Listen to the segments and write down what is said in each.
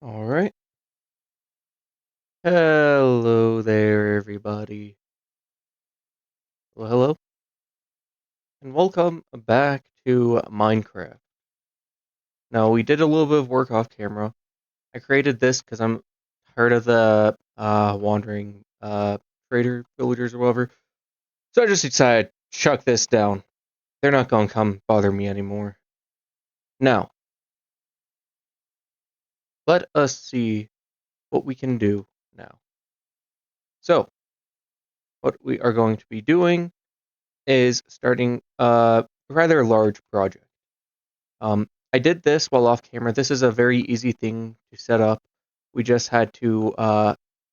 All right. Hello there, everybody. Well, hello, and welcome back to Minecraft. Now, we did a little bit of work off camera. I created this because I'm tired of the wandering trader villagers or whatever. So I just decided to chuck this down. They're not going to come bother me anymore. Now, let us see what we can do now. So, what we are going to be doing is starting a rather large project. I did this while off camera. This is a very easy thing to set up. We just had to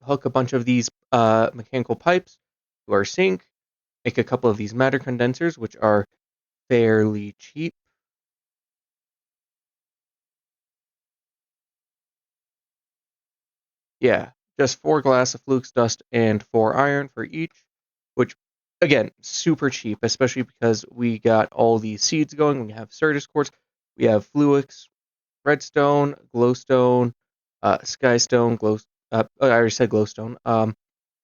hook a bunch of these mechanical pipes to our sink, make a couple of these matter condensers, which are fairly cheap. Yeah, just 4 glass of flukes dust and 4 iron for each, which, again, super cheap, especially because we got all these seeds going. We have Certus quartz, we have fluix, redstone, glowstone, skystone, I already said glowstone.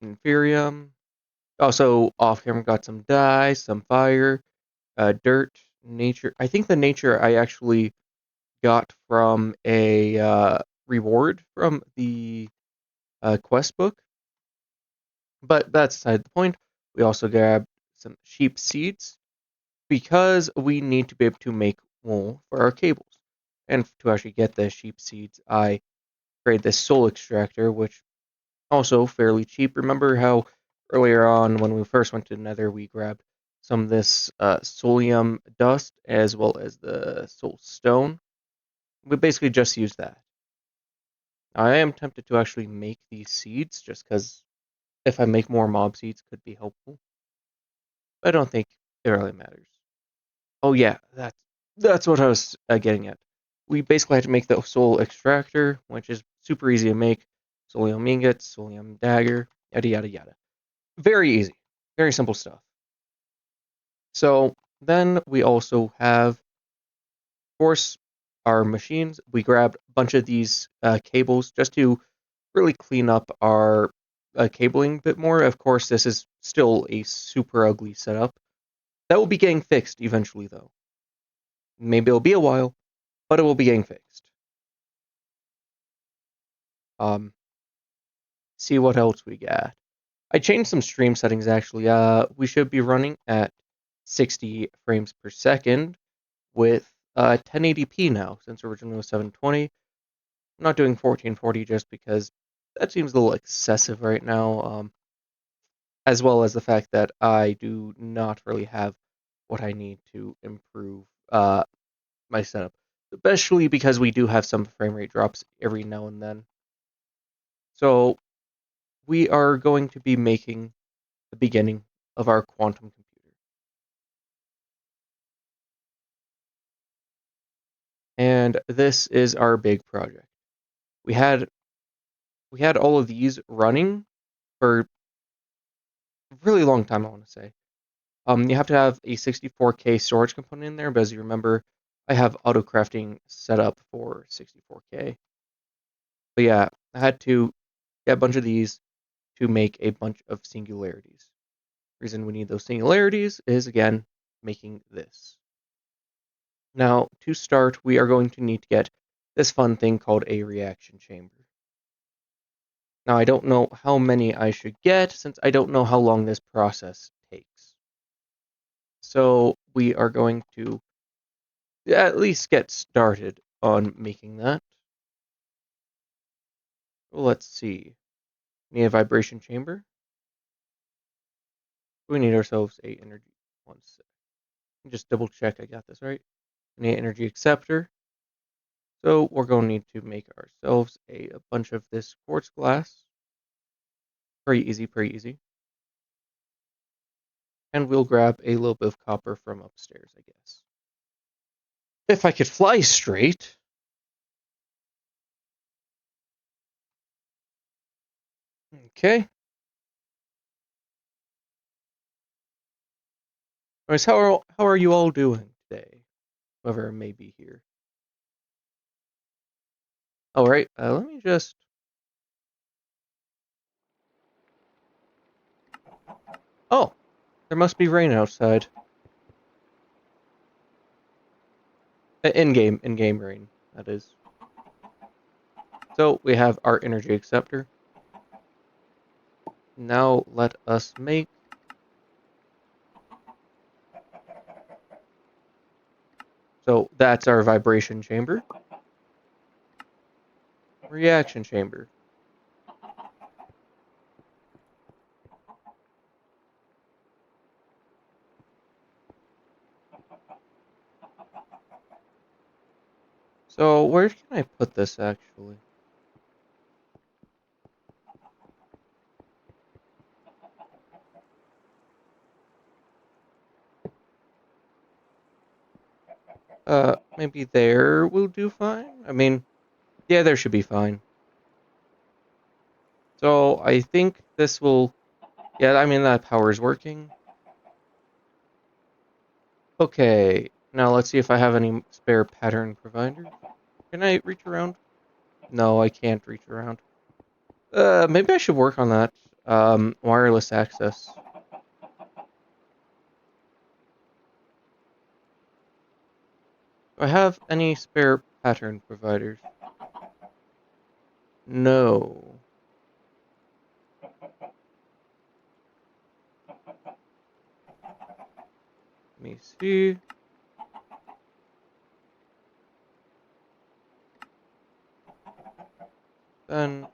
Inferium. Also, off camera, got some dye, some fire, dirt, nature. I think the nature I actually got from a reward from the quest book, but that's beside the point. We also grabbed some sheep seeds because we need to be able to make wool for our cables. And to actually get the sheep seeds, I create this soul extractor, which also fairly cheap. Remember how earlier on when we first went to Nether, we grabbed some of this soulium dust as well as the soul stone? We basically just used that. I am tempted to actually make these seeds just because if I make more mob seeds could be helpful. But I don't think it really matters. Oh yeah, that's what I was getting at. We basically had to make the soul extractor, which is super easy to make. Soulium ingot, soulium dagger, yada yada yada. Very easy, very simple stuff. So then we also have, of course, our machines. We grabbed a bunch of these cables just to really clean up our cabling a bit more. Of course, this is still a super ugly setup. That will be getting fixed eventually, though. Maybe it'll be a while, but it will be getting fixed. Um, see what else we got. I changed some stream settings actually. We should be running at 60 frames per second with 1080p now, since originally it was 720. I'm not doing 1440 just because that seems a little excessive right now, as well as the fact that I do not really have what I need to improve my setup, especially because we do have some frame rate drops every now and then. So we are going to be making the beginning of our quantum computer. And this is our big project. We had we had all of these running for a really long time, I want to say. You have to have a 64K storage component in there, but as you remember, I have auto crafting set up for 64K. But yeah, I had to get a bunch of these to make a bunch of singularities. The reason we need those singularities is, again, making this. Now, to start, we are going to need to get this fun thing called a reaction chamber. Now, I don't know how many I should get, since I don't know how long this process takes. So, we are going to at least get started on making that. Well, let's see. Need a vibration chamber. We need ourselves a energy. One sec. Just double check I got this right. We need an energy acceptor. So we're going to need to make ourselves a bunch of this quartz glass. Pretty easy, pretty easy. And we'll grab a little bit of copper from upstairs, I guess. If I could fly straight. Okay. Anyways, how are you all doing today? Whoever may be here. All right, let me just... Oh, there must be rain outside. In-game rain, that is. So we have our energy acceptor. Now let us make... So that's our vibration chamber. Reaction chamber. So where can I put this actually? Maybe there will do fine. I mean, yeah, there should be fine. So I think this will... Yeah, I mean, that power is working. Okay, now let's see if I have any spare pattern providers. Can I reach around? No, I can't reach around. Maybe I should work on that. Wireless access. Do I have any spare pattern providers? No. Let me see. Then,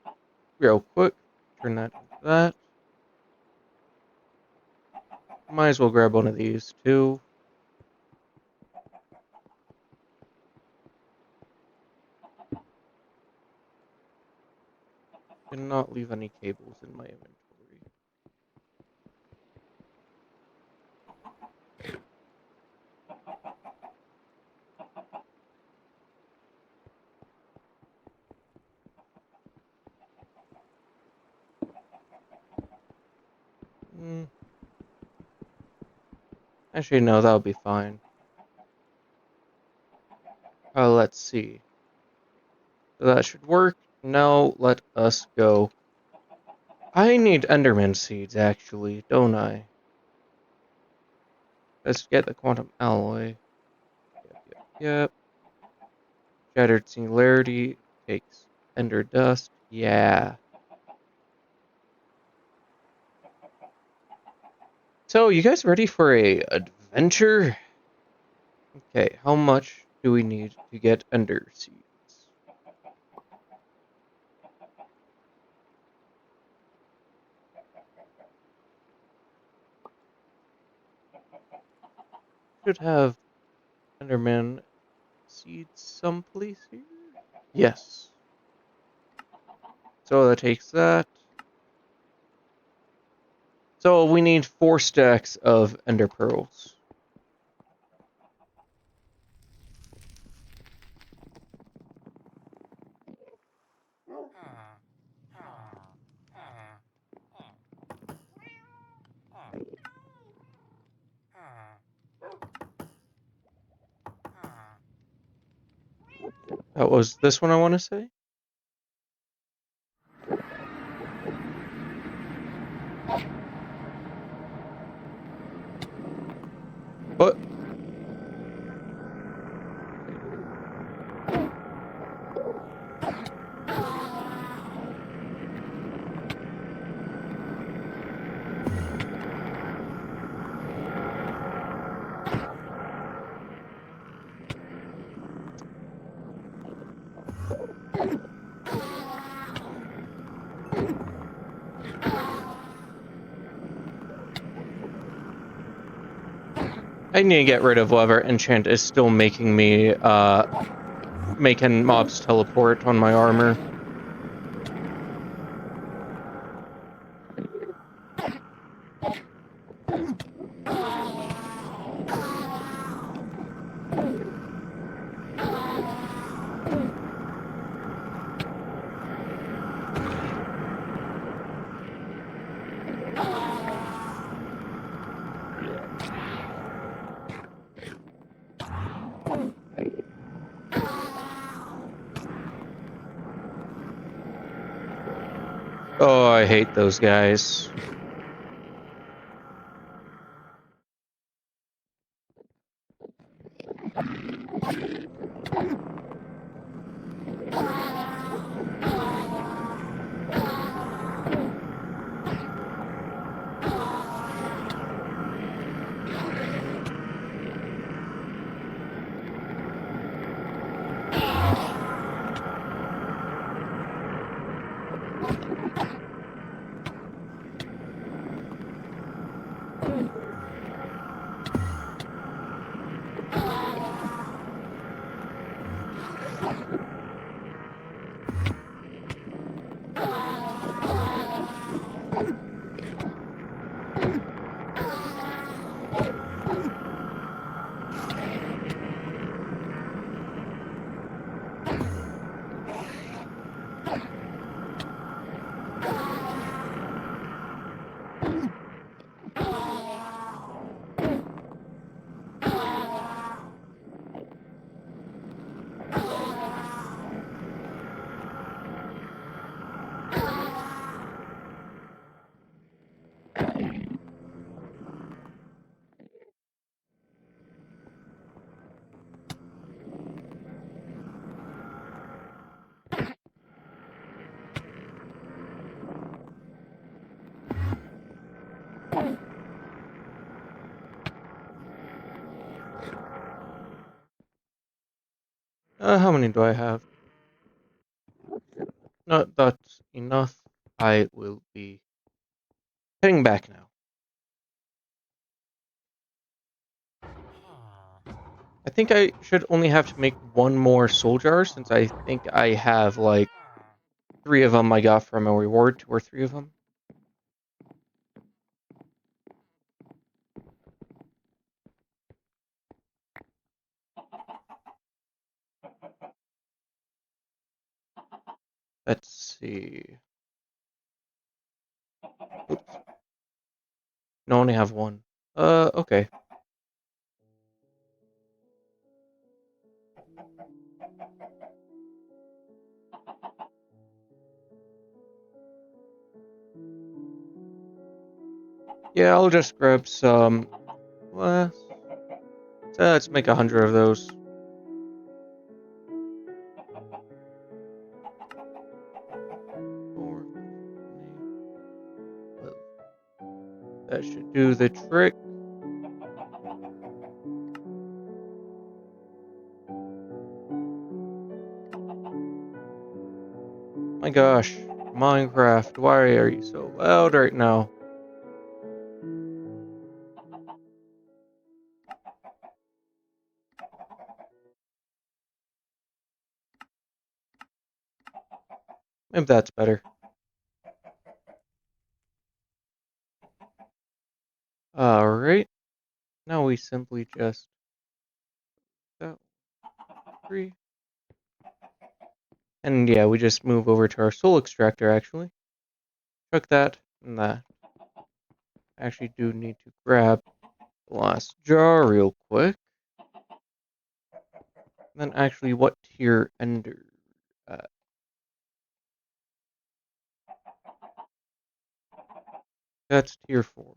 real quick, turn that into that. Might as well grab one of these too. Cannot leave any cables in my inventory. Hmm. Actually, no, that'll be fine. Let's see. So that should work. Now let us go. I need Enderman seeds, actually, don't I? Let's get the quantum alloy. Yep. Shattered singularity takes ender dust. Yeah. So, you guys ready for a adventure? Okay, how much do we need to get ender seeds? Should have Enderman seeds someplace here? Yes. So that takes that. So we need 4 stacks of ender pearls. That was this one I want to say? What? I need to get rid of whatever enchant is still making me, making mobs teleport on my armor. Oh, I hate those guys. How many do I have? No, that's enough. I will be heading back now. I think I should only have to make one more soul jar since I think I have like 3 of them I got from a reward, 2 or 3 of them. Let's see. Oops. No, I only have 1. Okay. Yeah, I'll just grab some. Well, let's make 100 of those. Four, 12. That should do the trick. My gosh, Minecraft, why are you so loud right now? Maybe that's better. Alright. Now we simply just that 3. And yeah, we just move over to our soul extractor actually. Chuck that and that. Actually do need to grab the last jar real quick. Then actually what tier ender? That's tier 4.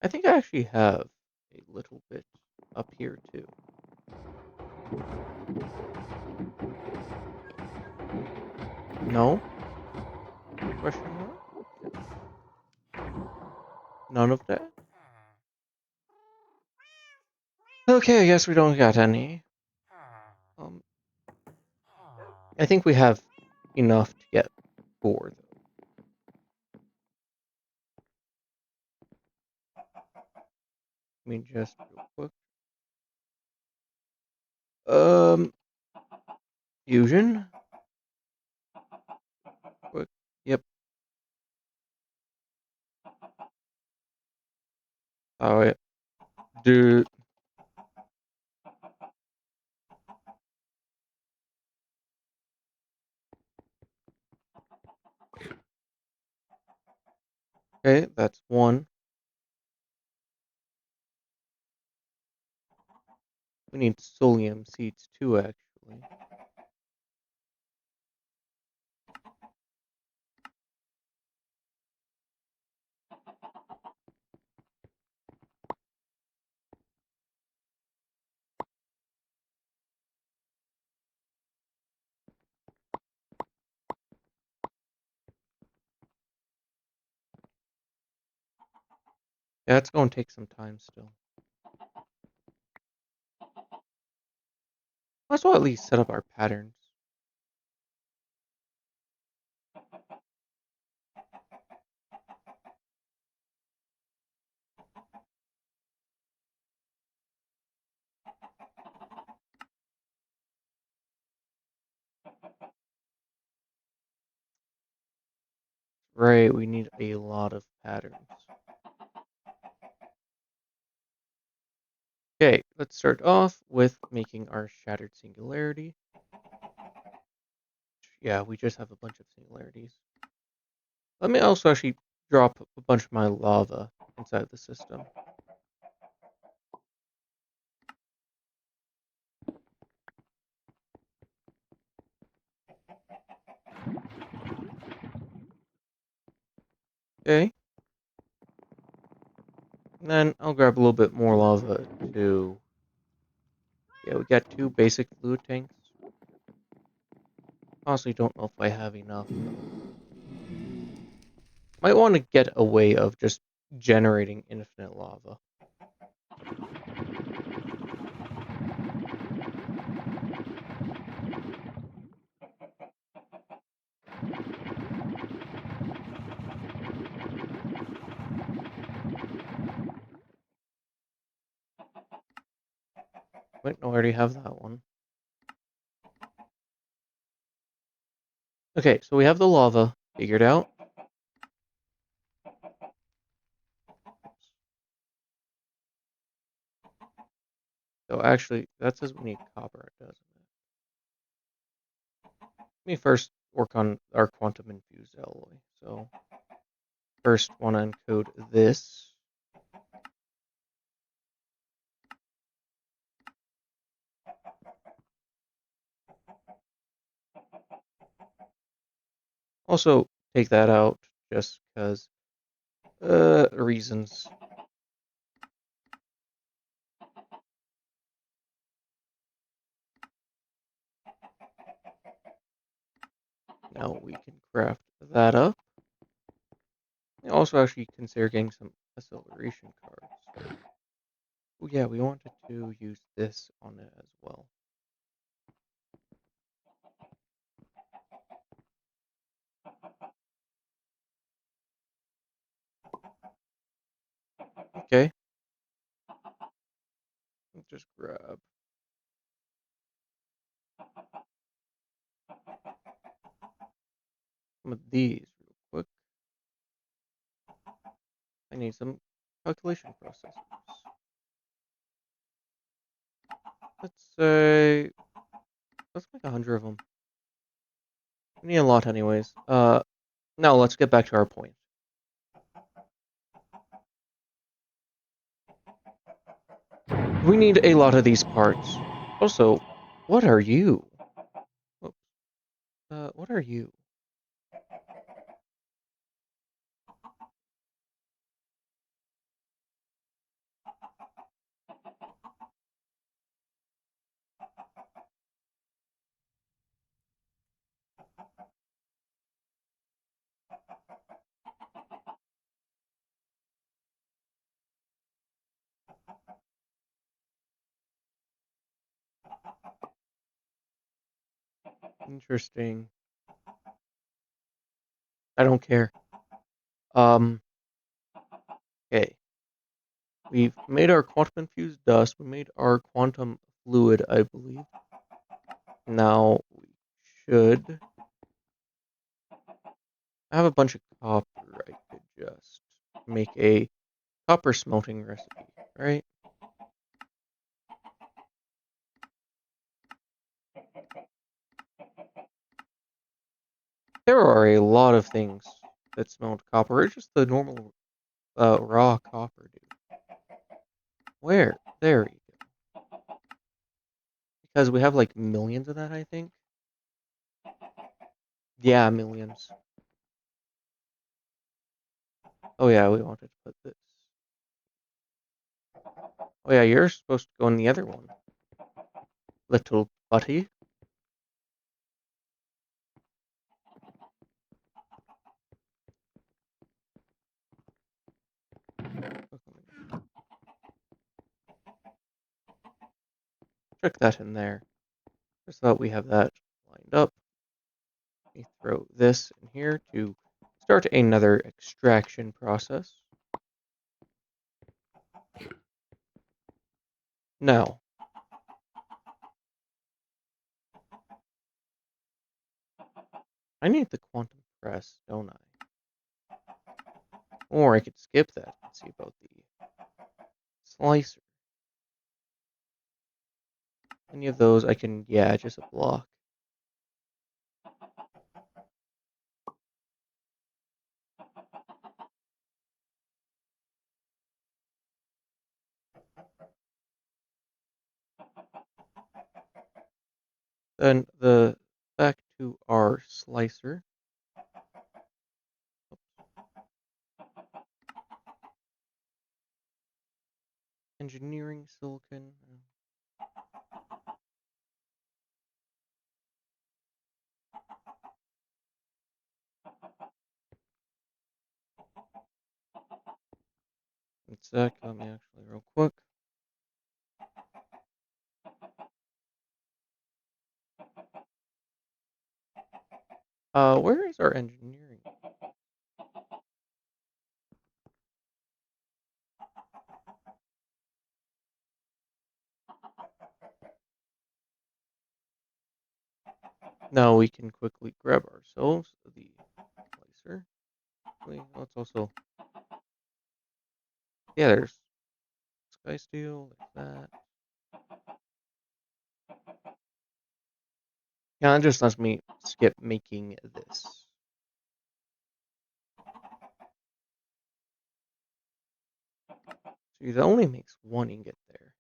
I think I actually have a little bit up here too. No? Question mark? None of that? Okay, I guess we don't got any. Um, I think we have enough to get 4 though. Let me just real quick. Fusion? Quick. Yep. Alright. Dude. Okay, that's 1. We need psyllium seeds too, actually. Yeah, it's going to take some time still. Might as well at least set up our patterns. Right, we need a lot of patterns. Okay, let's start off with making our shattered singularity. Yeah, we just have a bunch of singularities. Let me also actually drop a bunch of my lava inside the system. Okay. And then I'll grab a little bit more lava too. Yeah, we got 2 basic fluid tanks. Honestly, don't know if I have enough though. Might want to get a way of just generating infinite lava. Wait, no, I already have that one. Okay, so we have the lava figured out. So actually, that says we need copper, doesn't it? Let me first work on our quantum infused alloy. So first want to encode this. Also take that out just because reasons. Now we can craft that up. Also actually consider getting some acceleration cards. Oh yeah, we wanted to use this on it as well. Okay. Let's just grab some of these real quick. I need some calculation processors. Let's say, let's make 100 of them. We need a lot anyways. Now let's get back to our point. We need a lot of these parts. Also, what are you? Whoops. What are you? Interesting. I don't care. Um, okay. We've made our quantum infused dust. We made our quantum fluid, I believe. Now we should have a bunch of copper. I could just make a copper smelting recipe, right? There are a lot of things that smelt copper. It's just the normal raw copper, dude. Where? There you go. because we have like millions of that, I think. Yeah, millions. Oh yeah, we wanted to put this. Oh yeah, you're supposed to go in the other one. Little buddy. Check that in there. Just so that we have that lined up. Let me throw this in here to start another extraction process. Now, I need the quantum press, don't I? Or I could skip that and see about the slicer. Any of those I can, yeah, just a block. Then back to our slicer. Engineering silicon. One sec, let me actually real quick. Where is our engineering? Now we can quickly grab ourselves the slicer. Wait, let's also, yeah, there's sky steel, there's that. Yeah, it just lets me skip making this. See, it only makes one ingot there.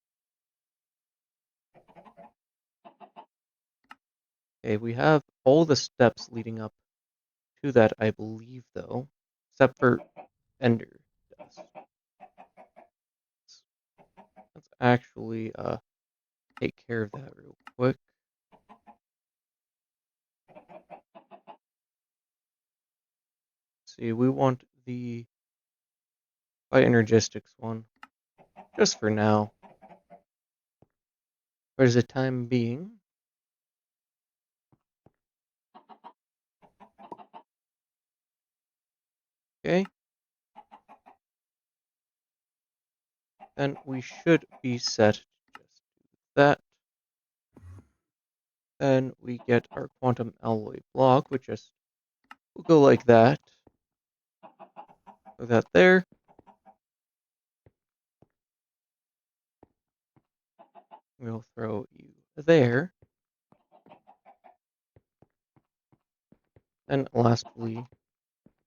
Okay, we have all the steps leading up to that, I believe, though, except for ender dust. Let's actually take care of that real quick. See, we want the bioenergetics one, just for now. For the time being. Okay. Then we should be set to just do that. Then we get our quantum alloy block, which just will go like that. Put that there. We'll throw you there. And lastly,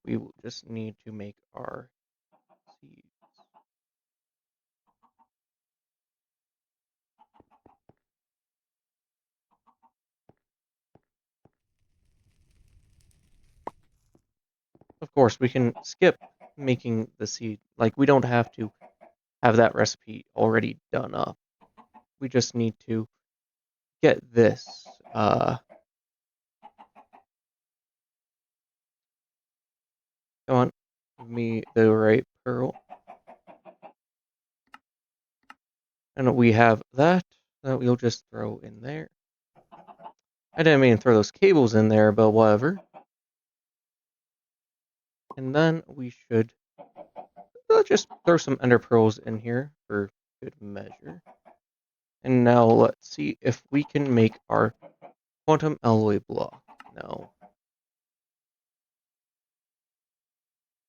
we will just need to make our seeds. Of course, we can skip making the seed. Like, we don't have to have that recipe already done up. We just need to get this. Come on, give me the right pearl. And we have that we'll just throw in there. I didn't mean to throw those cables in there, but whatever. And then we should just throw some ender pearls in here for good measure. And now let's see if we can make our quantum alloy block. No.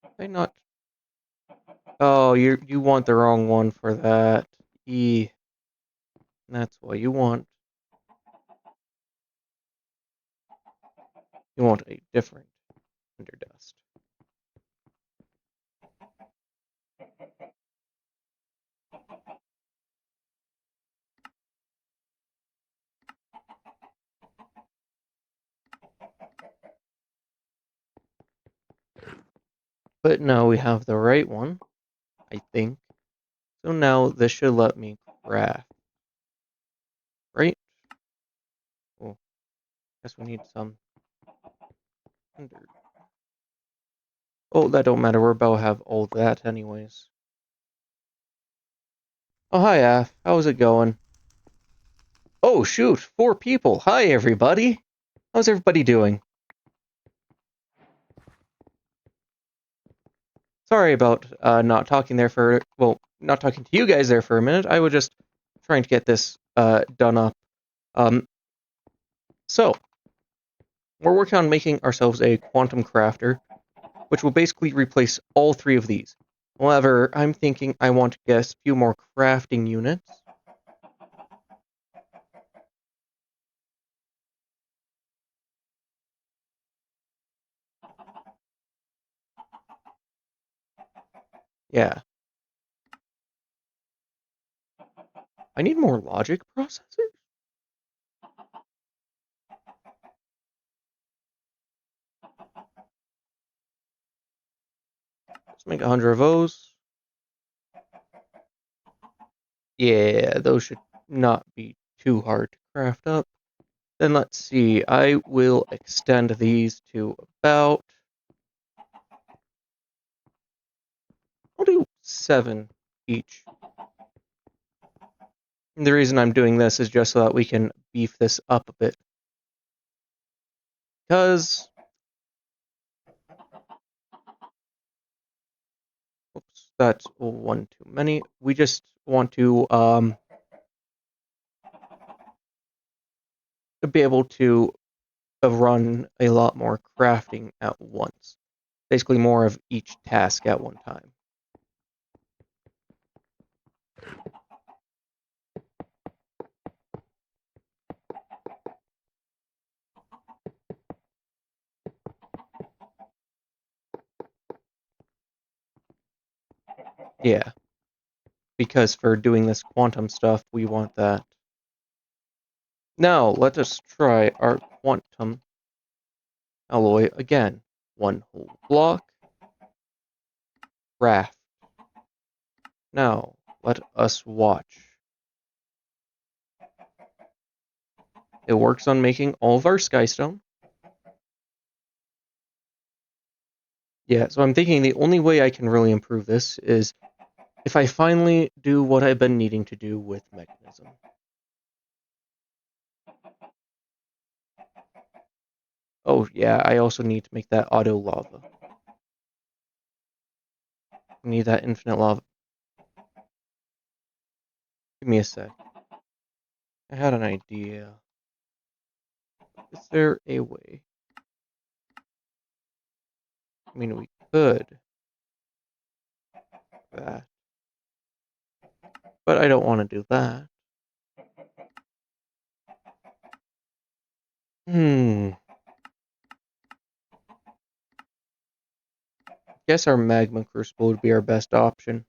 Did I not? Oh, you want the wrong one for that. That's what you want. You want a different ender dust. But now we have the right one, I think. So now this should let me craft. Right? Oh, guess we need some. Oh, that don't matter. We're about to have all that anyways. Oh, hi, Af. How's it going? Oh, shoot. 4 people. Hi, everybody. How's everybody doing? Sorry about not talking there for... Well, not talking to you guys there for a minute. I was just trying to get this done up. So, we're working on making ourselves a quantum crafter, which will basically replace all 3 of these. However, I'm thinking I want to get a few more crafting units. Yeah. I need more logic processors? Let's make 100 of those. Yeah, those should not be too hard to craft up. Then let's see, I will extend these to about... I'll do 7 each. And the reason I'm doing this is just so that we can beef this up a bit. Because... Oops, that's 1 too many. We just want to be able to run a lot more crafting at once. Basically more of each task at one time. Yeah. Because for doing this quantum stuff, we want that. Now, let us try our quantum alloy again. 1 whole block. Craft. Now, let us watch. It works on making all of our skystone. Yeah, so I'm thinking the only way I can really improve this is if I finally do what I've been needing to do with mechanism. Oh, yeah, I also need to make that auto lava. I need that infinite lava. Give me a sec. I had an idea. Is there a way? I mean, we could. That. But I don't want to do that. Guess our magma crucible would be our best option.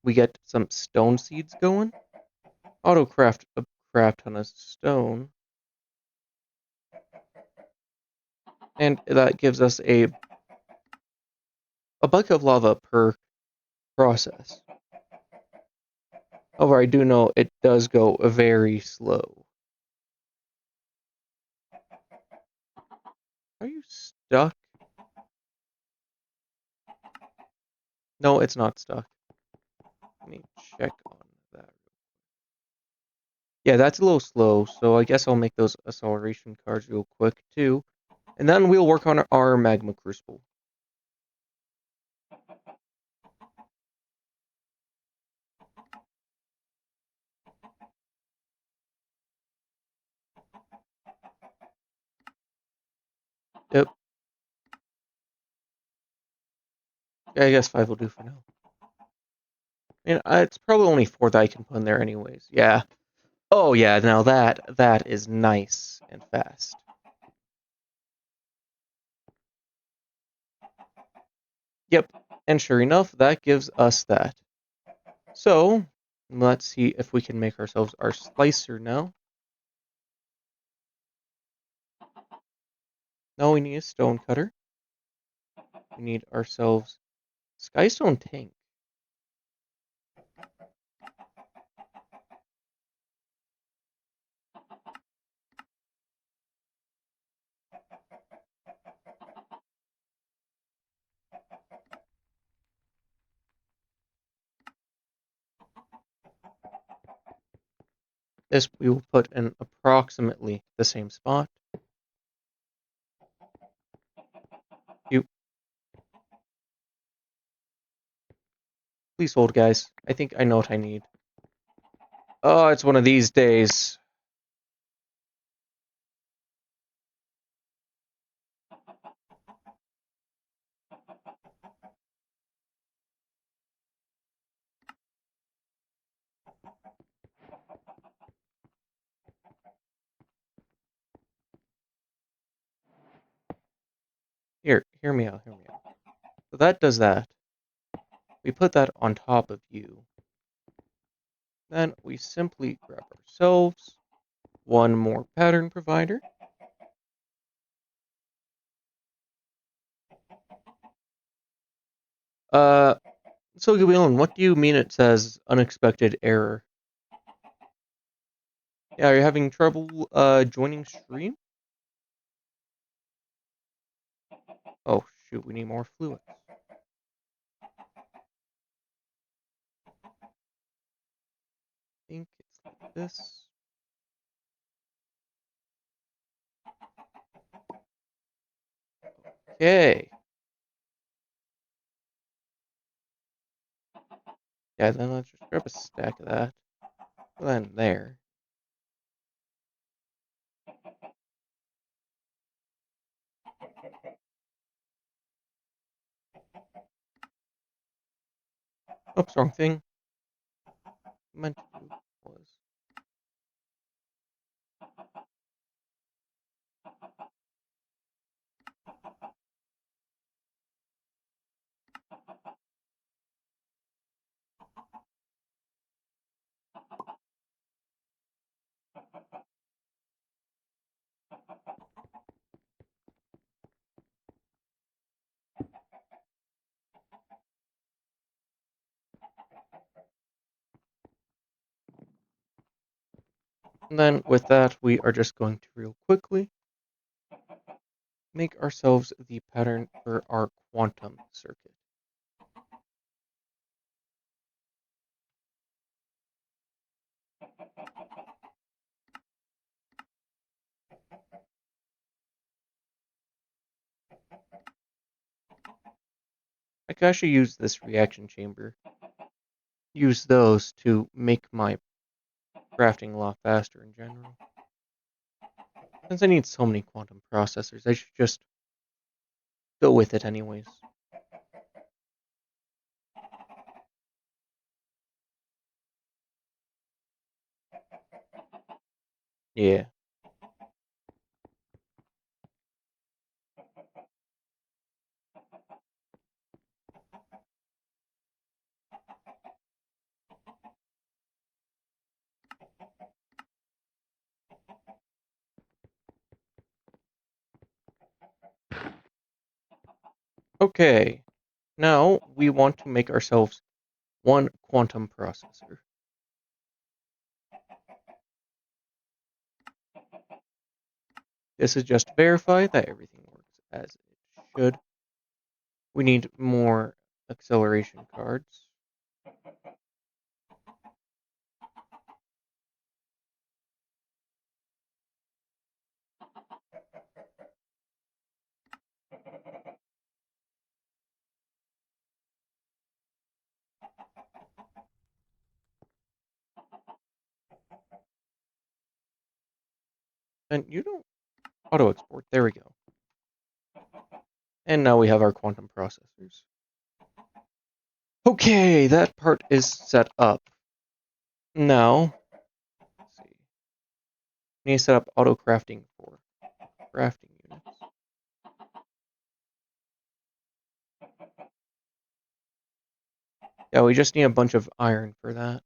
We get some stone seeds going. Auto craft a crap ton of stone. And that gives us a bucket of lava per process. However, I do know it does go very slow. Are you stuck? No, it's not stuck. Let me check on that. Yeah, that's a little slow, so I guess I'll make those acceleration cards real quick too. And then we'll work on our magma crucible. Yep. Yeah, I guess 5 will do for now. And it's probably only 4 that I can put in there anyways. Yeah. Oh yeah, now that is nice and fast. Yep. And sure enough, that gives us that. So, let's see if we can make ourselves our slicer now. Now we need a stone cutter. we need ourselves Skystone tank. This we will put in approximately the same spot. You please hold, guys. I think I know what I need. Oh, it's one of these days. Here, hear me out, hear me out. So that does that. We put that on top of you. Then we simply grab ourselves one more pattern provider. So Gabriel, what do you mean it says unexpected error? Yeah, are you having trouble joining stream? Oh shoot, we need more fluids. I think it's like this. Okay. Yeah, then let's just grab a stack of that. Put that in there. Oops, wrong thing. Meant to do was. And then with that, we are just going to real quickly make ourselves the pattern for our quantum circuit. I could actually use this reaction chamber. Use those to make my crafting a lot faster in general. Since I need so many quantum processors, I should just go with it anyways. Yeah. Okay. Now we want to make ourselves one quantum processor. This is just to verify that everything works as it should. We need more acceleration cards. And you don't auto export. There we go. And now we have our quantum processors. Okay, that part is set up. Now, let's see. We need to set up auto crafting for crafting units. Yeah, we just need a bunch of iron for that.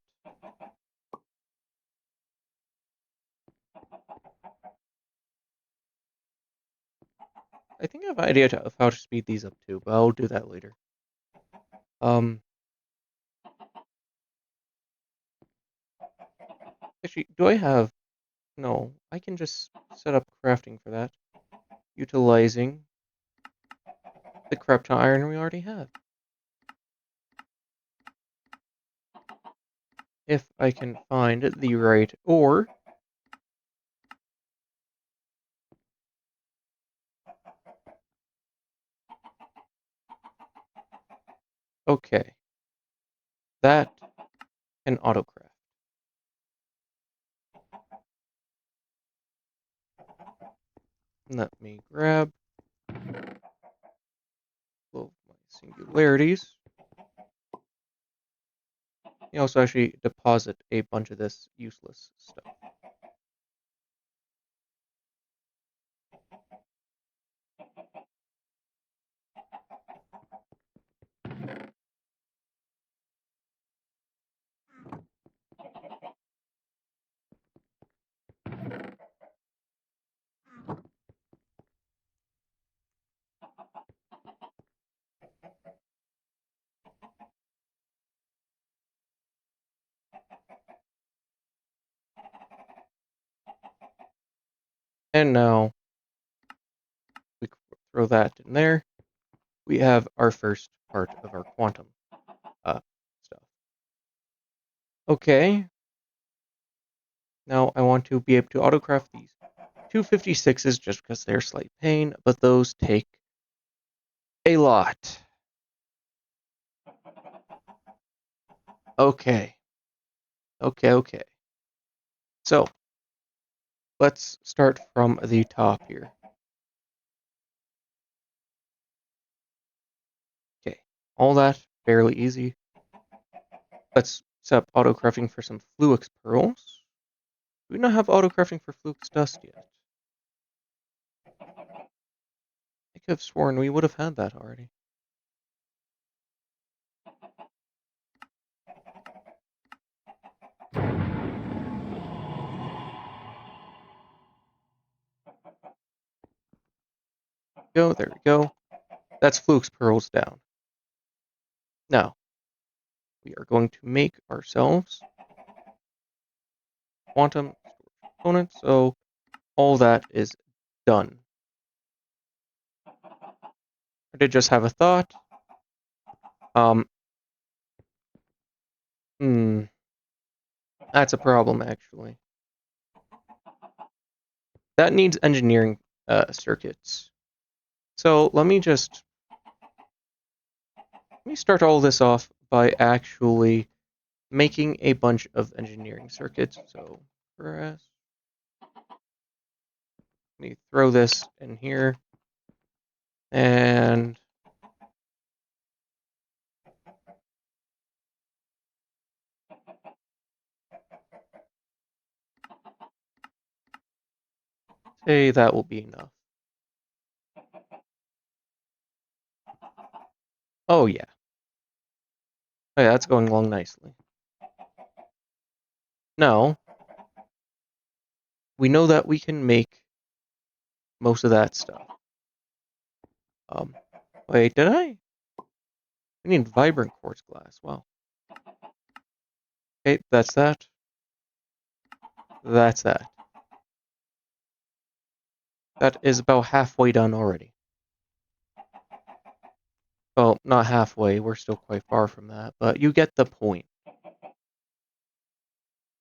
I think I have an idea of how to speed these up too, but I'll do that later. Actually, do I have... No, I can just set up crafting for that, utilizing the crap ton iron we already have. If I can find the right ore. Okay. That can autocraft. Let me grab both my singularities. You also actually deposit a bunch of this useless stuff. And now we throw that in there. We have our first part of our quantum stuff. Okay. Now I want to be able to autocraft these 256s just because they're slight pain, but those take a lot. Okay. Okay. So, let's start from the top here. Okay. All that, fairly easy. Let's set up auto-crafting for some Fluix pearls. Do we not have auto-crafting for Fluix dust yet? I could have sworn we would have had that already. There we go. That's Fluix pearls down. Now, we are going to make ourselves quantum components, so all that is done. I did just have a thought. That's a problem, actually. That needs engineering circuits. So let me start all this off by actually making a bunch of engineering circuits. So press. Let me throw this in here. And say that will be enough. Oh yeah. Oh, yeah, that's going along nicely. Now, we know that we can make most of that stuff. Wait, did I? We need vibrant quartz glass. Wow. Okay, that's that. That's that. That is about halfway done already. Well, not halfway. We're still quite far from that, but you get the point.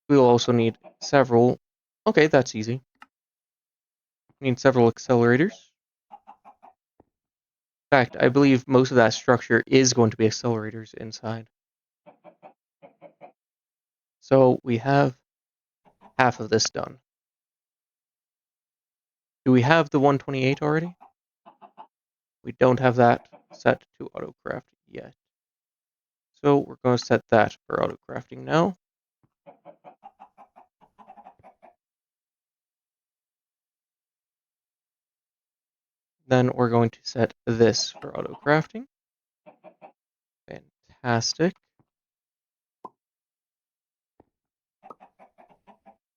We'll also need several... Okay, that's easy. We need several accelerators. In fact, I believe most of that structure is going to be accelerators inside. So we have half of this done. Do we have the 128 already? We don't have that set to autocraft yet. So we're going to set that for autocrafting now. Then we're going to set this for autocrafting. Fantastic.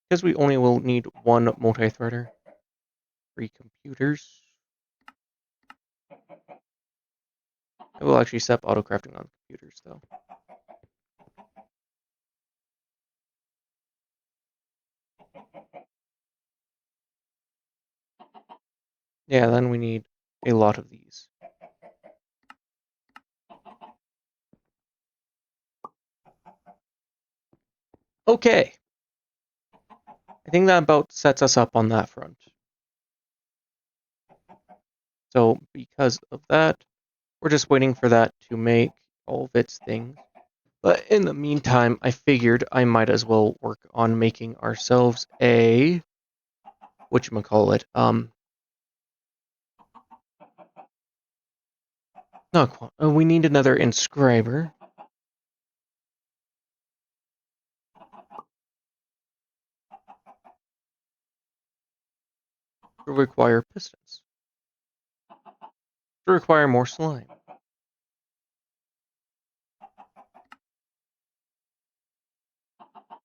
Because we only will need one multi-threader. 3 computers. I will actually set up auto-crafting on computers, though. Yeah, then we need a lot of these. Okay. I think that about sets us up on that front. So because of that, we're just waiting for that to make all of its things. But in the meantime, I figured I might as well work on making ourselves a whatchamacallit. No, we need another inscriber. To require pistons. To require more slime.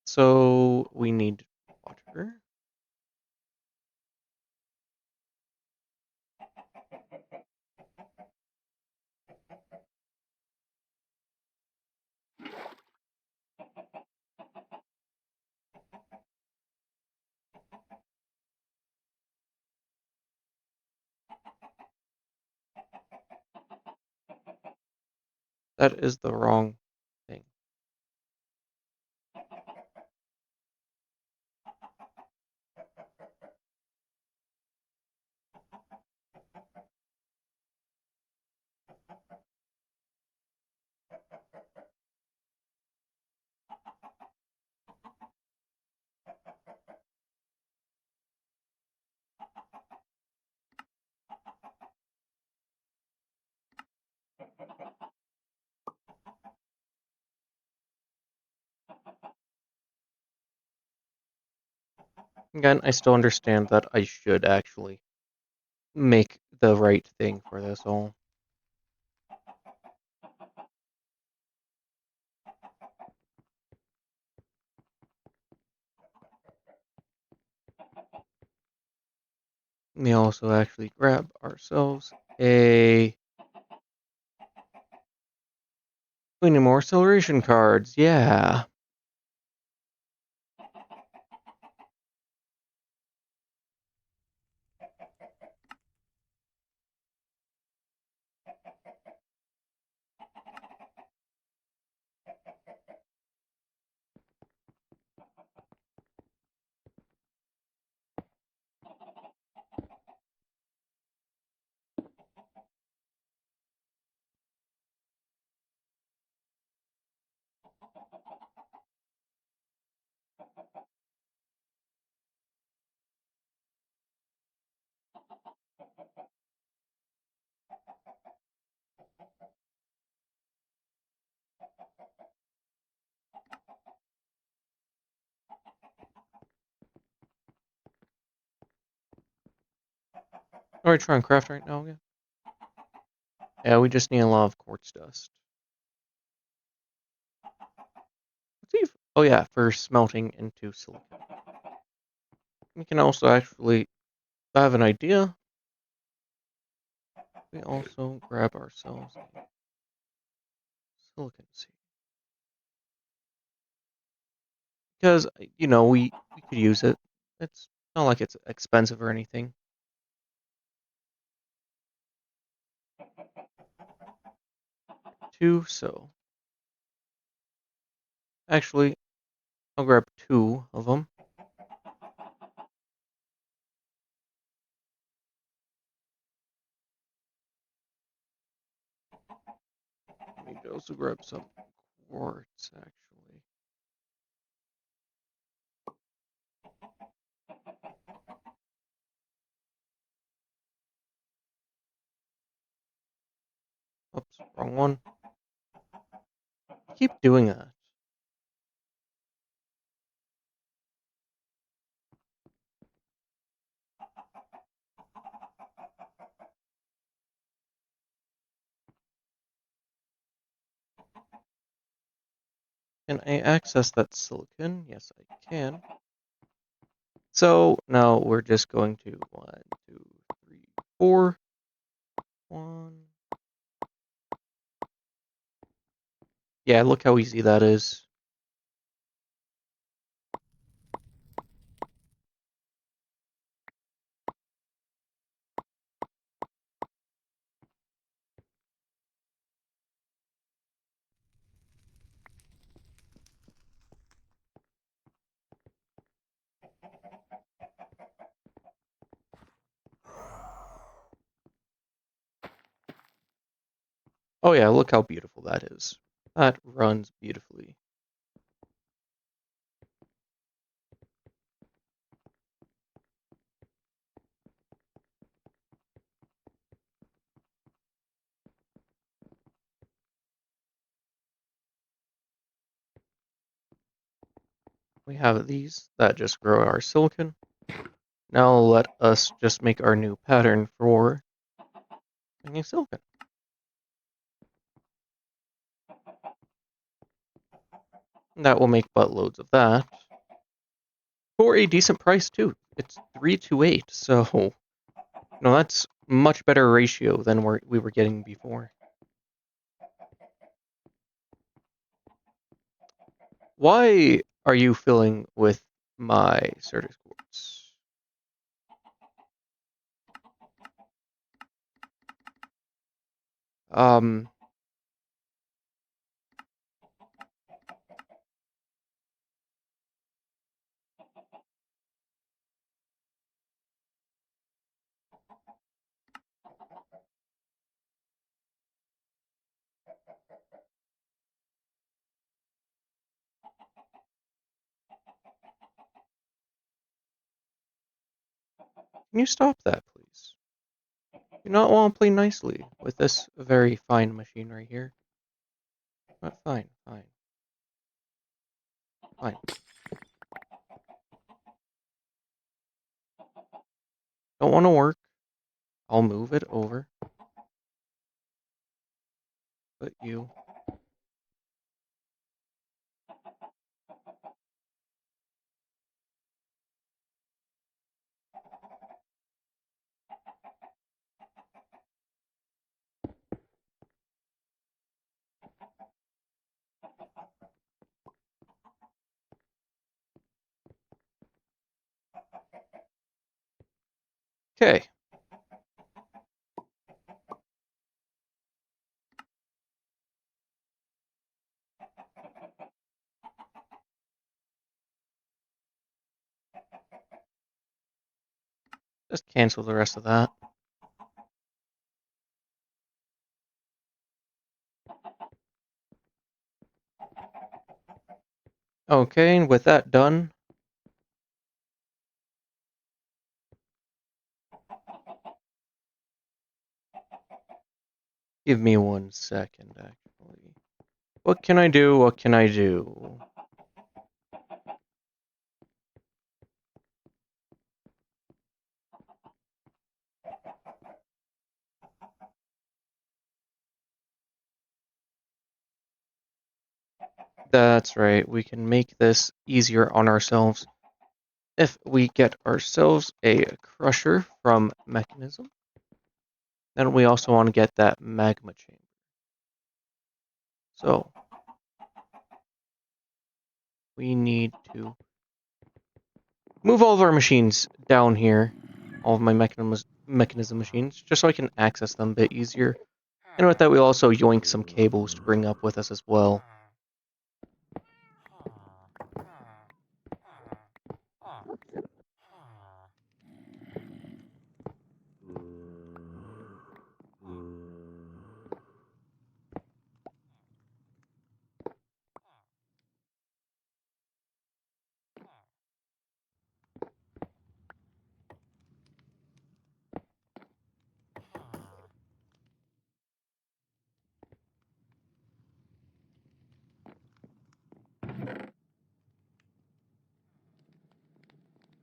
So we need water. That is the wrong thing. Again, I still understand that I should actually make the right thing for this all. We also actually grab ourselves a... We need more acceleration cards, yeah. Are we trying craft right now again? Yeah, we just need a lot of quartz dust. Let's see if... Oh yeah, for smelting into silicon. We can also actually... I have an idea. We also grab ourselves a silicon seed. Because, you know, we could use it. It's not like it's expensive or anything. Two, so... Actually, I'll grab two of them. I need to also grab some quartz, actually. Oops, wrong one. I keep doing that. Can I access that silicon? Yes, I can. So now we're just going to 1, 2, 3, 4. 1, Yeah, look how easy that is. Oh yeah, look how beautiful that is. That runs beautifully. We have these that just grow our silicon. Now let us just make our new pattern for making silicon. And that will make buttloads of that. For a decent price too. It's 3 to 8, so that's much better ratio than we were getting before. Why are you filling with my Certus quartz? Um, can you stop that, please? Do not want to play nicely with this very fine machine right here. But fine, fine, fine. Don't want to work. I'll move it over. But you. Okay. Just cancel the rest of that. Okay, and with that done, give me 1 second, actually. What can I do? What can I do? That's right, we can make this easier on ourselves if we get ourselves a crusher from Mechanism. Then we also want to get that magma chamber. So, we need to move all of our machines down here, all of my mechanism machines, just so I can access them a bit easier. And with that, we'll also yoink some cables to bring up with us as well.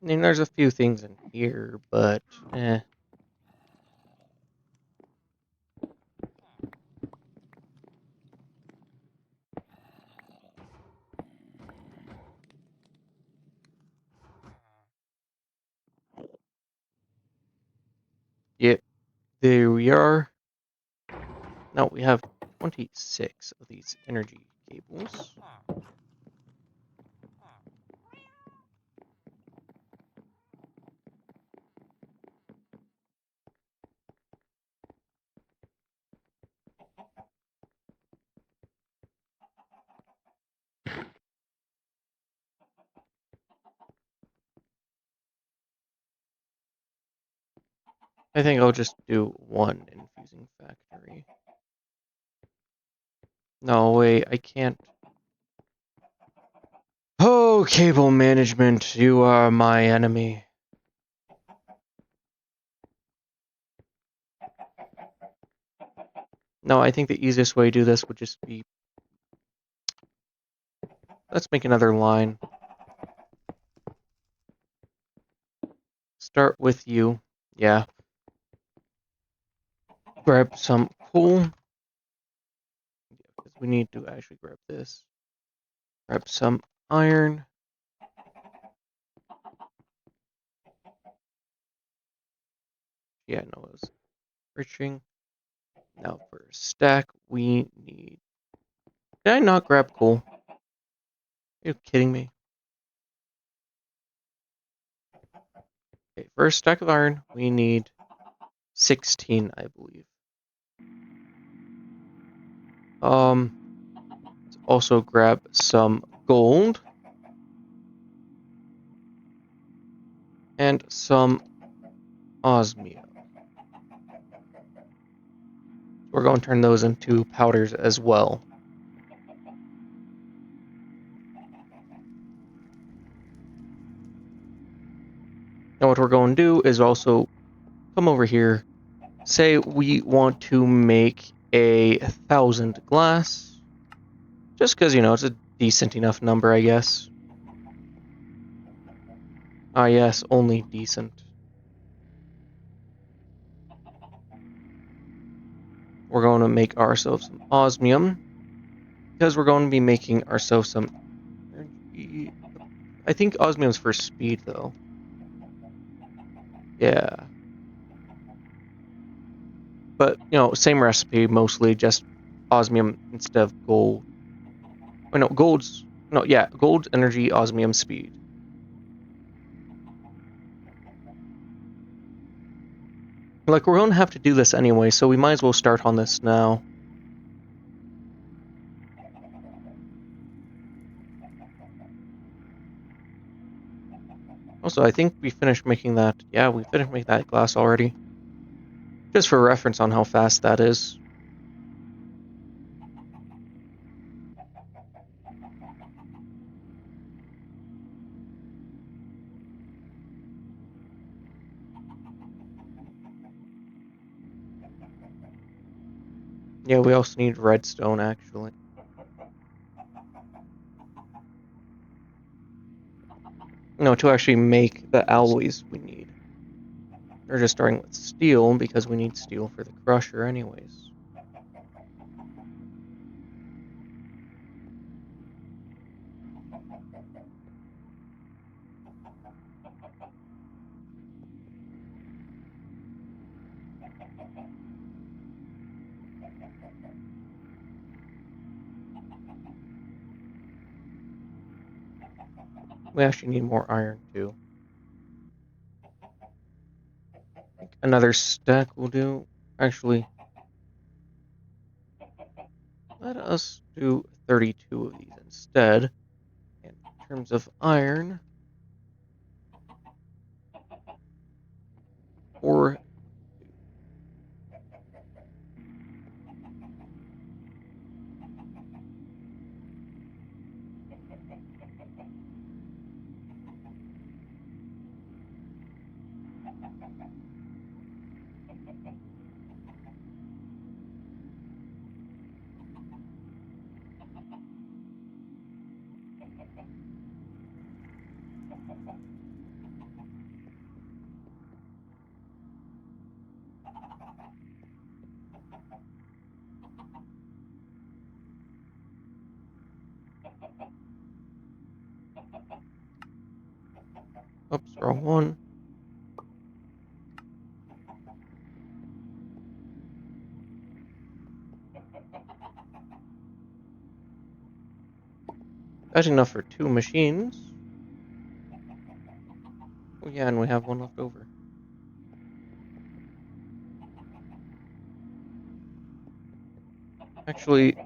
I mean, there's a few things in here, but yeah, there we are. Now we have 26 of these energy cables. I think I'll just do one infusing factory. No, wait, I can't. Oh, cable management, you are my enemy. No, I think the easiest way to do this would just be... Let's make another line. Start with you. Yeah. Grab some coal. Because we need to actually grab this. Grab some iron. Yeah, no, it was enriching. Now for a stack, we need... Did I not grab coal? Are you kidding me? Okay, for a stack of iron, we need 16, I believe. Let's also grab some gold. And some osmium. We're going to turn those into powders as well. Now what we're going to do is also come over here. Say we want to make 1,000 glass. Just because, you know, it's a decent enough number, I guess. Ah, yes, only decent. We're going to make ourselves some osmium. Because we're going to be making ourselves some energy. I think osmium's for speed, though. Yeah. But, you know, same recipe, mostly just osmium instead of gold. Oh, no, gold's... No, yeah, gold, energy, osmium, speed. Like, we're going to have to do this anyway, so we might as well start on this now. Also, I think we finished making that... Yeah, we finished making that glass already. Just for reference on how fast that is. Yeah, we also need redstone, actually. No, to actually make the alloys we need. We're just starting with steel, because we need steel for the crusher anyways. We actually need more iron, too. I think another stack will do. Actually, let us do 32 of these instead. And in terms of iron, 4. Oops, wrong one. That's enough for 2 machines. Oh yeah, and we have one left over. Actually,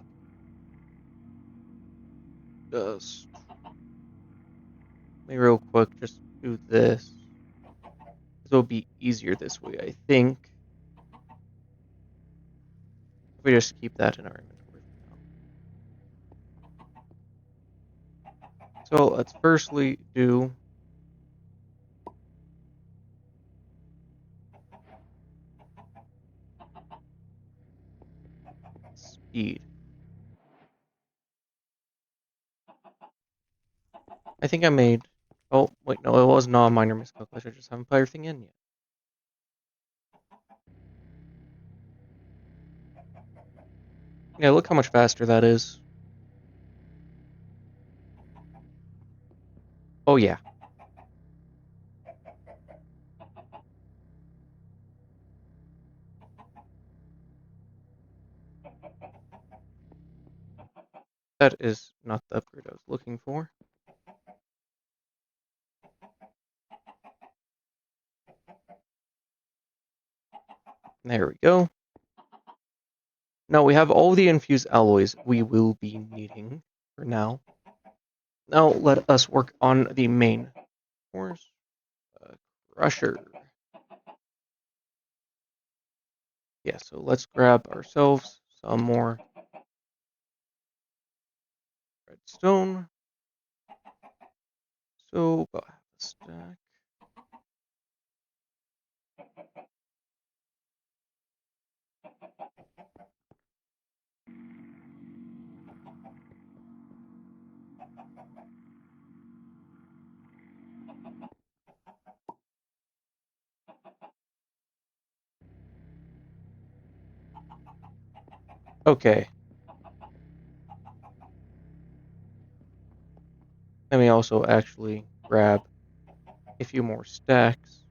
just let me real quick just do this. It'll be easier this way, I think. If we just keep that in our inventory for now. So let's firstly do speed. I think I made. Oh wait, no, it was not a minor miscalculation. I just haven't put everything in yet. Yeah, look how much faster that is. Oh yeah. That is not the upgrade I was looking for. There we go. Now we have all the infused alloys we will be needing for now. Now let us work on the main force. Crusher. Yeah, so let's grab ourselves some more redstone. So about half a stack. Okay. Let me also actually grab a few more stacks.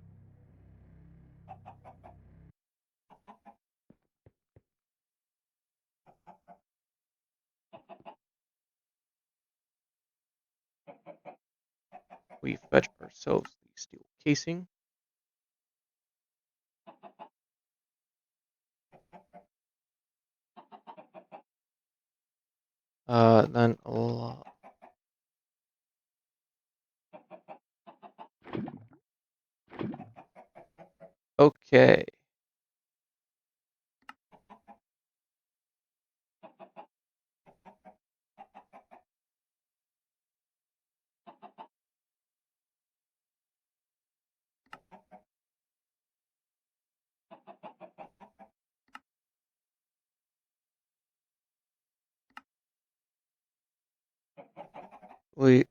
We fetch ourselves the steel casing. Then a lot. Okay.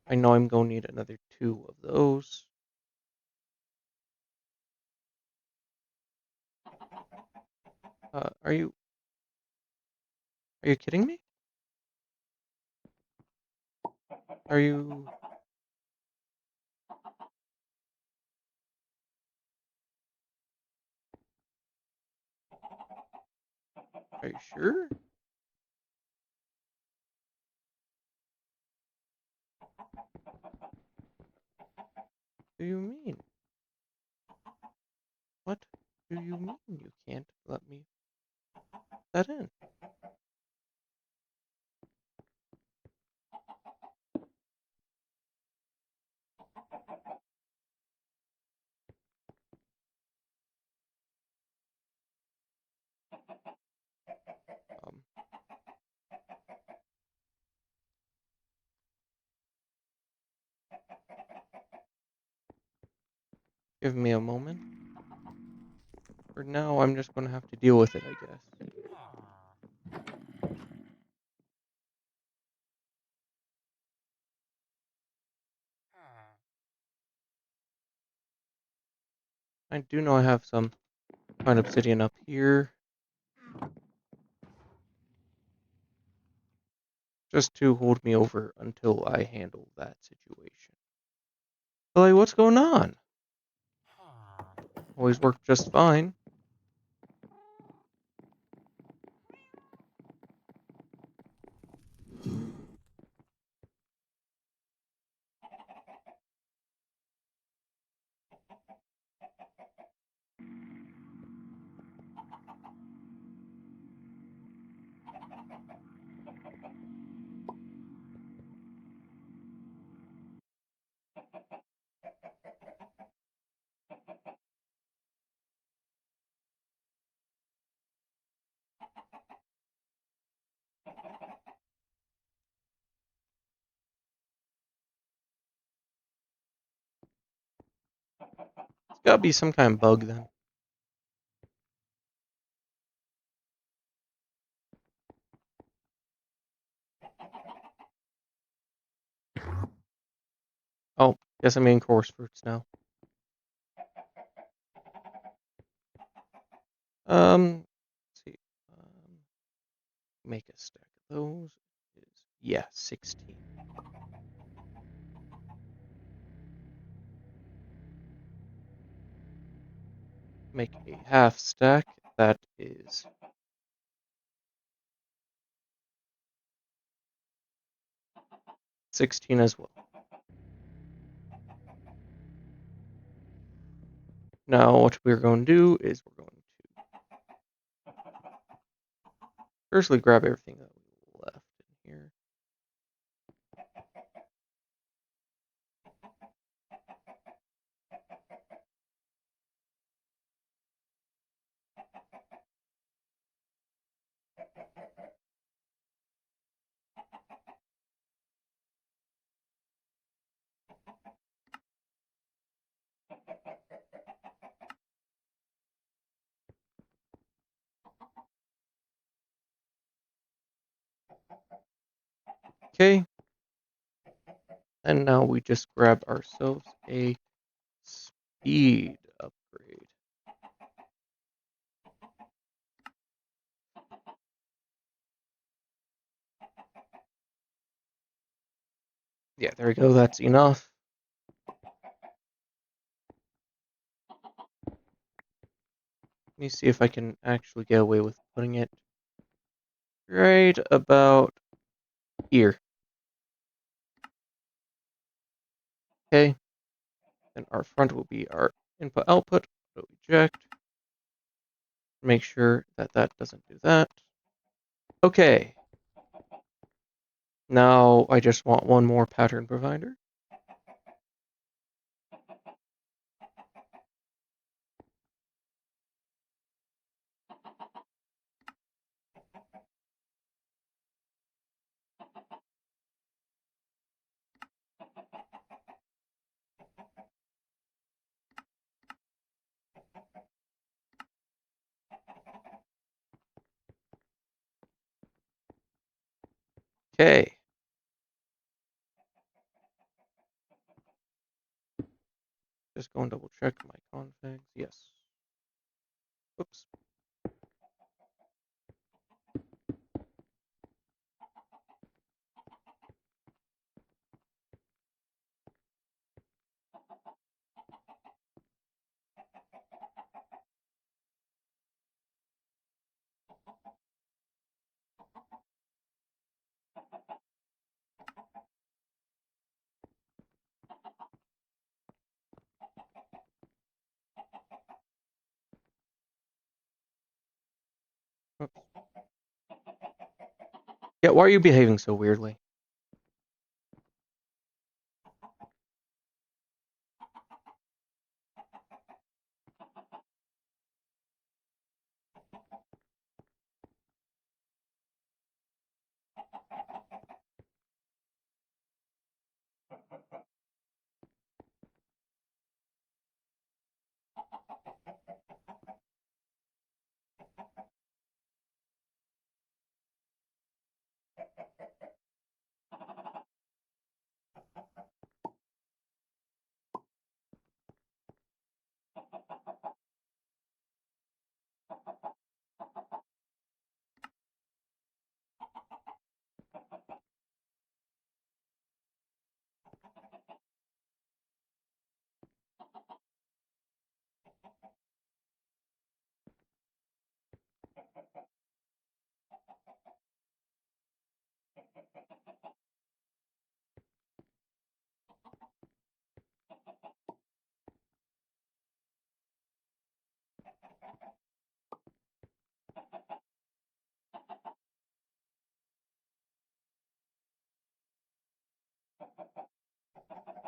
I know I'm going to need another 2 of those. Are you kidding me? Are you are you sure? What do you mean? What do you mean you can't let me put that in? Um, Give me a moment. For now, I'm just going to have to deal with it, I guess. I do know I have some fine obsidian up here. Just to hold me over until I handle that situation. Like, what's going on? Always worked just fine. Gotta be some kind of bug then. Oh, guess I'm in coarse fruits now. Let's see. Make a stack of those. Yeah, 16. Make a half stack. That is 16 as well. Now what we're going to do is we're going to firstly grab everything that we left in here. Okay. And now we just grab ourselves a speed upgrade. Yeah, there we go. That's enough. Let me see if I can actually get away with putting it right about here. Okay. And our front will be our input output. Auto eject. Make sure that that doesn't do that. Okay. Now I just want one more pattern provider. Okay. Just go and double check my configs. Yes. Oops. Oops. Yeah, why are you behaving so weirdly?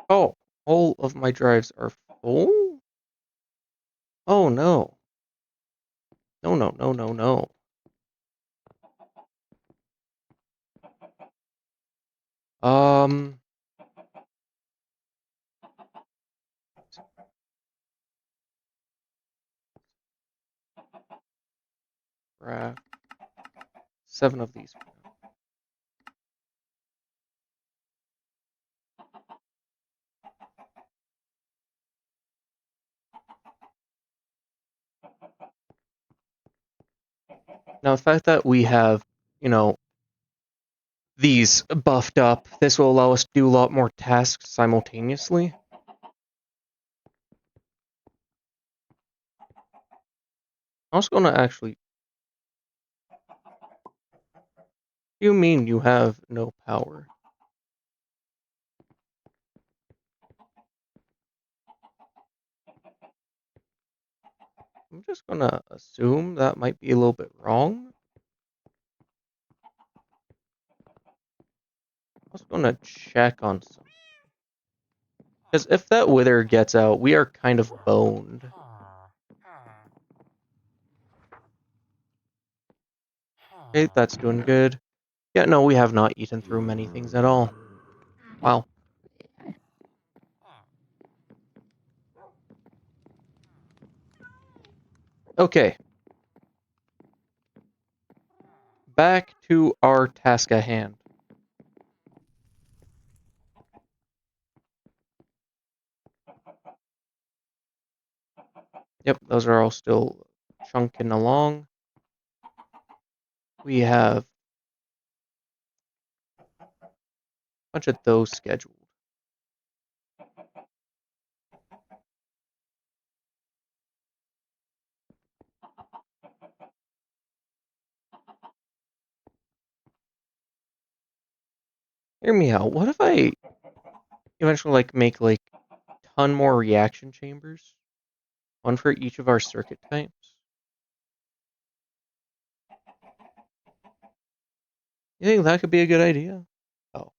Oh, all of my drives are full? Oh no. No, no, no, no, no. Um, craft 7 of these. Now, the fact that we have, these buffed up, this will allow us to do a lot more tasks simultaneously. I was going to actually... You mean you have no power? I'm just going to assume that might be a little bit wrong. I was going to check on something. Because if that wither gets out, we are kind of boned. Okay, that's doing good. Yeah, no, we have not eaten through many things at all. Wow. Okay. Back to our task at hand. Yep, those are all still chunking along. We have a bunch of those scheduled. Hear me out. What if I eventually make a ton more reaction chambers? One for each of our circuit types? You think that could be a good idea? Oh.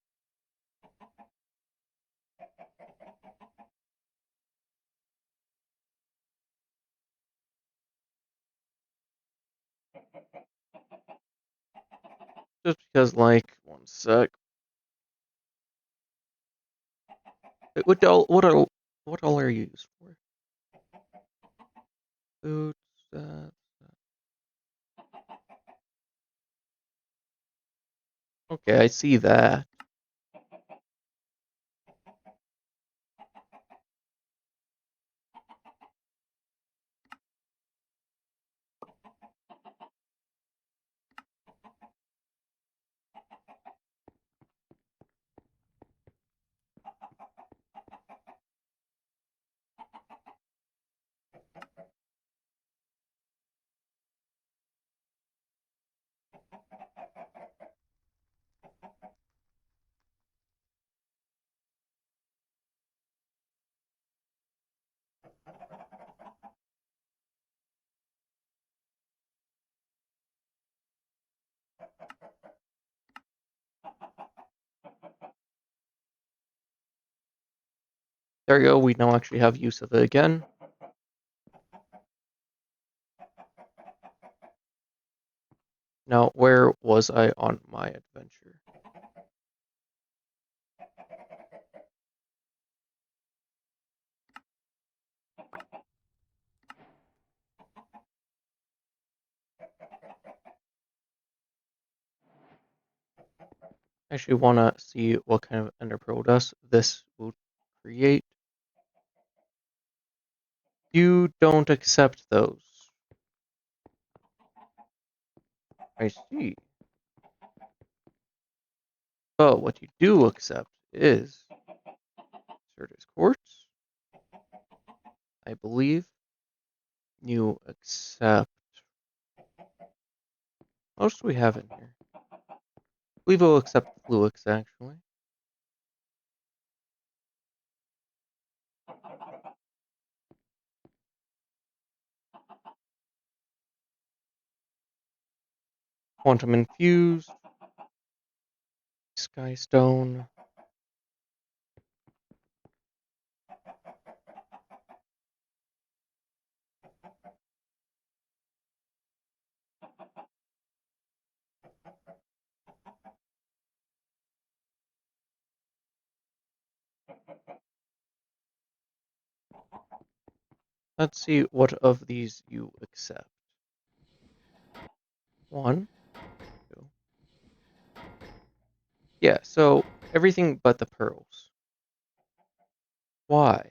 Just because, one sec. What all are you used for? Food, okay, I see that. There we go, we now actually have use of it again. Now, where was I on my adventure? I actually want to see what kind of ender pearl dust this will create. You don't accept those. I see. But what you do accept is Certus quartz. I believe you accept. What else do we have in here? I believe we'll accept Fluix, actually. Quantum infused. Skystone. Let's see what of these you accept. 1, 2. Yeah, so everything but the pearls. Why?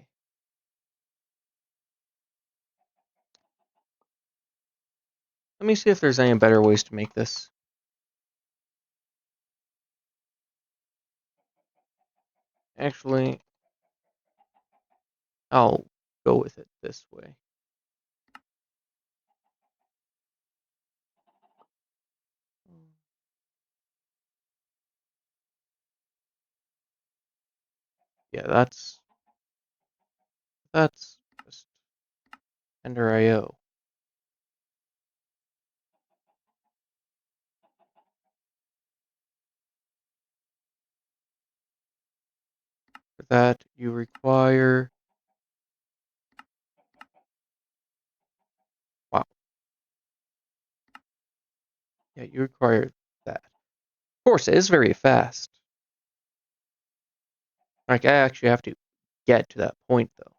Let me see if there's any better ways to make this. Actually, I'll go with it this way. Yeah, that's just Ender IO. For that, you require... Wow. Yeah, you require that. Of course, it is very fast. Like, I actually have to get to that point, though.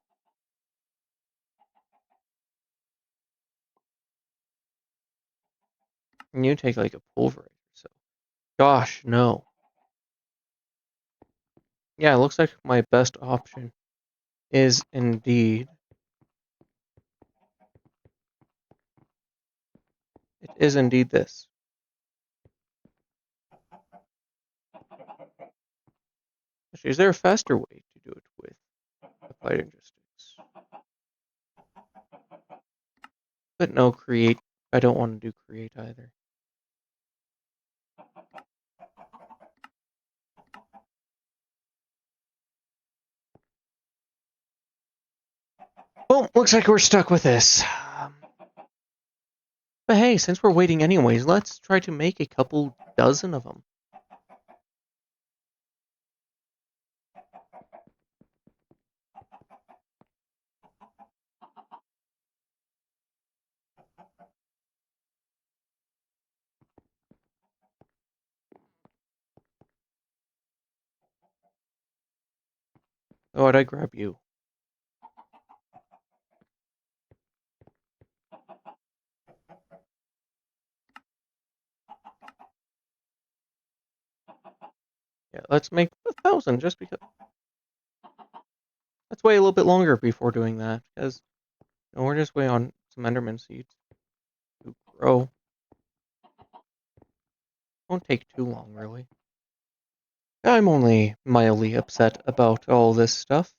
And you take, like, a pulverizer, so... Gosh, no. Yeah, it looks like my best option is indeed... It is indeed this. Actually, is there a faster way to do it with applied logistics? But no, create. I don't want to do create either. Well, looks like we're stuck with this. But hey, since we're waiting anyways, let's try to make a couple dozen of them. Oh, why'd I grab you? Yeah, let's make 1,000 just because. Let's wait a little bit longer before doing that, because we're just waiting on some Enderman seeds to grow. Won't take too long, really. I'm only mildly upset about all this stuff.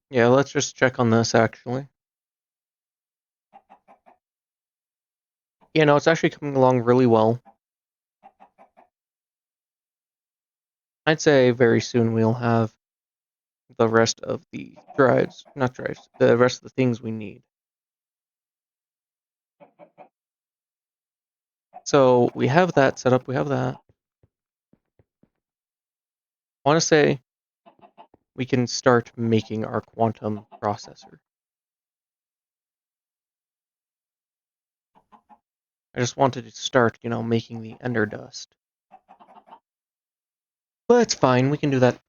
Yeah, let's just check on this, actually. It's actually coming along really well. I'd say very soon we'll have the rest of the the rest of the things we need. So we have that set up, we have that. I want to say we can start making our quantum processor. I just wanted to start, making the ender dust. But it's fine, we can do that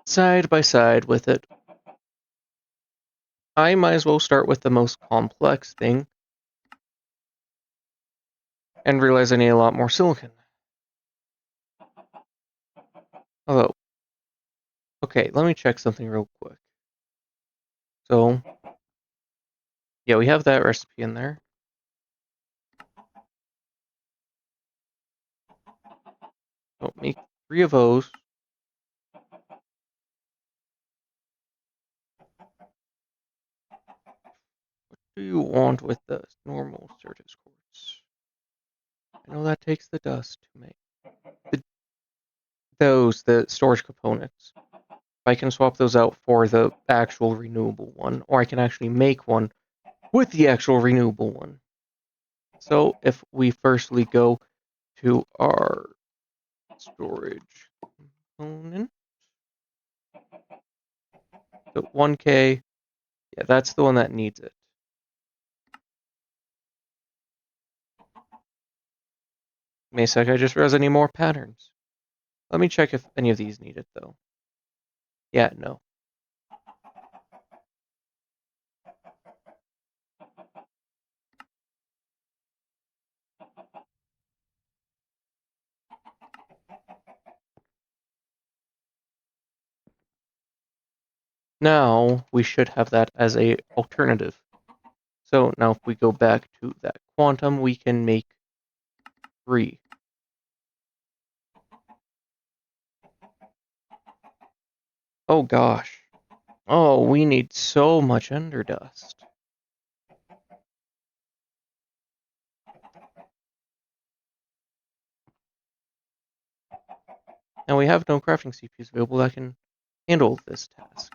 side by side with it. I might as well start with the most complex thing and realize I need a lot more silicon. Although, okay, let me check something real quick. So, yeah, we have that recipe in there. So make 3 of those. What do you want with the normal Certus quartz? I know that takes the dust to make the storage components. I can swap those out for the actual renewable one, or I can actually make one with the actual renewable one. So if we firstly go to our storage component, so 1K Yeah, that's the one that needs it. Wait a sec, I just realized I need more patterns. Let me check if any of these need it, though. Yeah, no. Now, we should have that as a alternative. So now if we go back to that quantum, we can make 3. Oh gosh. Oh, we need so much ender dust. And we have no crafting CPUs available that can handle this task.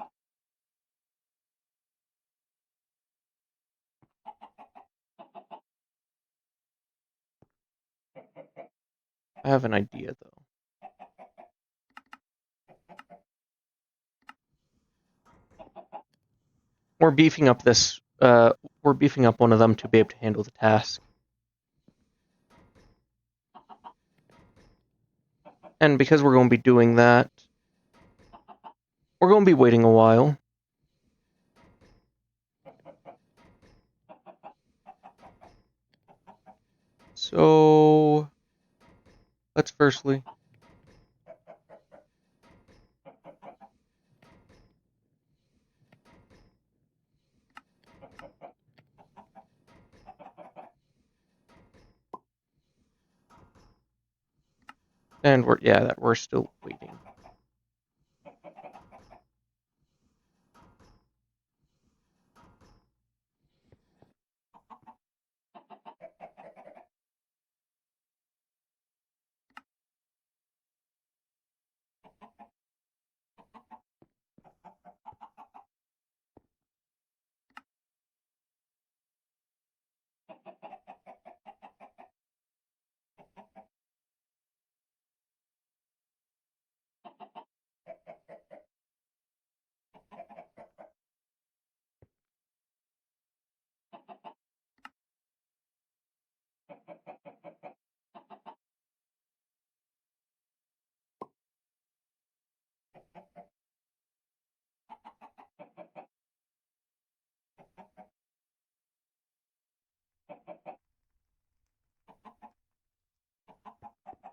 I have an idea though. We're beefing up this, we're beefing up one of them to be able to handle the task. And because we're going to be doing that, we're going to be waiting a while. So, let's firstly... And we're still waiting.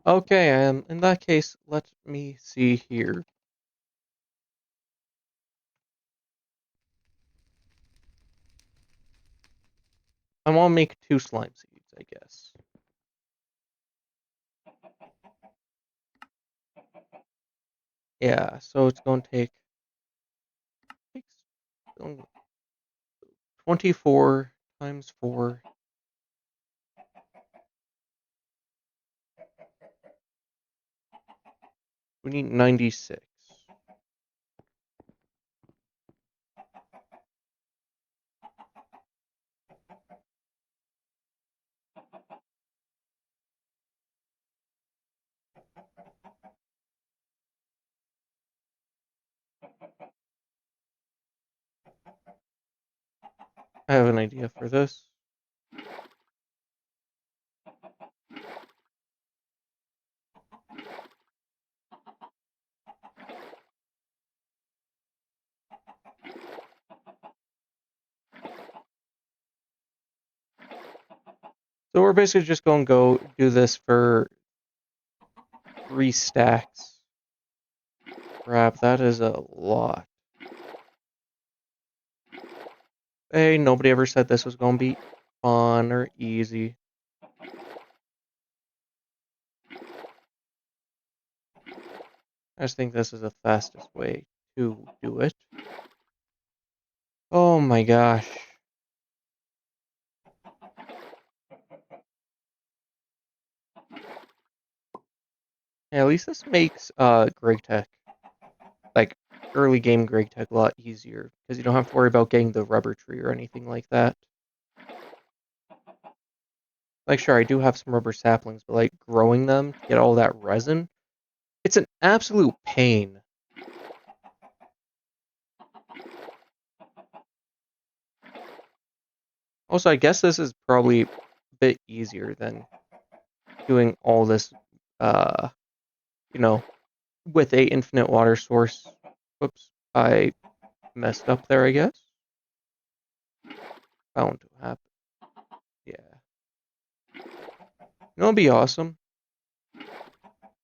Okay, in that case, let me see here. I want to make 2 slime seeds, I guess. Yeah, so it's going to take 24 times 4. We need 96. I have an idea for this. So we're basically just going to go do this for 3 stacks. Crap, that is a lot. Hey, nobody ever said this was going to be fun or easy. I just think this is the fastest way to do it. Oh my gosh. Yeah, at least this makes Greg Tech, like early game Greg Tech, a lot easier because you don't have to worry about getting the rubber tree or anything like that. Like, sure, I do have some rubber saplings, but like growing them to get all that resin, it's an absolute pain. Also, I guess this is probably a bit easier than doing all this, you know, with a infinite water source. Whoops, I messed up there, I guess. Bound to happen. Yeah. It'll be awesome.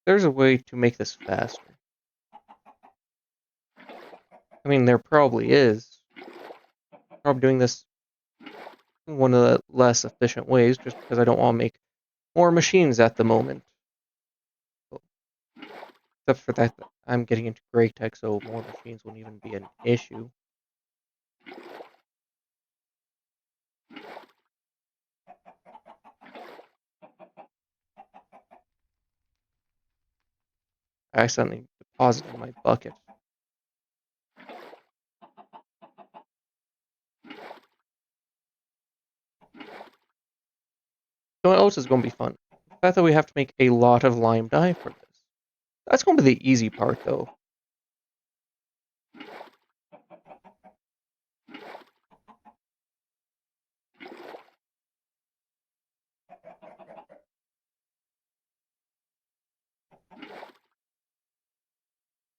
There's a way to make this faster. I mean, there probably is. Probably doing this one of the less efficient ways, just because I don't want to make more machines at the moment. Except for that, I'm getting into gray tech, so more machines wouldn't even be an issue. I accidentally deposited my bucket. So what else is going to be fun? The fact that we have to make a lot of lime dye for this. That's going to be the easy part, though.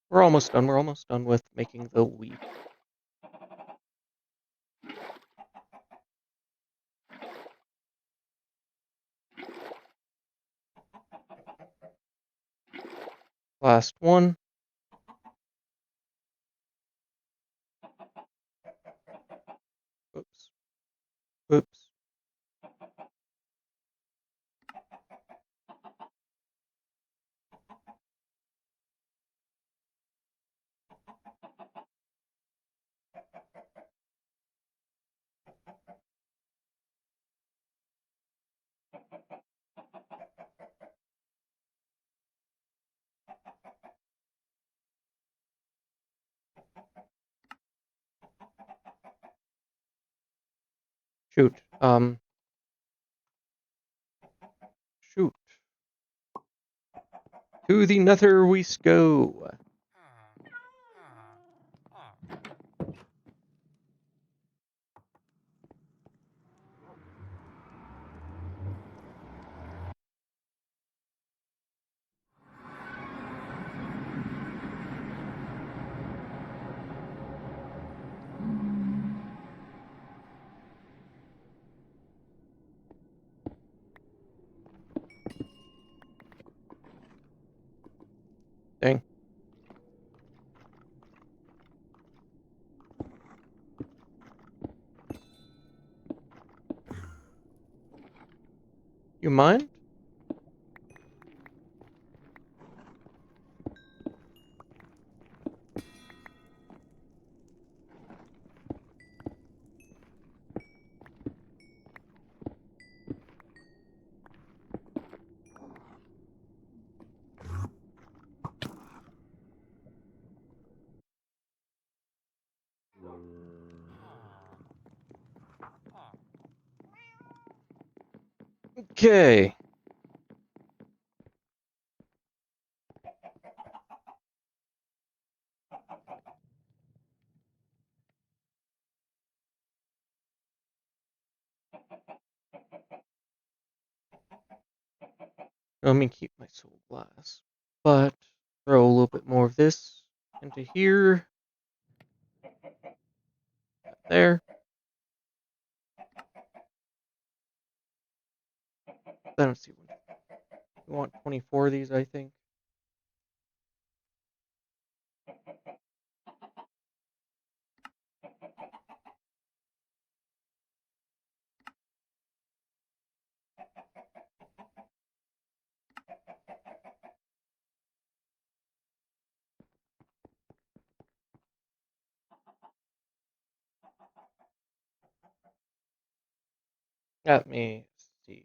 We're almost done. We're almost done with making the wheat. Last one. Oops. Oops. Shoot. Shoot. To the nether we go. Dang. You mind? Okay. Let me keep my soul glass. But throw a little bit more of this into here. There. Then let's see. We want 24 of these, I think. Let me see.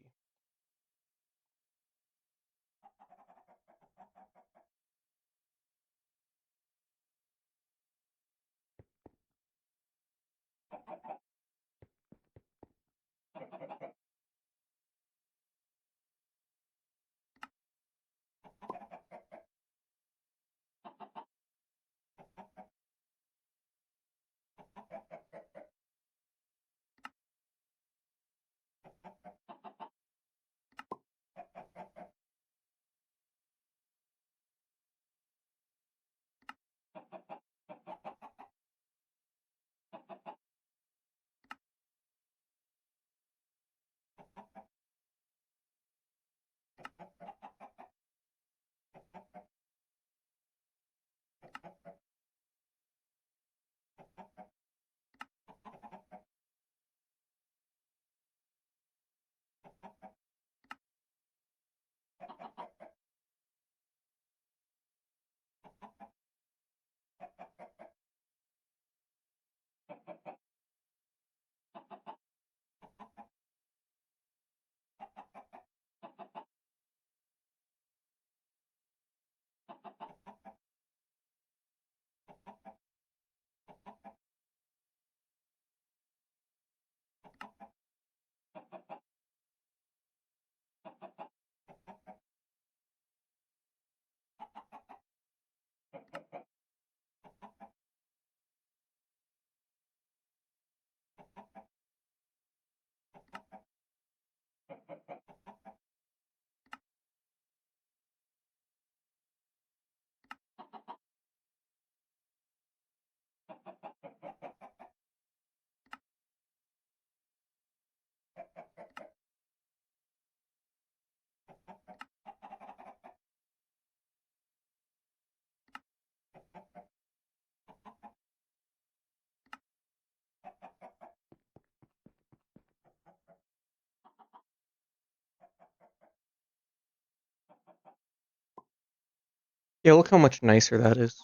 Yeah, look how much nicer that is.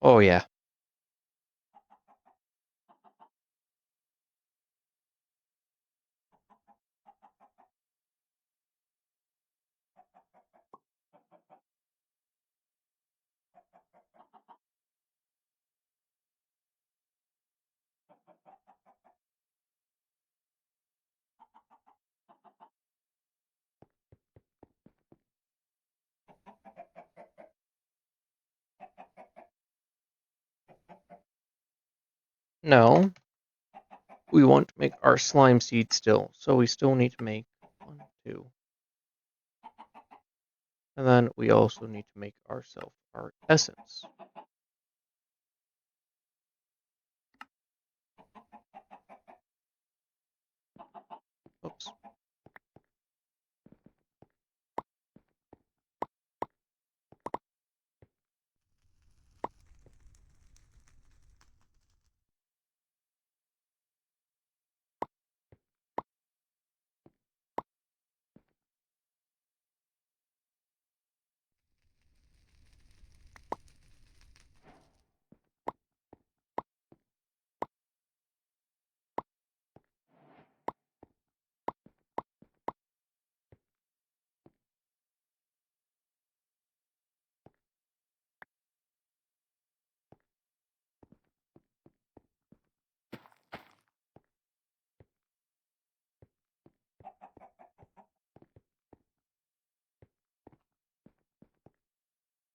Oh yeah. No, we want to make our slime seed still, so we still need to make 1, 2. And then we also need to make ourselves our essence. Oops.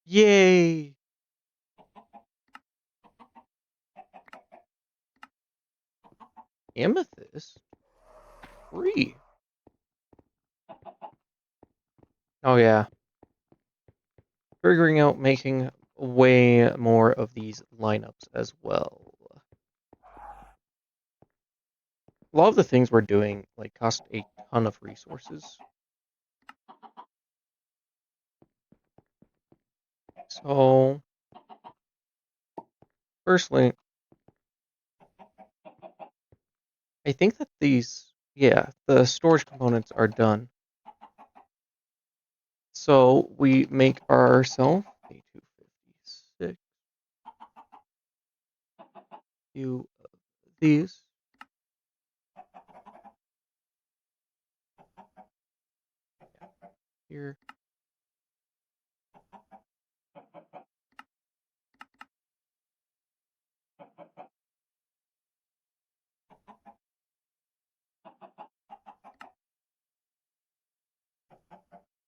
Yay! Amethyst? Free. Oh yeah. Figuring out making way more of these lineups as well. A lot of the things we're doing like cost a ton of resources. So firstly, I think that the storage components are done. So we make ourselves a 256 few of these. Here.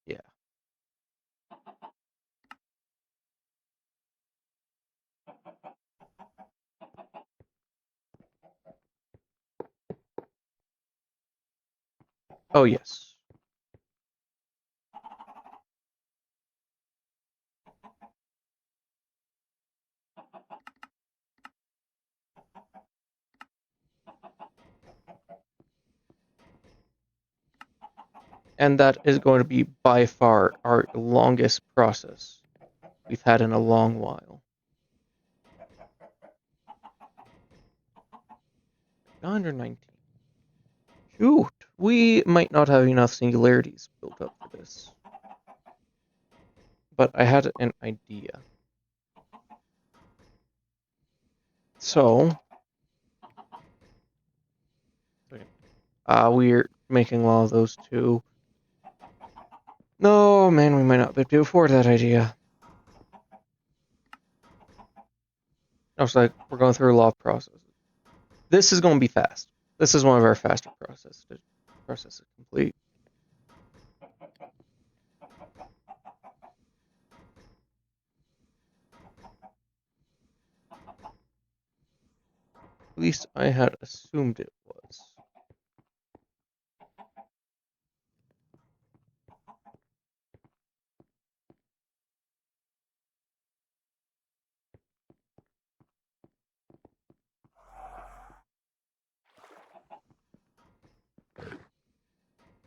Yeah. Oh yes. And that is going to be by far our longest process we've had in a long while. 919. Shoot, we might not have enough singularities built up for this. But I had an idea. So, we're making a lot of those too. No, man, we might not be able to afford that idea. I was like, we're going through a lot of processes. This is going to be fast. This is one of our faster processes to process it complete. At least I had assumed it was.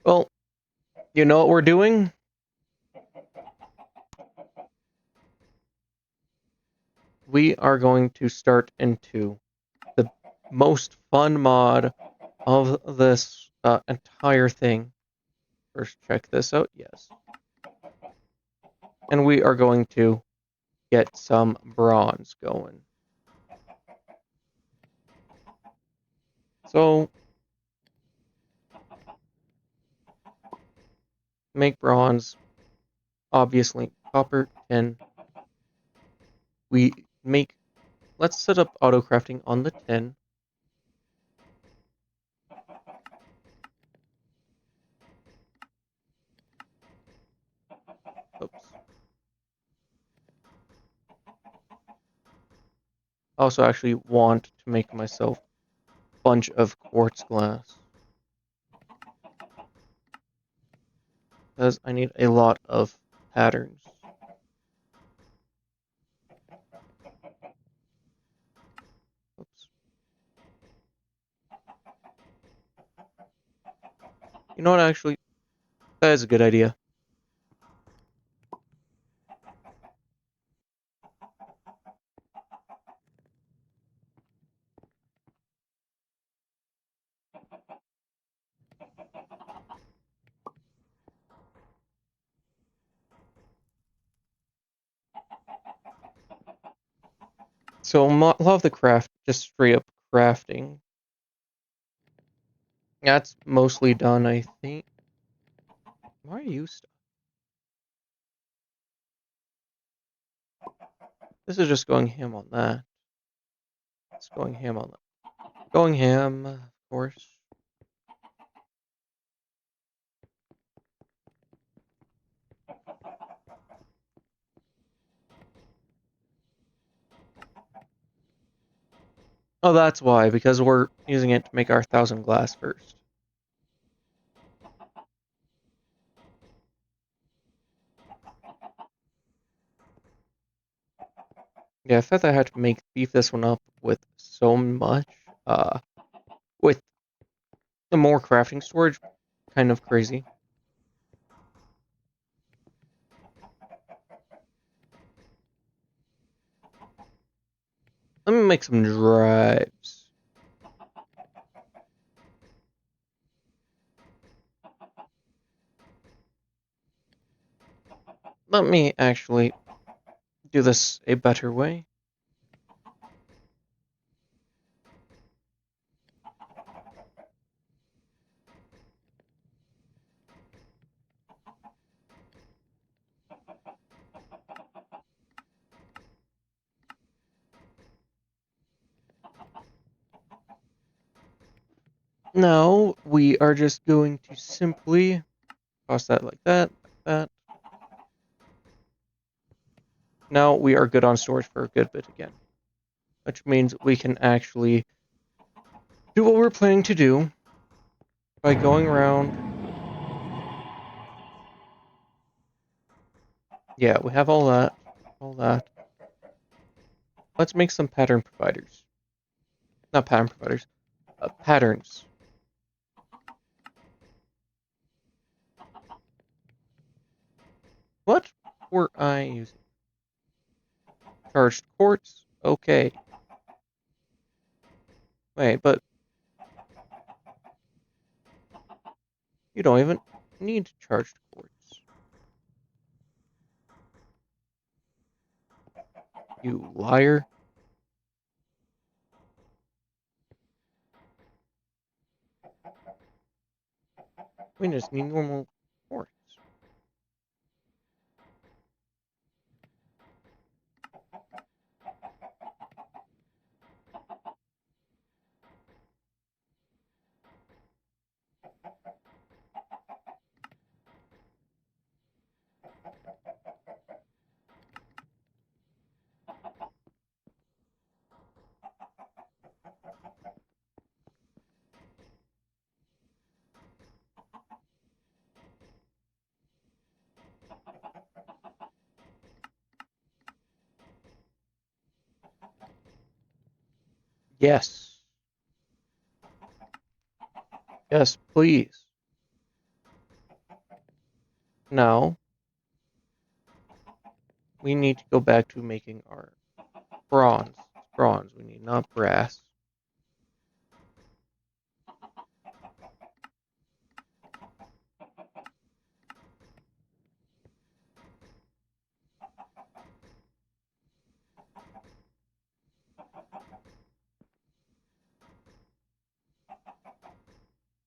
Well, you know what we're doing? We are going to start into the most fun mod of this entire thing. First, check this out. Yes. And we are going to get some bronze going. So, make bronze, obviously copper, tin. We make, let's set up auto crafting on the tin. Oops. I also actually want to make myself a bunch of quartz glass, because I need a lot of patterns. Oops. You know what, actually, that is a good idea. So, a lot of the craft, just straight up crafting. That's mostly done, I think. Why are you stuck? This is just going ham on that. It's going ham on that. Going ham, of course. Oh, that's why, because we're using it to make our 1,000 glass first. Yeah, I thought I had to beef this one up with so much. With the more crafting storage, kind of crazy. Let me make some drives. Let me actually do this a better way. Now, we are just going to simply toss that like that, like that. Now we are good on storage for a good bit again, which means we can actually do what we're planning to do by going around. Yeah, we have all that, all that. Let's make some pattern providers. Not pattern providers, patterns. What were I using? Charged quartz? Okay. Wait, but you don't even need charged quartz. You liar. We just need normal quartz. Yes. Yes, please. Now, we need to go back to making our bronze. It's bronze we need, not brass.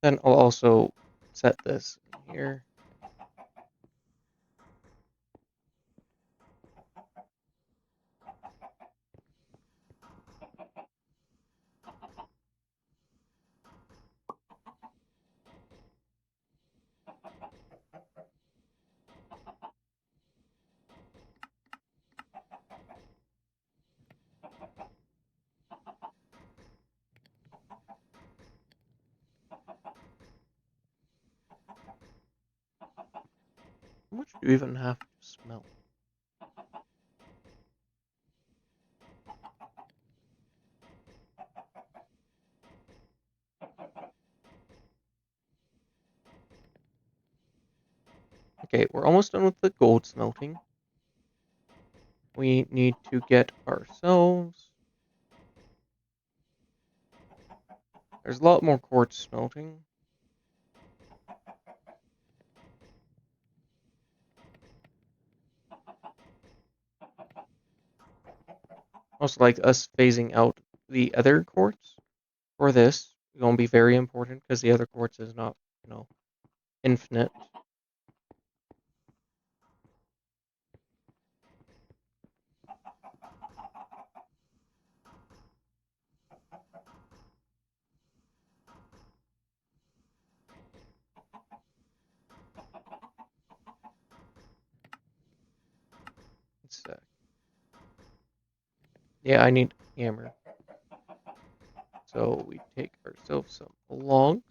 Then I'll also set this in here. How much do you even have to smelt? Okay, we're almost done with the gold smelting. We need to get ourselves... There's a lot more quartz smelting. Also, like us phasing out the other quartz for this is going to be very important because the other quartz is not, infinite. It's, yeah, I need hammer. So we take ourselves some logs.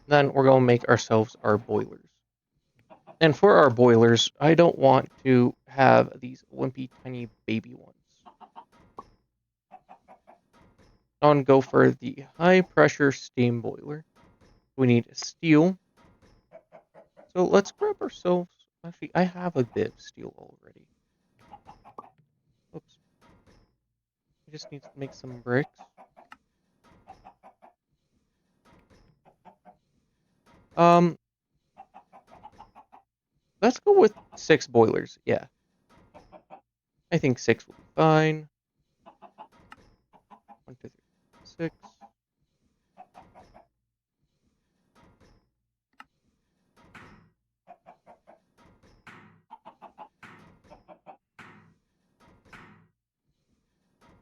Then we're going to make ourselves our boilers. And for our boilers, I don't want to have these wimpy tiny baby ones. I'm going to go for the high pressure steam boiler. We need steel. So let's grab ourselves... Actually, I have a bit of steel already. Oops. I just need to make some bricks. Um, let's go with 6 boilers. Yeah. I think 6 will be fine. 1, 2, 3, 6.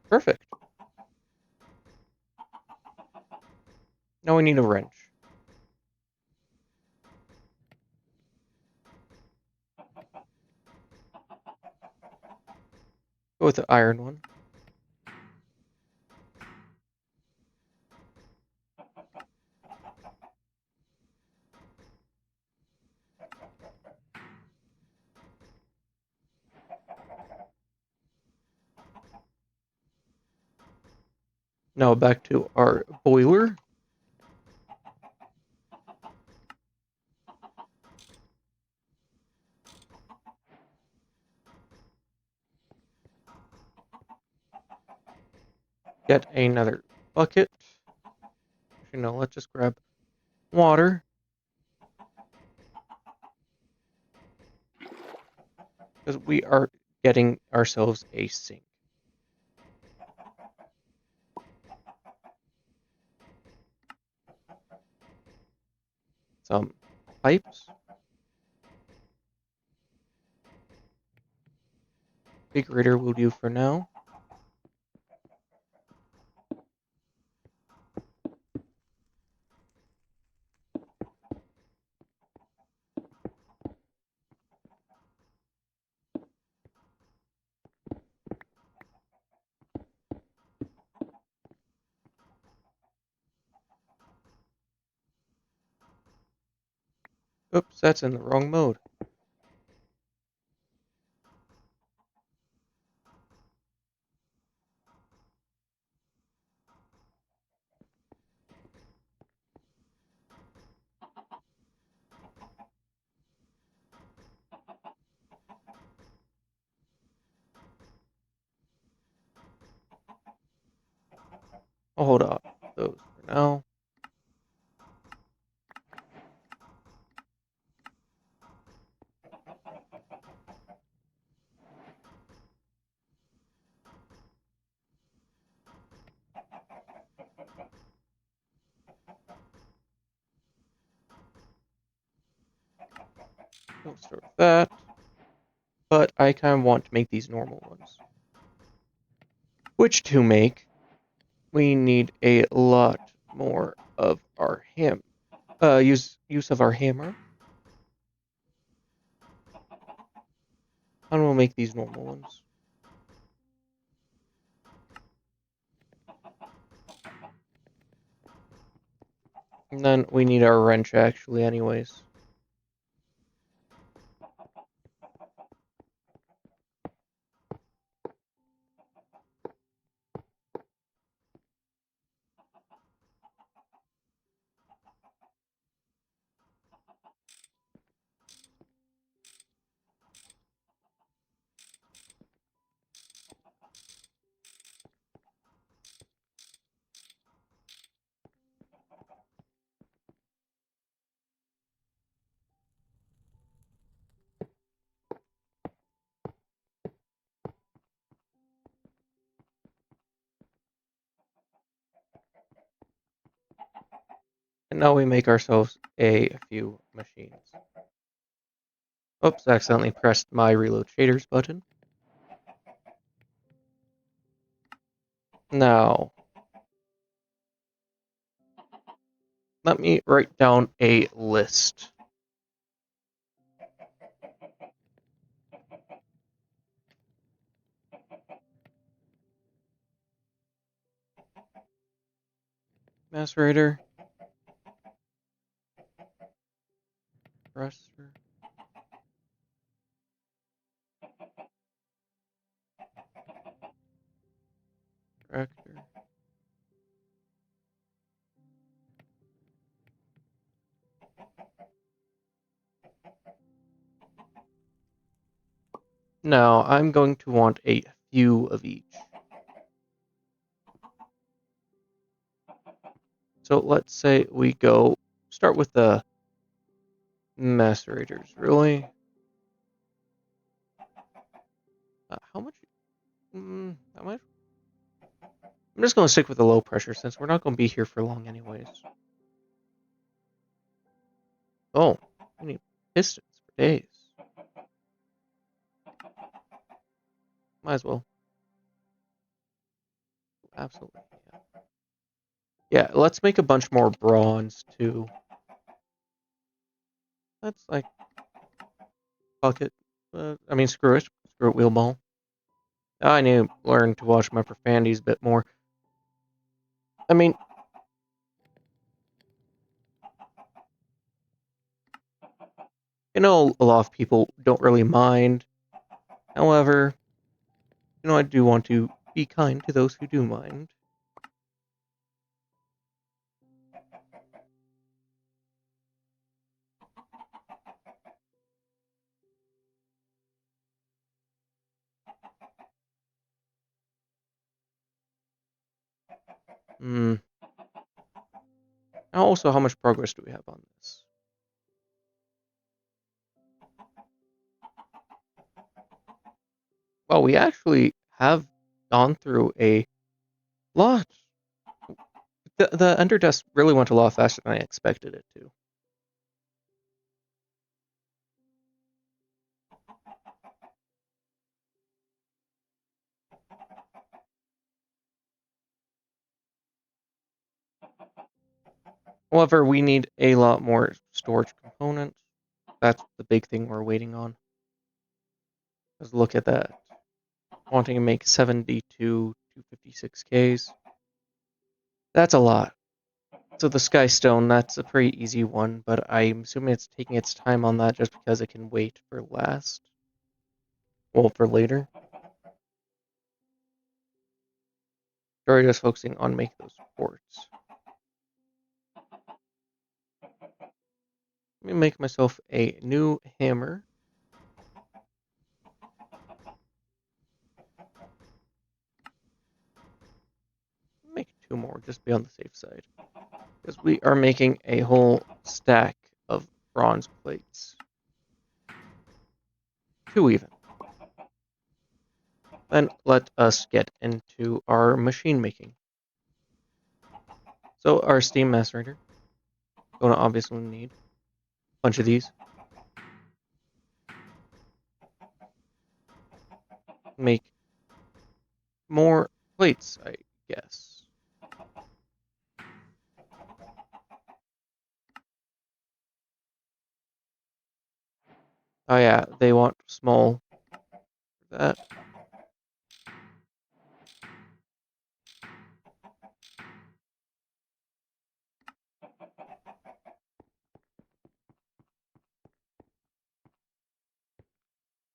Perfect. Now we need a wrench. Go with the iron one. Now back to our boiler. Get another bucket. Actually, no, let's just grab water. Because we are getting ourselves a sink. Some pipes. Big grater will do for now. Oops, that's in the wrong mode. I'll hold up those for now. We'll start with that. But I kind of want to make these normal ones. Which to make, we need a lot more of our use of our hammer. And we'll make these normal ones. And then we need our wrench actually anyways. And now we make ourselves a few machines. Oops, accidentally pressed my reload shaders button. Now, let me write down a list. Macerator. Compressor. Tractor. Now, I'm going to want a few of each. So let's say we start with the macerators, really? How much? How much? I'm just going to stick with the low pressure since we're not going to be here for long anyways. Oh, we need pistons for days. Might as well. Absolutely. Yeah, let's make a bunch more bronze too. That's like, fuck it. I mean, screw it. Screw it, wheel ball. I need to learn to watch my profanities a bit more. I mean, I know a lot of people don't really mind. However, I do want to be kind to those who do mind. Hmm. Now also, how much progress do we have on this? Well, we actually have gone through a lot. The Underdust really went a lot faster than I expected it to. However, we need a lot more storage components. That's the big thing we're waiting on. Let's look at that. Wanting to make 72 256Ks. That's a lot. So the Skystone, that's a pretty easy one, but I'm assuming it's taking its time on that just because it can wait for last. Well, for later. Or just focusing on making those ports. Let me make myself a new hammer. Make 2 more, just to be on the safe side. Because we are making a whole stack of bronze plates. 2 even. Then let us get into our machine making. So our steam macerator, going to obviously need a bunch of these. Make more plates, I guess. Oh yeah, they want small for that.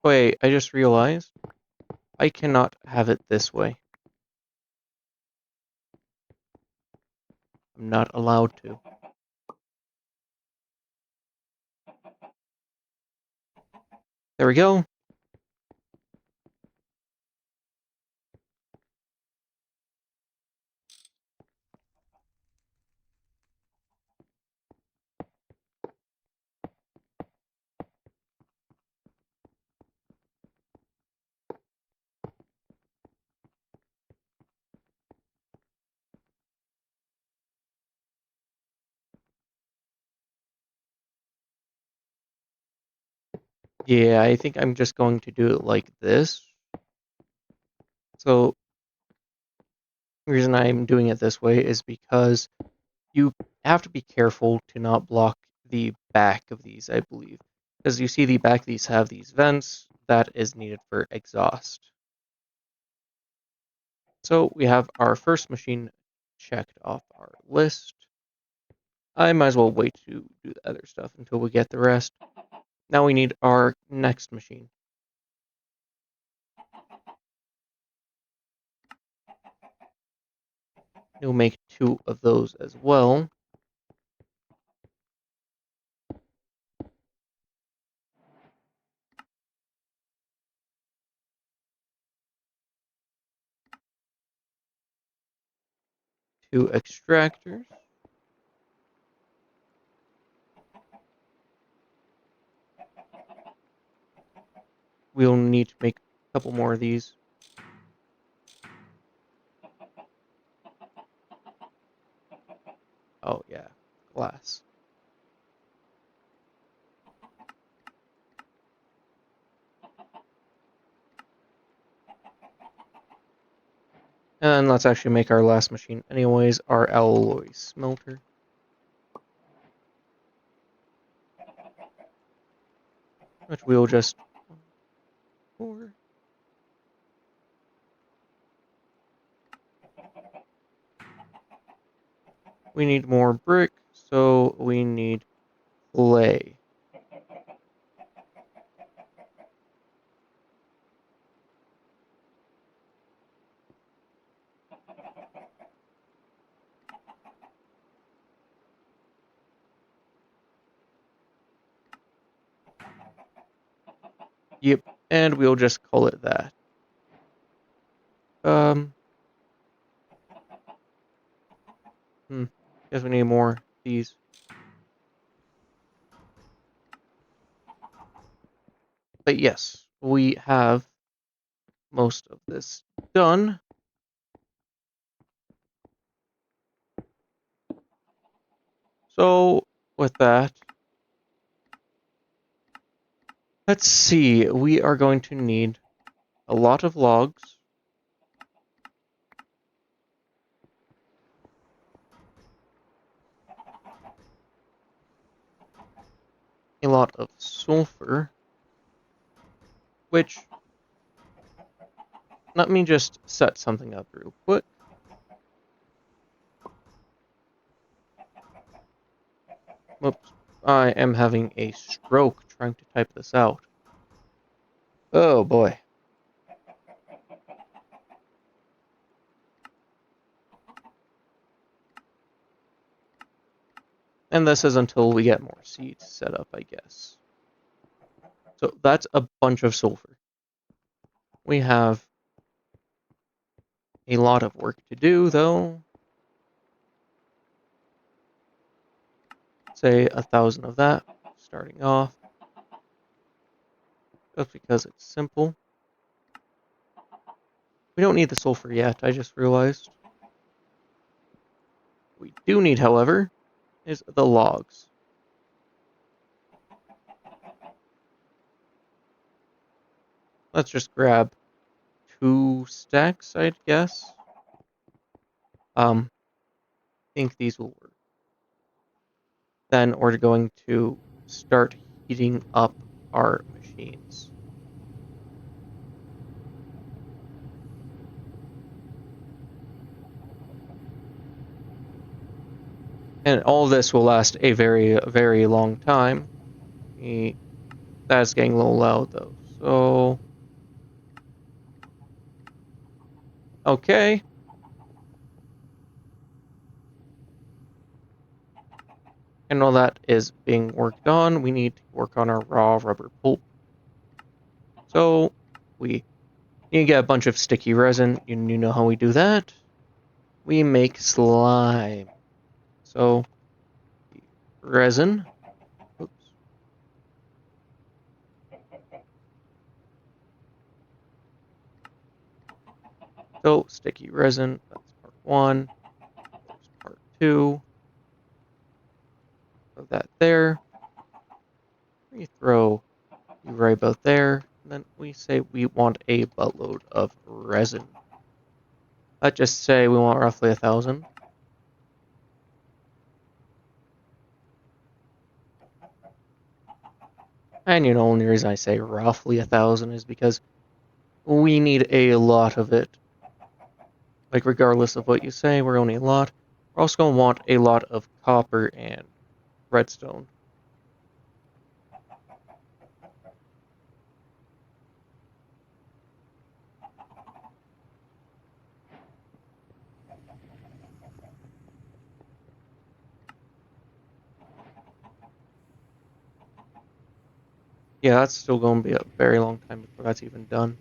Wait, I just realized I cannot have it this way. I'm not allowed to. There we go. Yeah, I think I'm just going to do it like this. So, the reason I'm doing it this way is because you have to be careful to not block the back of these, I believe. Because you see the back of these have these vents, that is needed for exhaust. So we have our first machine checked off our list. I might as well wait to do the other stuff until we get the rest. Now we need our next machine. We'll make 2 of those as well. Two extractors. We'll need to make a couple more of these. Oh yeah, glass. And let's actually make our last machine anyways, our alloy smelter. Which we'll just... 4. We need more brick, so we need clay. Yep, and we'll just call it that. Guess we need more of these. But yes, we have most of this done. So, with that, let's see. We are going to need a lot of logs, a lot of sulfur, which, let me just set something up real quick. Whoops, I am having a stroke trying to type this out. Oh boy. And this is until we get more seeds set up, I guess. So that's a bunch of sulfur. We have a lot of work to do, though. say 1,000 of that, starting off, just because it's simple. We don't need the sulfur yet, I just realized. What we do need, however, is the logs. Let's just grab 2 stacks, I'd guess. I think these will work. Then we're going to start heating up our machines. And all this will last a very, very long time. That's getting a little loud though. So, okay. And while that is being worked on, we need to work on our raw rubber pulp. So, we need to get a bunch of sticky resin. You know how we do that? We make slime. So, resin. Oops. So, sticky resin, that's part 1. There's part 2. Throw that there. We throw you right about there. And then we say we want a buttload of resin. Let's just say we want roughly 1,000. And the only reason I say roughly 1,000 is because we need a lot of it. Like, regardless of what you say, we're only a lot. We're also going to want a lot of copper and redstone. Yeah, that's still going to be a very long time before that's even done.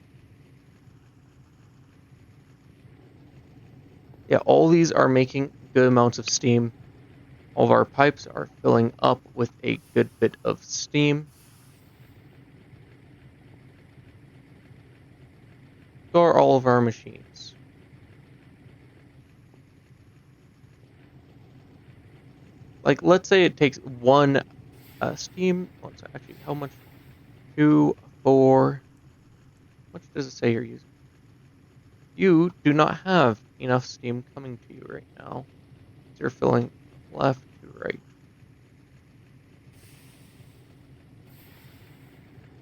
Yeah, all these are making good amounts of steam. All of our pipes are filling up with a good bit of steam. So are all of our machines. Like, let's say it takes one steam. Actually, how much? 2, 4. How much does it say you're using? You do not have enough steam coming to you right now. So you're filling from left to right.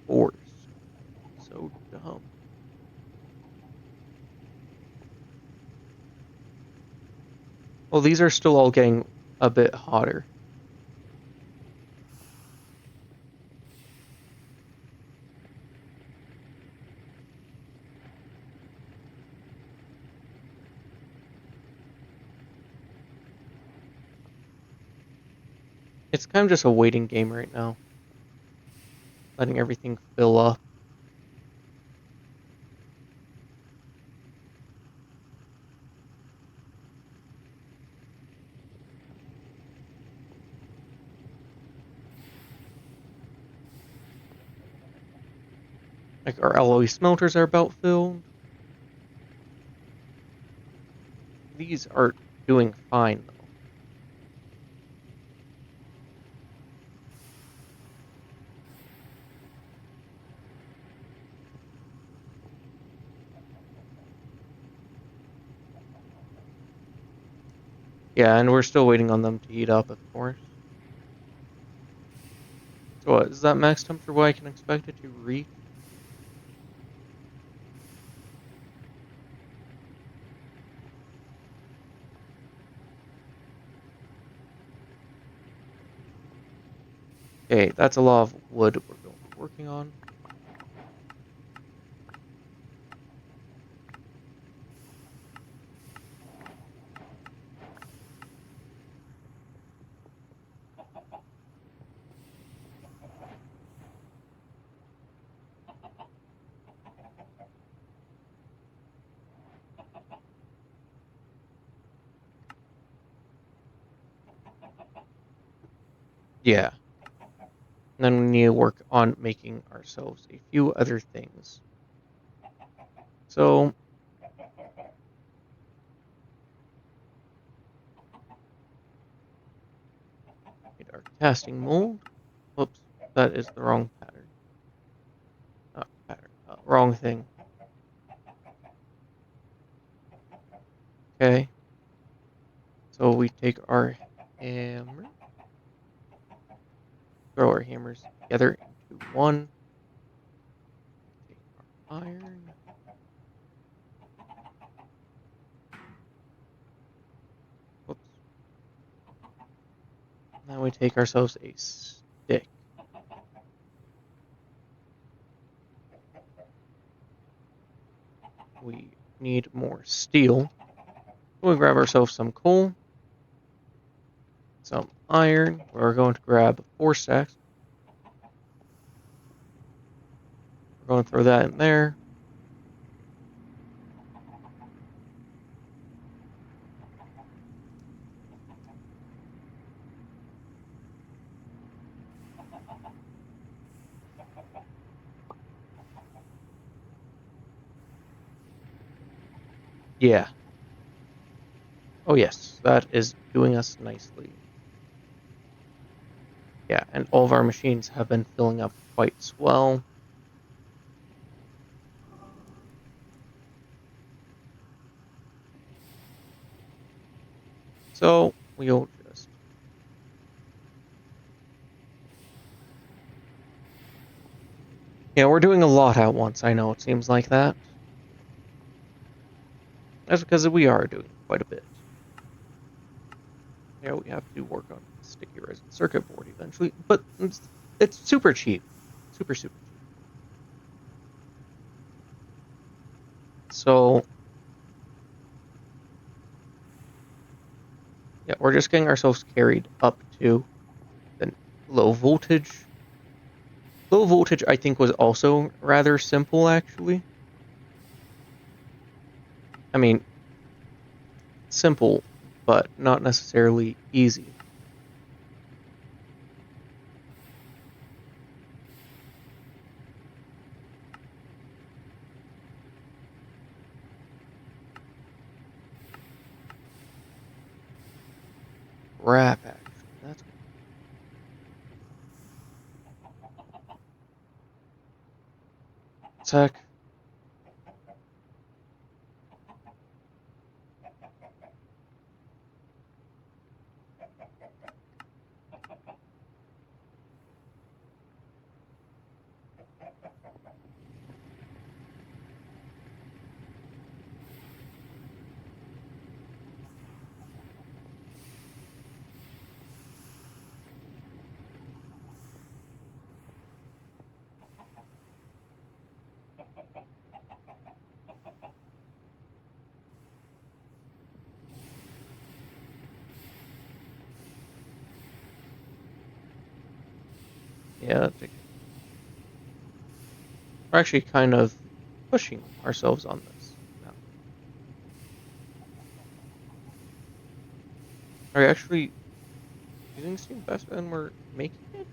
Force. So dumb. Well, these are still all getting a bit hotter. It's kind of just a waiting game right now. Letting everything fill up. Like, our alloy smelters are about filled. These are doing fine, though. Yeah, and we're still waiting on them to heat up, of course. So what, is that max temperature what I can expect it to reach? Okay, that's a lot of wood we're going to be working on. Yeah. And then we need to work on making ourselves a few other things. So, get our casting mold. Whoops, that is the wrong pattern. Not pattern, wrong thing. Okay. So we take our hammer, throw our hammers together into one. Take our iron. Whoops. Now we take ourselves a stick. We need more steel. We'll grab ourselves some coal, some iron. We're going to grab 4 stacks. We're going to throw that in there. Yeah. Oh, yes. That is doing us nicely. Yeah, and all of our machines have been filling up quite swell. So we'll just... Yeah, we're doing a lot at once. I know it seems like that. That's because we are doing quite a bit. Yeah, we have to work on the sticky resin circuit board eventually, but it's super cheap. Super, super cheap. So, yeah, we're just getting ourselves carried up to the low voltage. Low voltage, I think, was also rather simple, actually. I mean, simple, but not necessarily easy. Crap, actually. That's gonna suck. Yeah, we're actually kind of pushing ourselves on this now. Are we actually using steam faster than we're making it?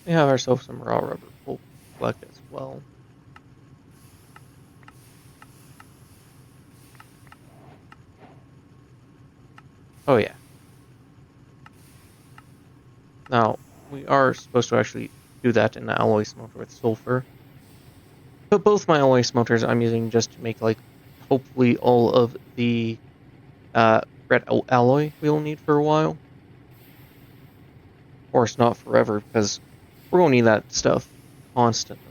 We have ourselves some raw rubber pulp to collect as well. Oh yeah. Now we are supposed to actually do that in alloy smelter with sulfur. But both my alloy smelters I'm using just to make, like, hopefully all of the red alloy we'll need for a while. Of course, not forever, because we're going to need that stuff constantly.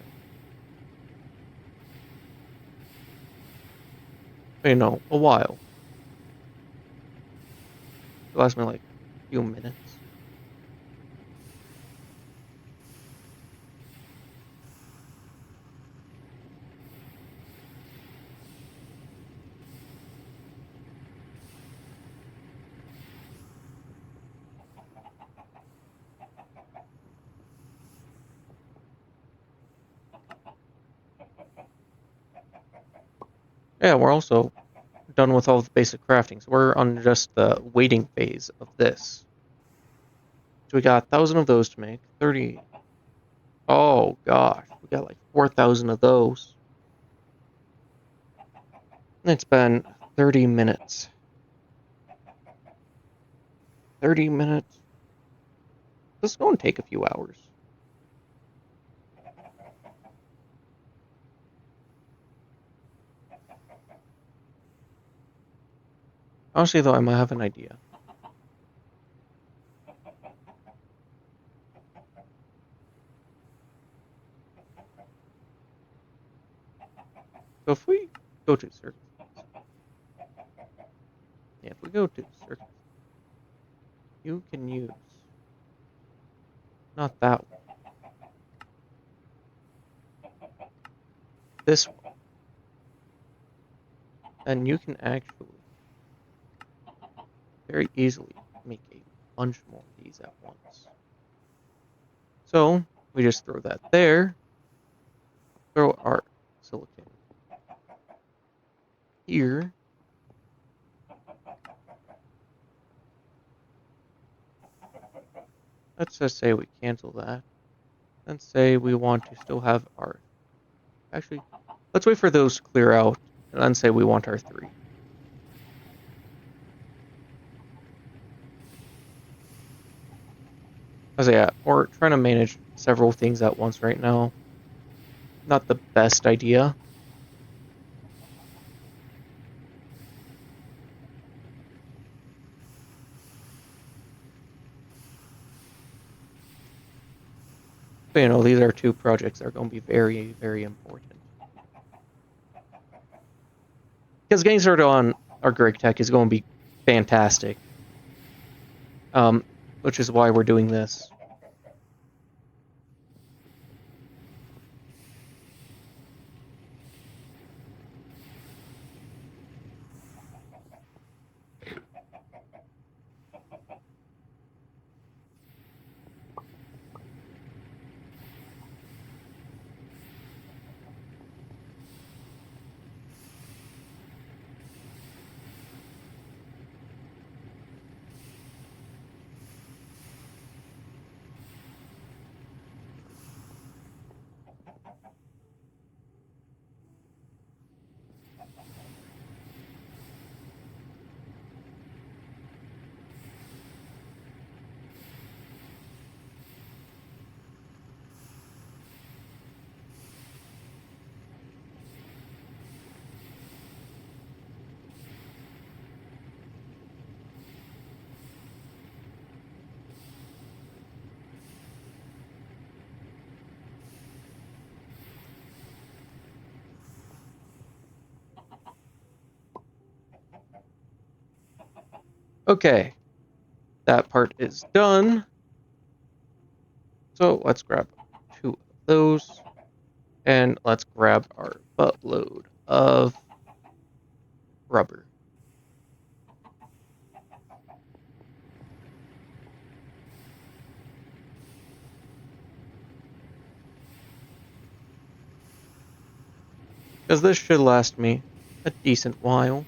You know, a while. It lasts me like a few minutes. Yeah, we're also done with all the basic crafting, so we're on just the waiting phase of this. So we got 1,000 of those to make, 30. Oh gosh, we got like 4,000 of those. It's been 30 minutes. 30 minutes. This is going to take a few hours. Honestly, though, I might have an idea. So if we go to circuits, yeah, if we go to circuits, you can use not that one, this one, and you can actually very easily make a bunch more of these at once. So we just throw that there, throw our silicon here. Let's just say we cancel that. And say we want to still have our... Actually, let's wait for those to clear out, and then say we want our 3. So yeah, we're trying to manage several things at once right now. Not the best idea. But you know, these are 2 projects that are going to be very, very important. Because getting started on our Greg Tech is going to be fantastic. Which is why we're doing this. Okay, that part is done. So let's grab 2 of those, and let's grab our buttload of rubber. Because this should last me a decent while.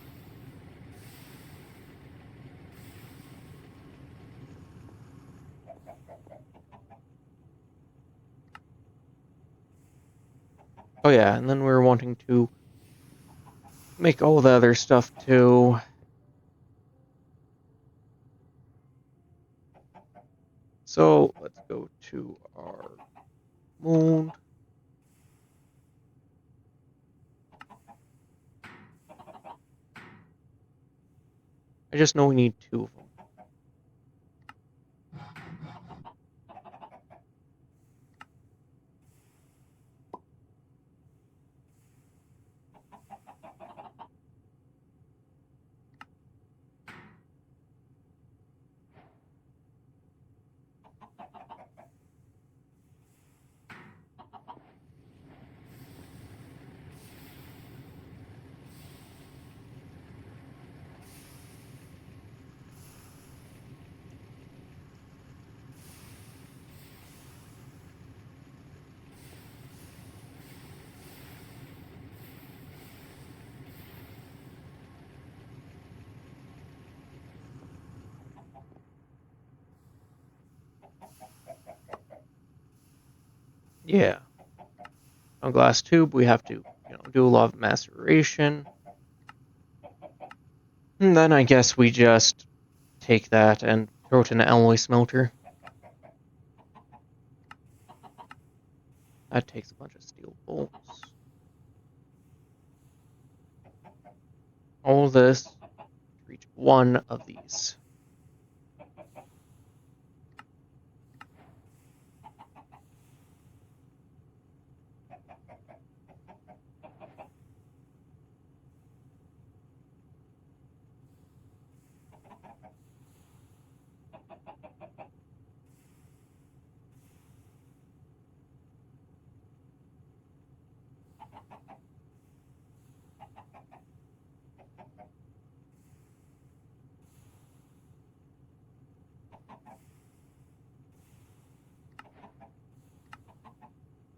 Oh yeah, and then we're wanting to make all the other stuff too. So let's go to our mold. I just know we need 2 of them. Yeah. On glass tube, we have to, do a lot of maceration. And then I guess we just take that and throw it in an alloy smelter. That takes a bunch of steel bolts. All this to reach one of these.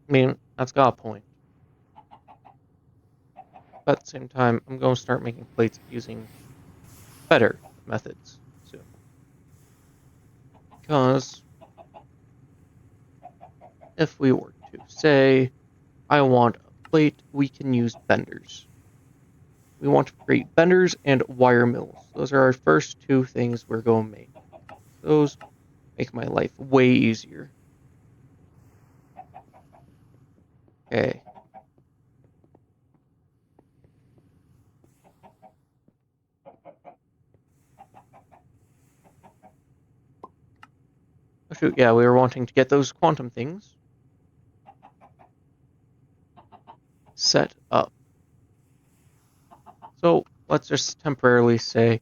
I mean, that's got a point. But at the same time, I'm going to start making plates using better methods soon. Because if we were to say, I want a plate, we can use benders. We want to create benders and wire mills. Those are our first 2 things we're going to make. Those make my life way easier. Okay. Oh shoot, yeah, we were wanting to get those quantum things set up. So let's just temporarily say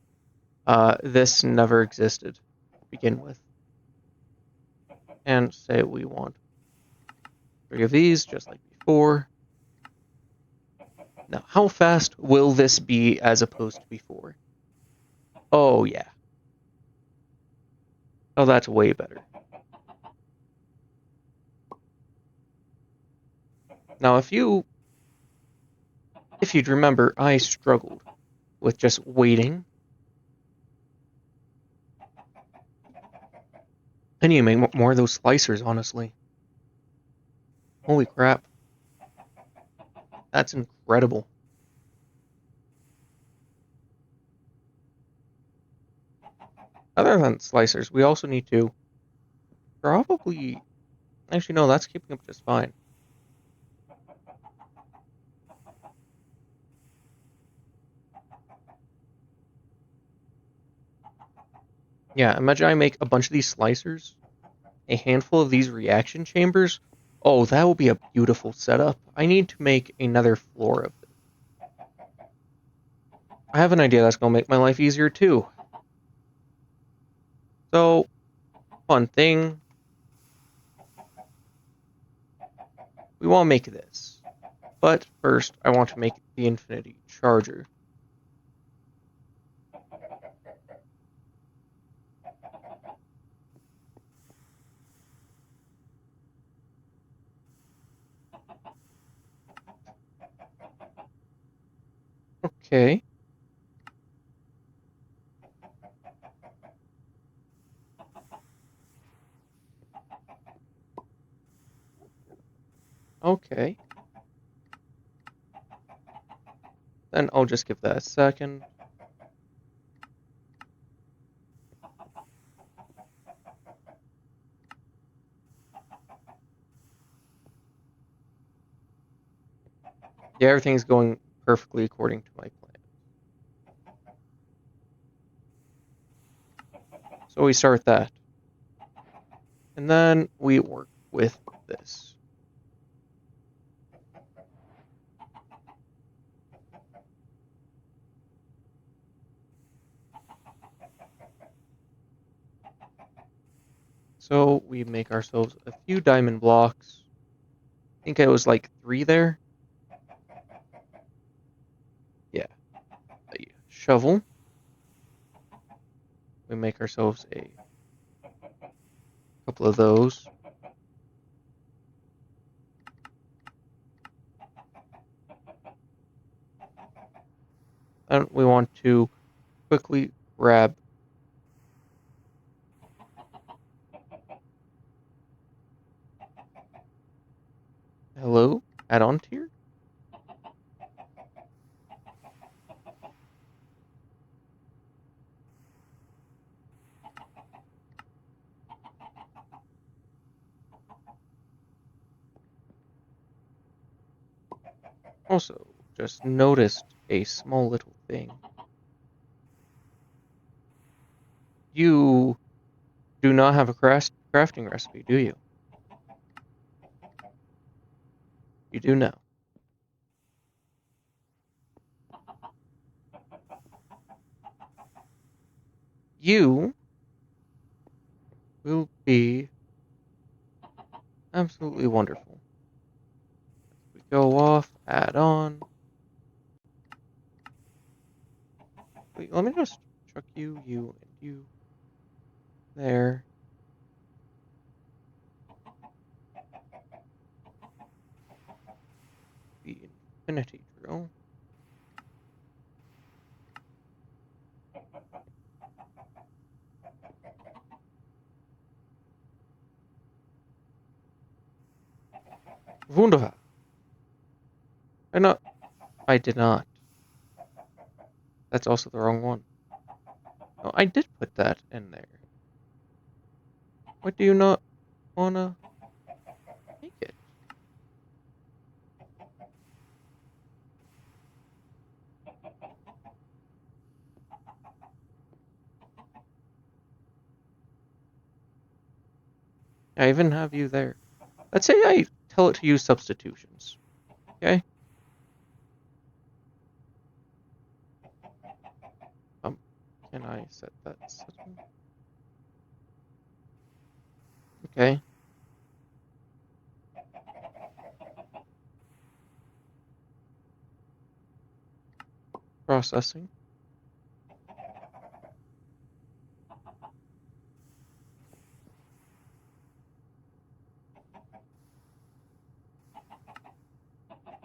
this never existed to begin with. And say we want 3 of these, just like before. Now, how fast will this be as opposed to before? Oh, yeah. Oh, that's way better. Now, if you'd remember, I struggled with just waiting. I need to make more of those slicers, honestly. Holy crap. That's incredible. Other than slicers, we also need to probably... Actually, no, that's keeping up just fine. Yeah, imagine I make a bunch of these slicers, a handful of these reaction chambers. Oh, that will be a beautiful setup. I need to make another floor of this. I have an idea that's going to make my life easier too. So, fun thing. We want to make this. But first, I want to make the infinity charger. Okay. Okay. Then I'll just give that a second. Yeah, everything's going perfectly according to my plan. So we start that. And then we work with this. So we make ourselves a few diamond blocks. I think it was like 3 there. Yeah. A shovel. We make ourselves a couple of those. And we want to quickly grab. Hello? Add-on tier? Also, just noticed a small little thing. You do not have a crafting recipe, do you? You do now. You will be absolutely wonderful. We go off, add on. Wait, let me just chuck you, and you there. The infinity drill. Wunderbar. I did not. That's also the wrong one. Oh, I did put that in there. What do you not wanna make it? I even have you there. Let's say I tell it to use substitutions. Okay? Can I set that setting? Okay. Processing.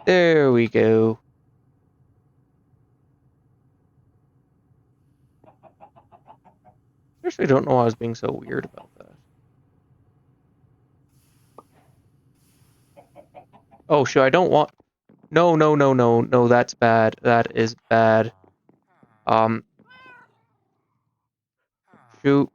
There we go. Seriously, don't know why I was being so weird about that. Oh, shit, I don't want... No, no, no, no, no, that's bad. That is bad. Shoot.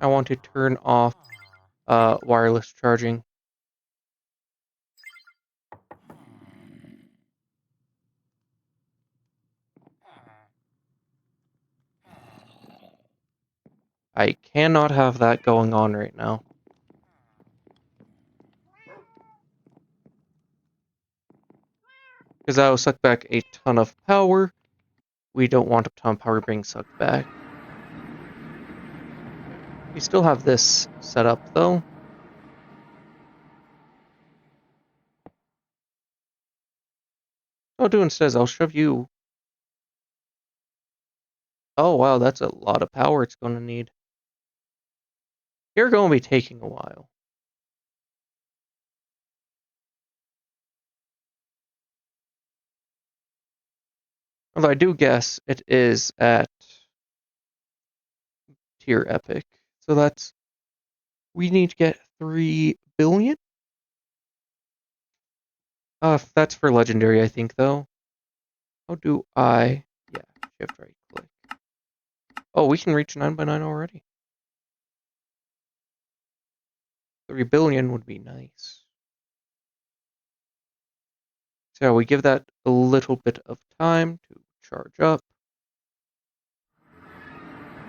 I want to turn off wireless charging. I cannot have that going on right now. Because that will suck back a ton of power. We don't want a ton of power being sucked back. We still have this set up, though. What I'll do instead is I'll shove you. Oh, wow, that's a lot of power it's going to need. You're going to be taking a while. Although I do guess it is at tier epic. So that's... We need to get 3 billion? That's for legendary, I think, though. How do I... Yeah, shift right click. Oh, we can reach 9x9 already. 3 billion would be nice. So we give that a little bit of time to charge up.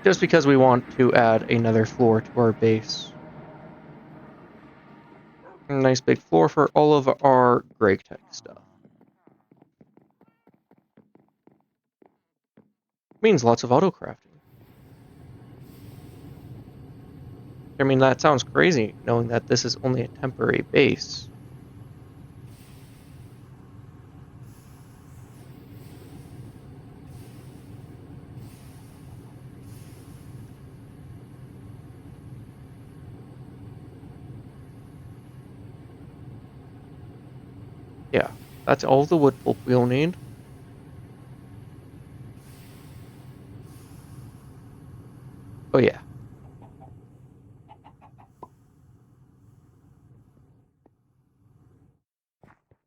Just because we want to add another floor to our base. A nice big floor for all of our Greg Tech stuff. Means lots of auto crafting. I mean, that sounds crazy, knowing that this is only a temporary base. Yeah, that's all the wood pulp we'll need. Oh yeah.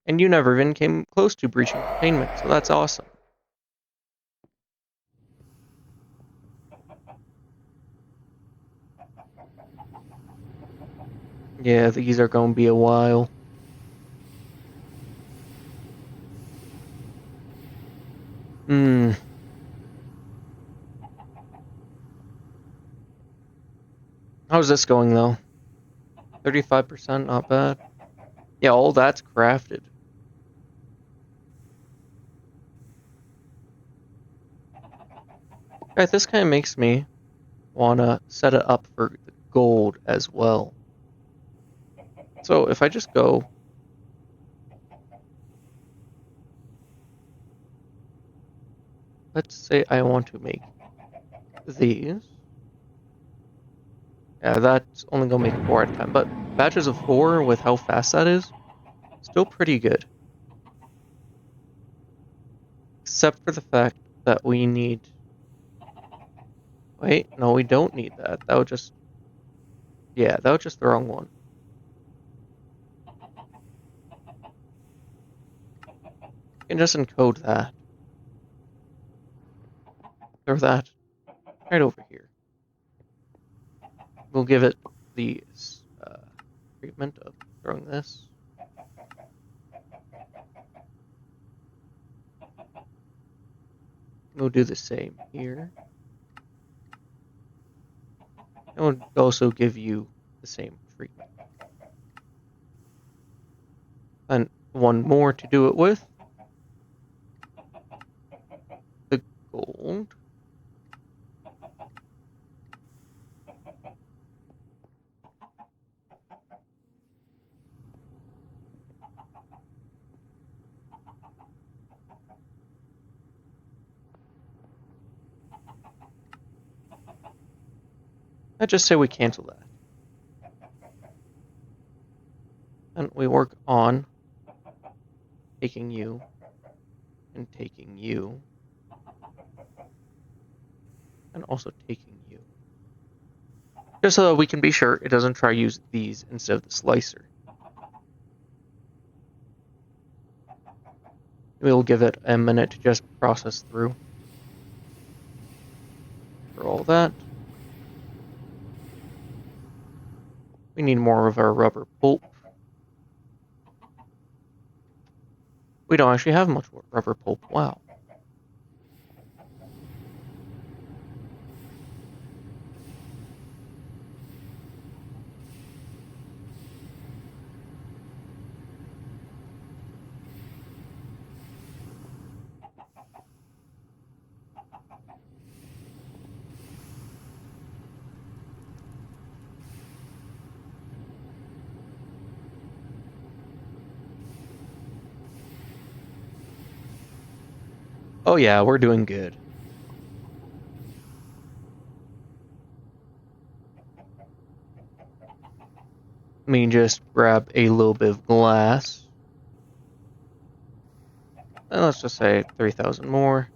And you never even came close to breaching containment, so that's awesome. Yeah, these are going to be a while. How's this going, though? 35%, not bad. Yeah, all that's crafted. Alright, this kind of makes me want to set it up for the gold as well. So if I just go... Let's say I want to make these. Yeah, that's only going to make 4 out of 10. But batches of 4 with how fast that is, still pretty good. Except for the fact that we need... Wait, no, we don't need that. That would just... Yeah, that was just the wrong one. You can just encode that. Throw that right over here. We'll give it the treatment of throwing this. We'll do the same here. And we'll also give you the same treatment. And one more to do it with. The gold. I just say we cancel that. And we work on taking you and taking you. And also taking you. Just so that we can be sure it doesn't try to use these instead of the slicer. We'll give it a minute to just process through. For all that. We need more of our rubber pulp. We don't actually have much rubber pulp. Wow. Oh yeah, we're doing good. Let me just grab a little bit of glass. And let's just say 3,000 more.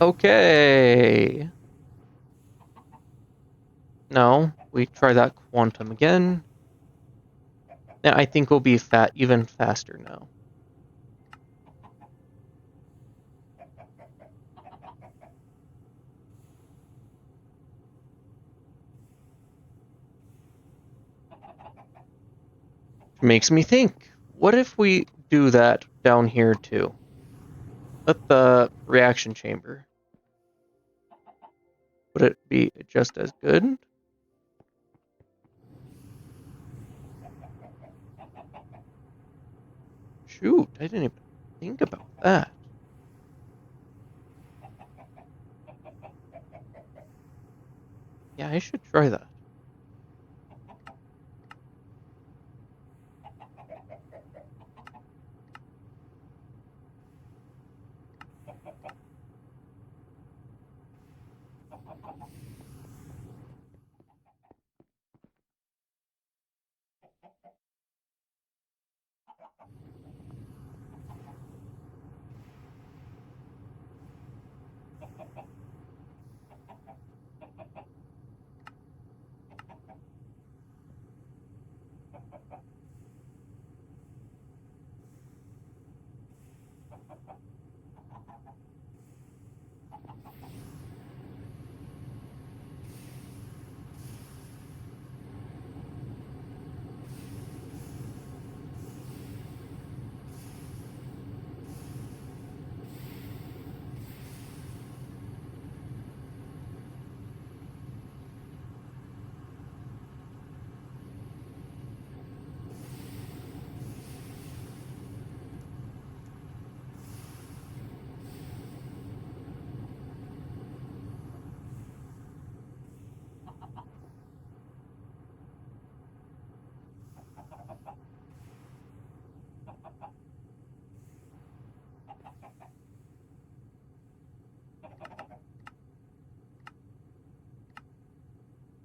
Okay. No, we try that quantum again. Now I think we'll be even faster now. Makes me think, what if we do that down here too? Let the reaction chamber. Would it be just as good? Shoot, I didn't even think about that. Yeah, I should try that.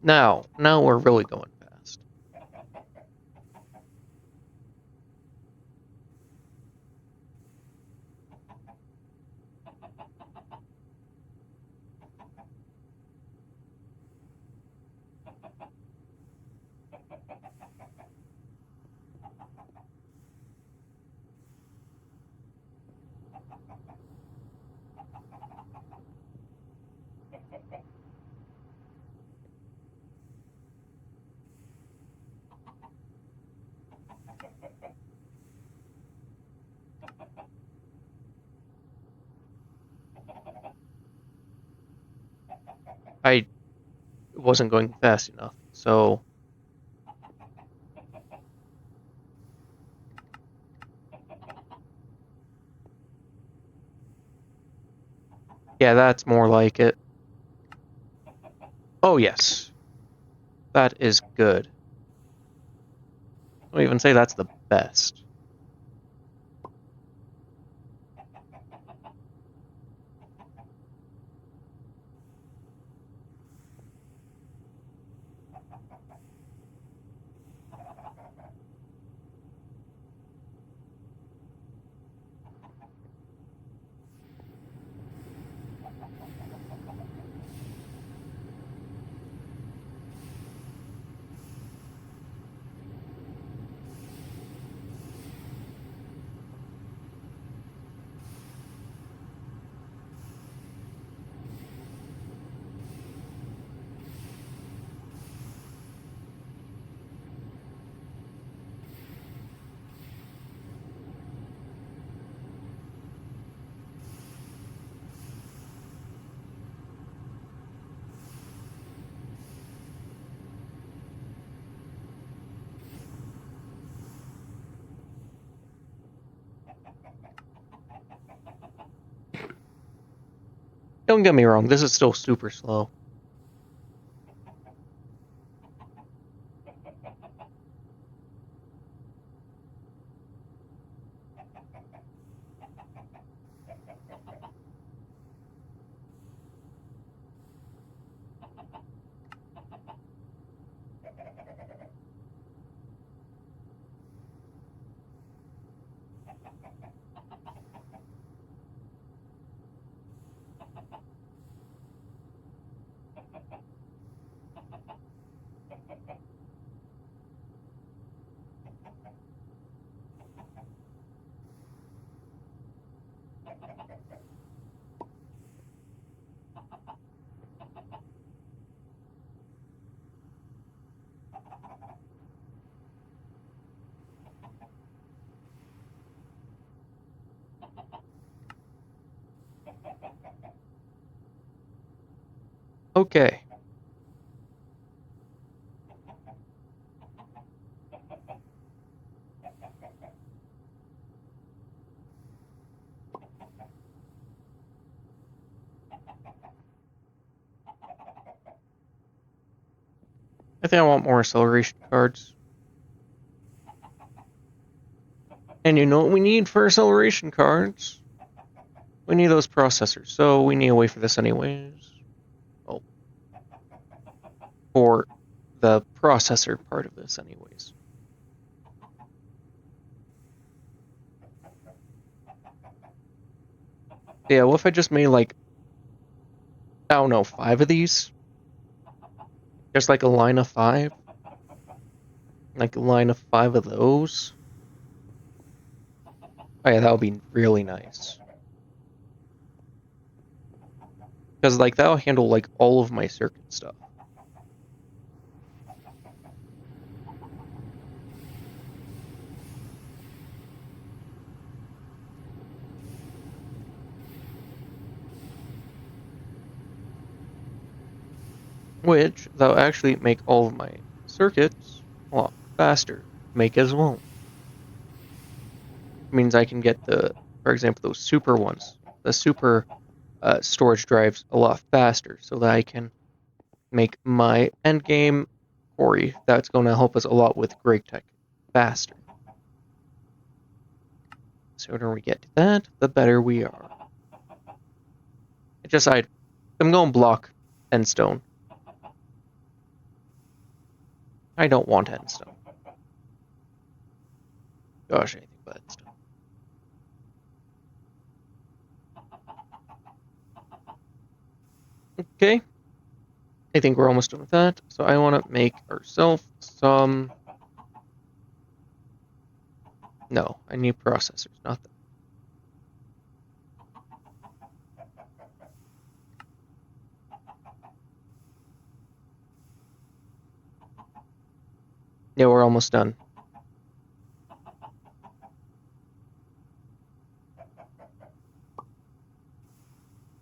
Now we're really going fast. I wasn't going fast enough, so yeah, that's more like it. Oh yes, that is good. I don't even say that's the best. Don't get me wrong, this is still super slow. Okay. I think I want more acceleration cards. And you know what we need for acceleration cards? We need those processors. So we need a way for this anyways. Oh, for the processor part of this anyways. Yeah, what if I just made like, I don't know, 5 of these? Just like a line of 5? Like a line of 5 of those? Oh yeah, that would be really nice. Because like that'll handle like all of my circuit stuff. Which, that'll actually make all of my circuits a lot faster. Make as well. It means I can get for example, those super ones, the super storage drives a lot faster so that I can make my endgame Corey. That's going to help us a lot with Great Tech faster. The sooner we get to that, the better we are. I'm going block endstone. I don't want endstone. Gosh, anything but endstone. Okay, I think we're almost done with that. So I want to make ourselves some. No, I need processors, not that. Yeah, we're almost done.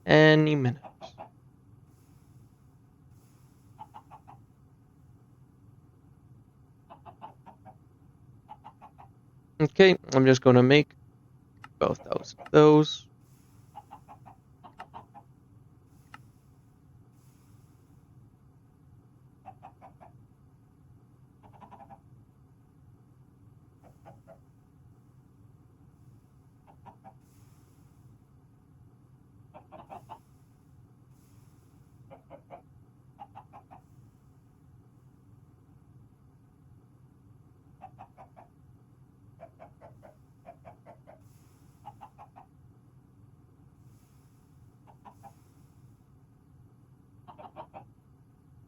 Any minute. Okay, I'm just going to make both those.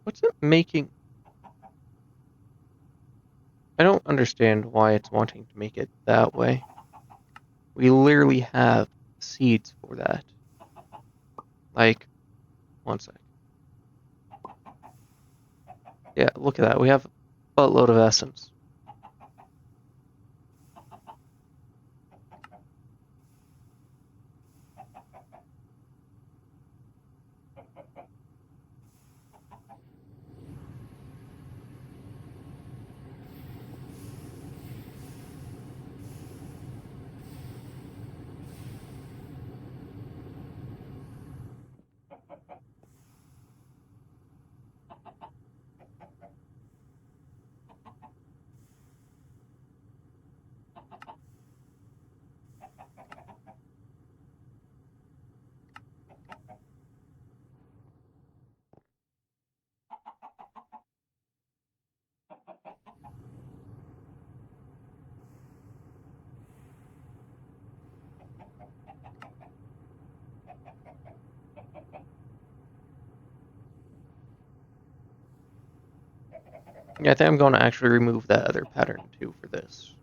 What's it making? I don't understand why it's wanting to make it that way. We literally have seeds for that. Like, one sec. Yeah, look at that. We have a buttload of essence. Yeah, I think I'm going to actually remove that other pattern too for this.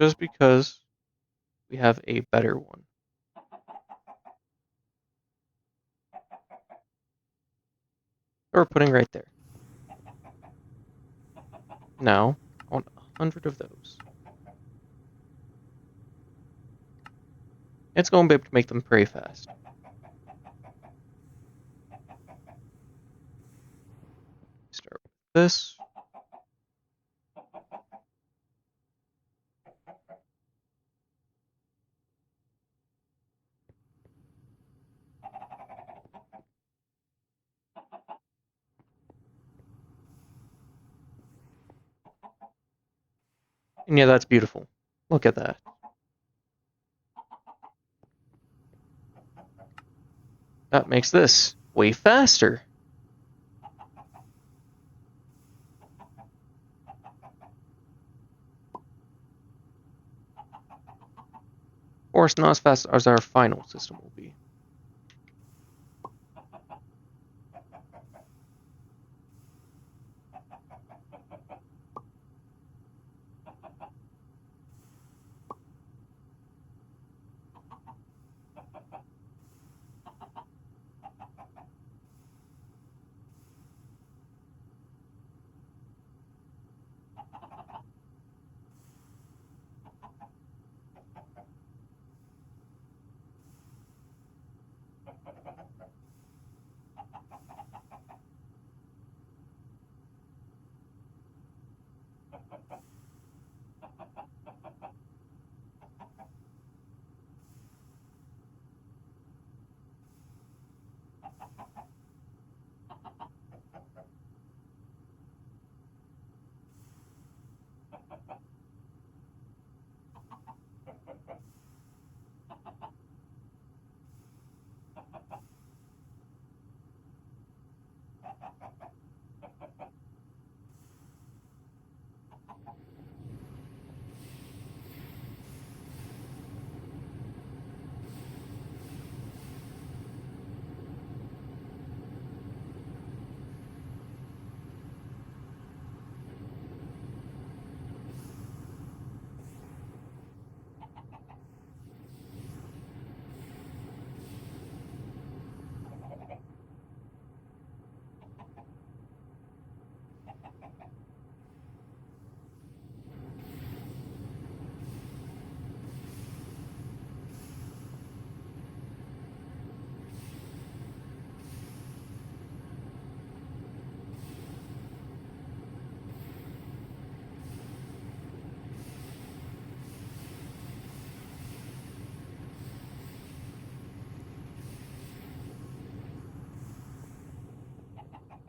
Just because we have a better one. we're putting right there. Now, I want 100 of those. It's going to be able to make them pretty fast. Start with this. And yeah, that's beautiful. Look at that. That makes this way faster. Of course, not as fast as our final system will be.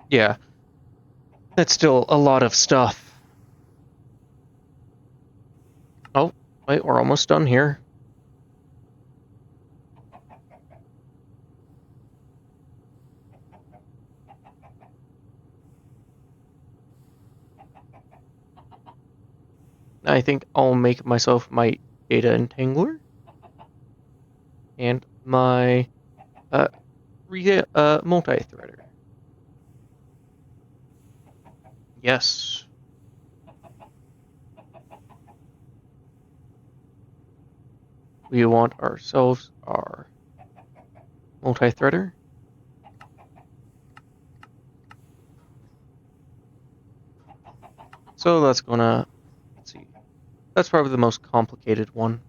Yeah, that's still a lot of stuff. Oh, wait, we're almost done here. I think I'll make myself my data entangler and my multi-threader. Yes. We want ourselves our multi-threader. So that's gonna, let's see, that's probably the most complicated one.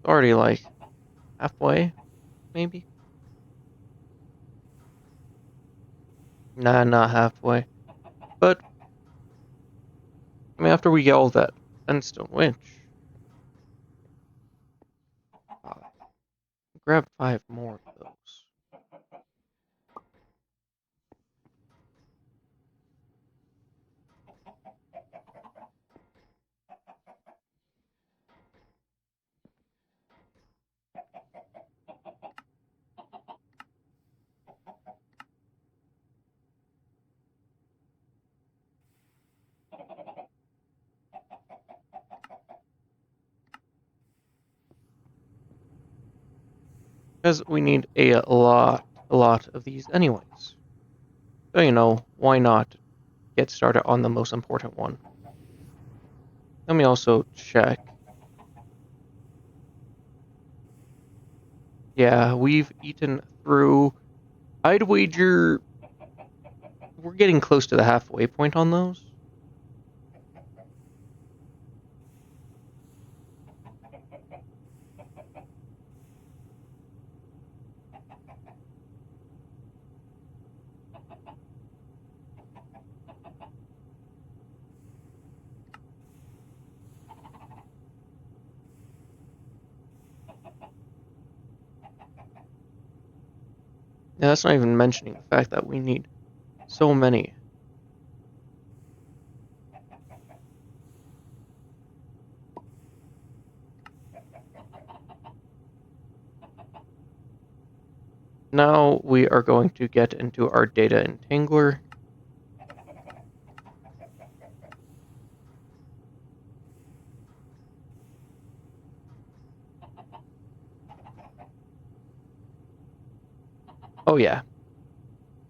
Already like halfway, maybe? Nah, not halfway. But, I mean, after we get all that endstone winch, uh, grab 5 more of those. Because we need a lot of these anyways. So, you know, why not get started on the most important one? Let me also check. Yeah, we've eaten through. I'd wager we're getting close to the halfway point on those. Yeah, that's not even mentioning the fact that we need so many. Now we are going to get into our data entangler. Oh yeah,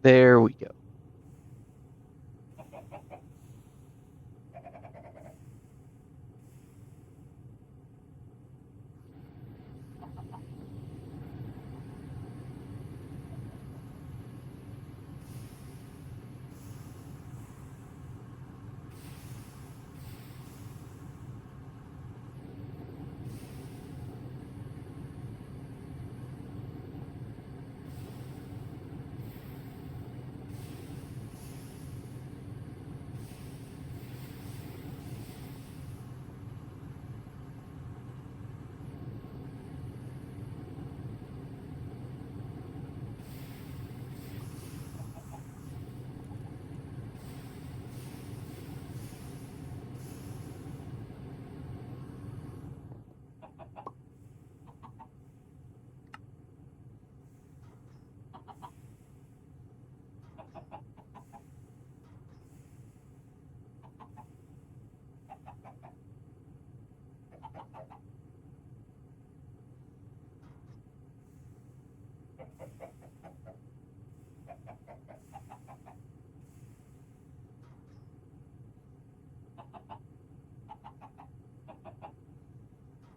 there we go.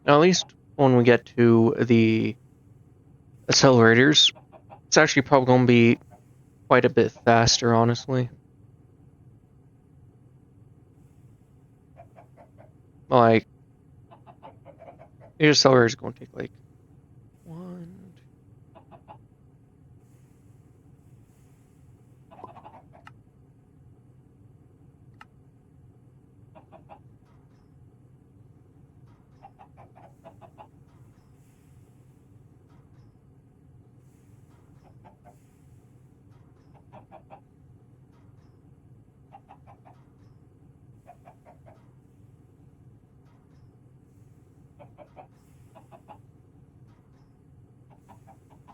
Now, at least when we get to the accelerators, it's actually probably going to be quite a bit faster, honestly. Like, the accelerator is going to take like one.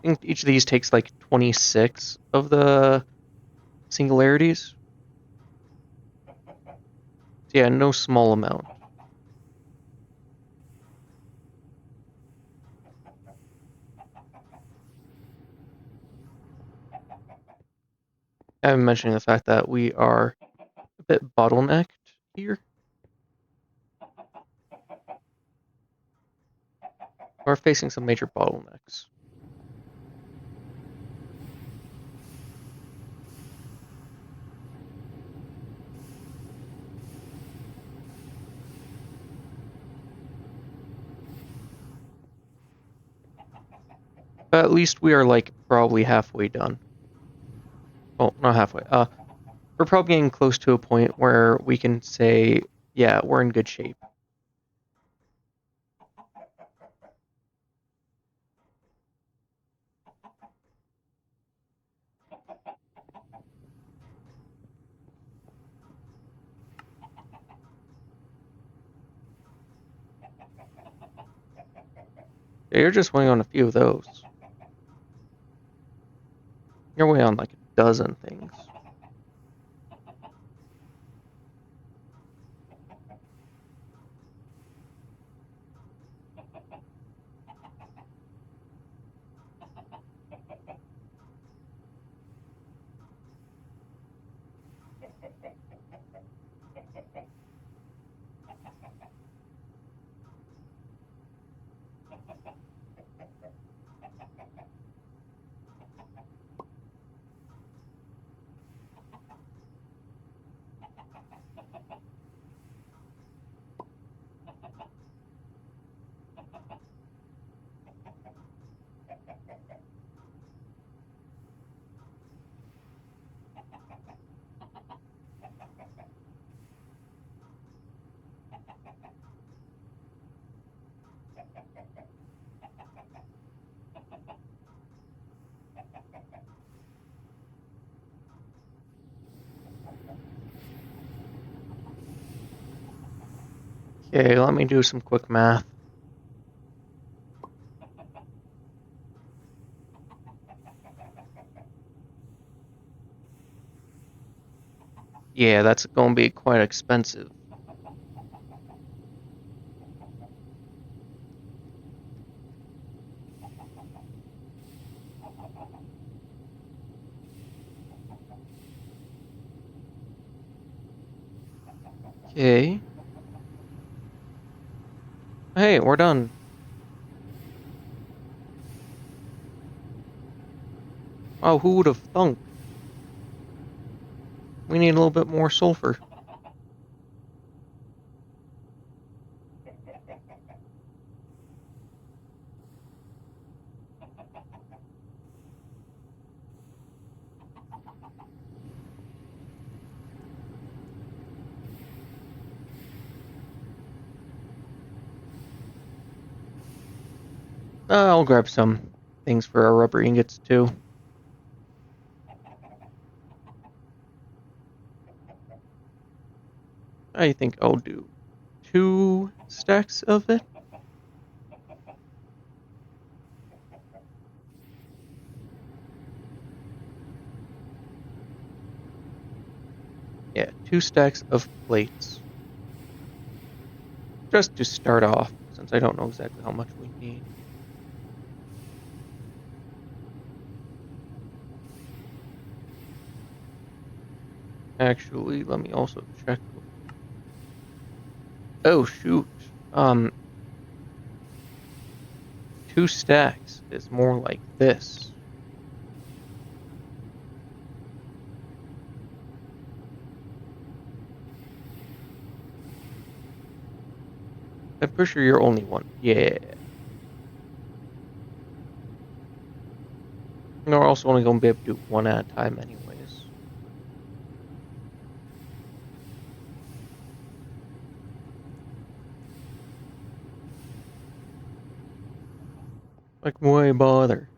I think each of these takes like 26 of the singularities. So yeah, no small amount. I haven't mentioned the fact that we are a bit bottlenecked here. We're facing some major bottlenecks. But at least we are like probably halfway done. Well, not halfway. We're probably getting close to a point where we can say, yeah, we're in good shape. Yeah, you're just waiting on a few of those. You're waiting on like a dozen things. Okay, let me do some quick math. Yeah, that's going to be quite expensive. Okay. Hey, we're done. Oh, who would have thunk? We need a little bit more sulfur. I'll grab some things for our rubber ingots too. I think I'll do 2 stacks of it. Yeah, 2 stacks of plates. Just to start off, since I don't know exactly how much we need. Actually, let me also check. Oh shoot. 2 stacks is more like this. I'm pretty sure you're only one. Yeah. And we're also only going to be able to do one at a time anyways. Like, why bother?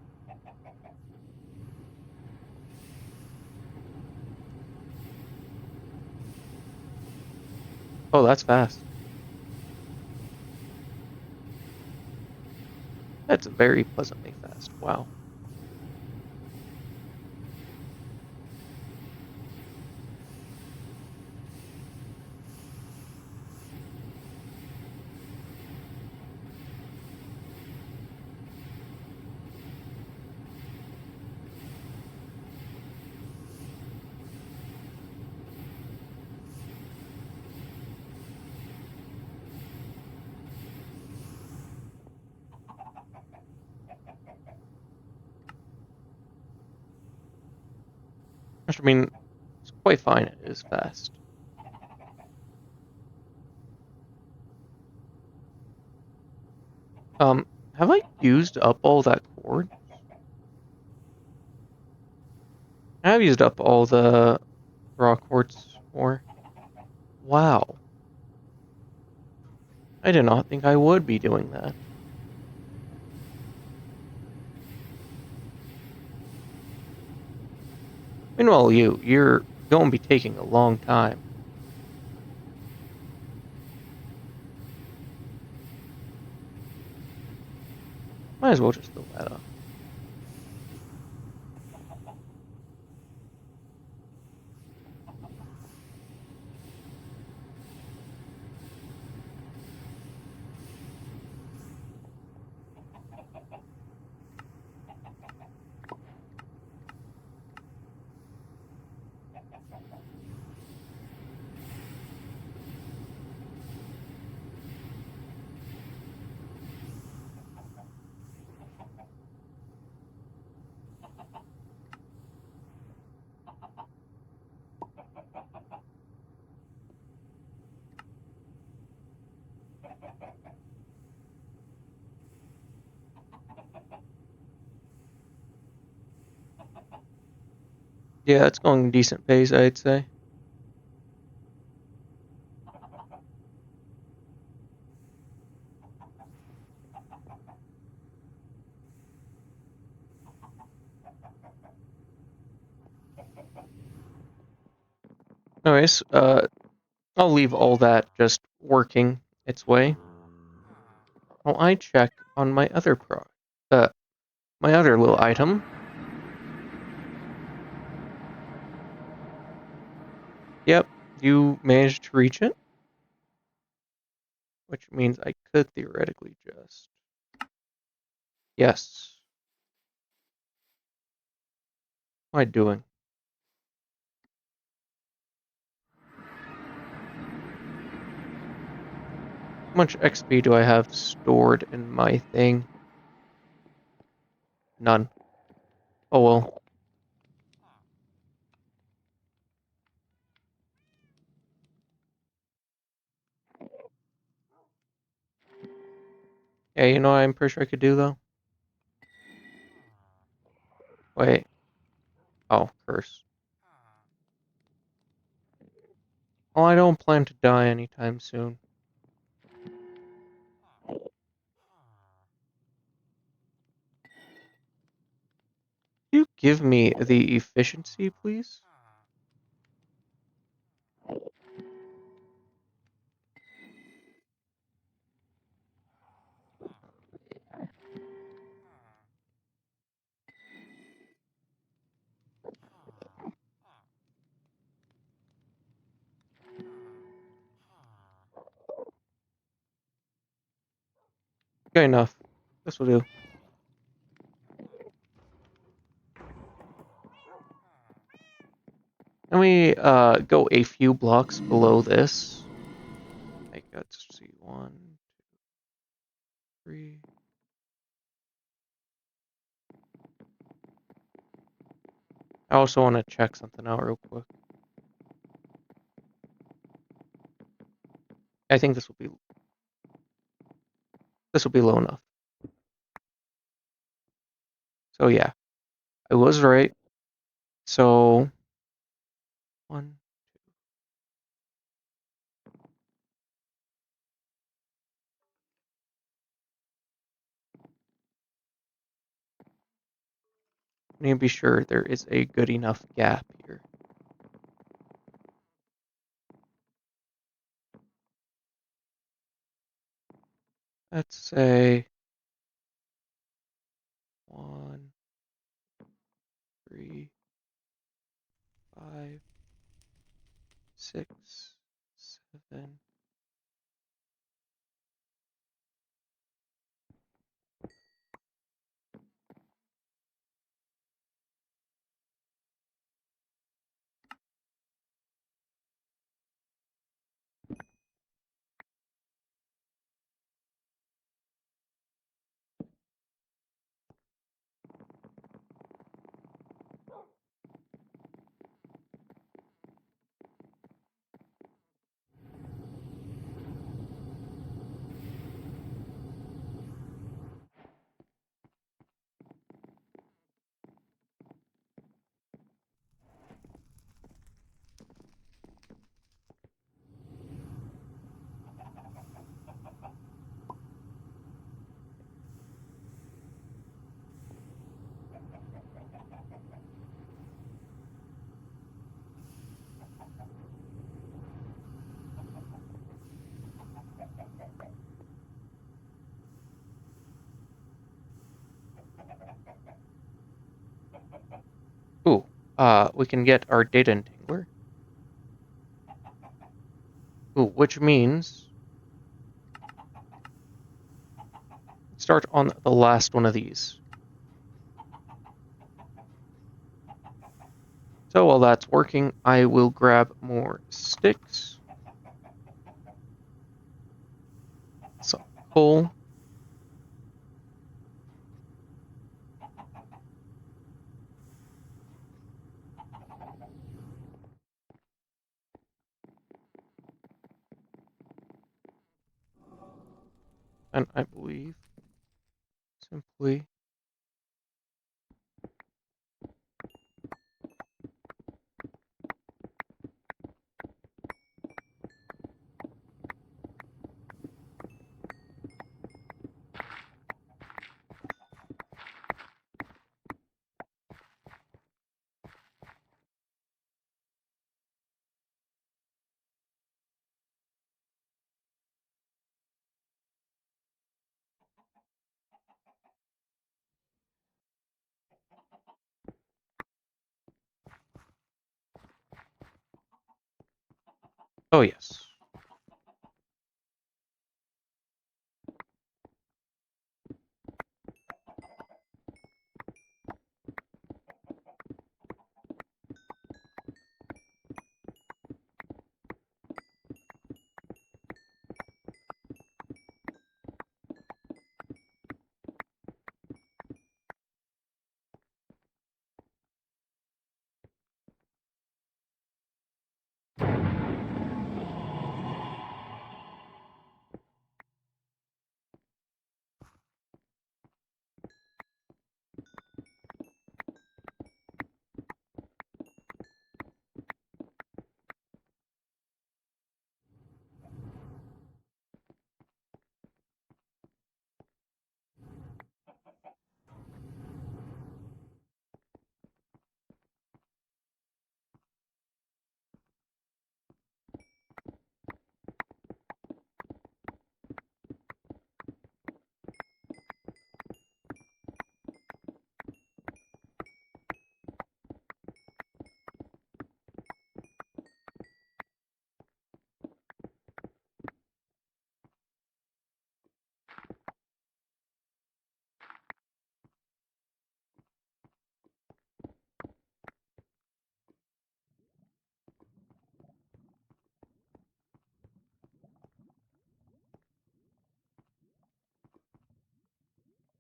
Oh, that's fast. That's very pleasantly fast. Wow. I mean, it's quite fine. It is fast. Have I used up all that cord? I have used up all the raw quartz ore. Wow. I did not think I would be doing that. Meanwhile, you're going to be taking a long time. Might as well just fill that up. Yeah, it's going decent pace, I'd say. Anyways, I'll leave all that just working its way while I check on my other my other little item. Yep, you managed to reach it, which means I could theoretically just... Yes. What am I doing? How much XP do I have stored in my thing? None. Oh well. Yeah, you know what I'm pretty sure I could do though? Wait. Oh, curse. Well, I don't plan to die anytime soon. Can you give me the efficiency, please? Okay, enough. This will do. Let me go a few blocks below this. Let's see, 1, 2, 3. I also want to check something out real quick. I think this will be low enough. So yeah, I was right. So 1. I need to be sure there is a good enough gap here. Let's say 1, 3, 5, 6, 7. Ooh, we can get our data entangler. Ooh, which means let's start on the last one of these. So while that's working, I will grab more sticks, some coal, and I believe simply Oh, yes.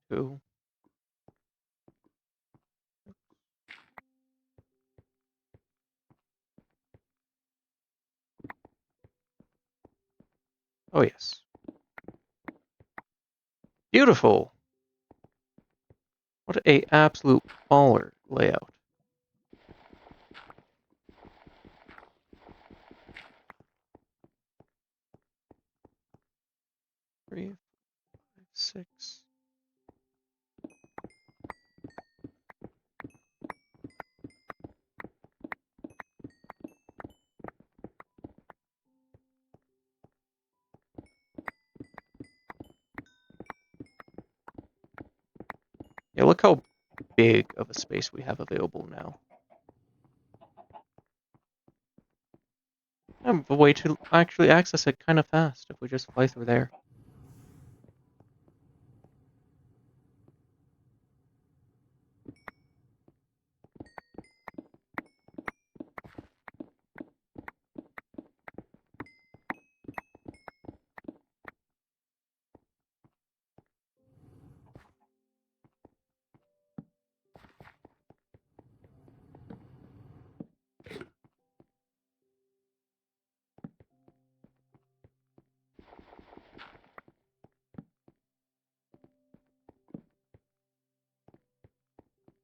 Two. Oh, yes. Beautiful. What a absolute baller layout. 3, 5, 6. Yeah, look how big of a space we have available now. I have a way to actually access it kind of fast if we just fly through there.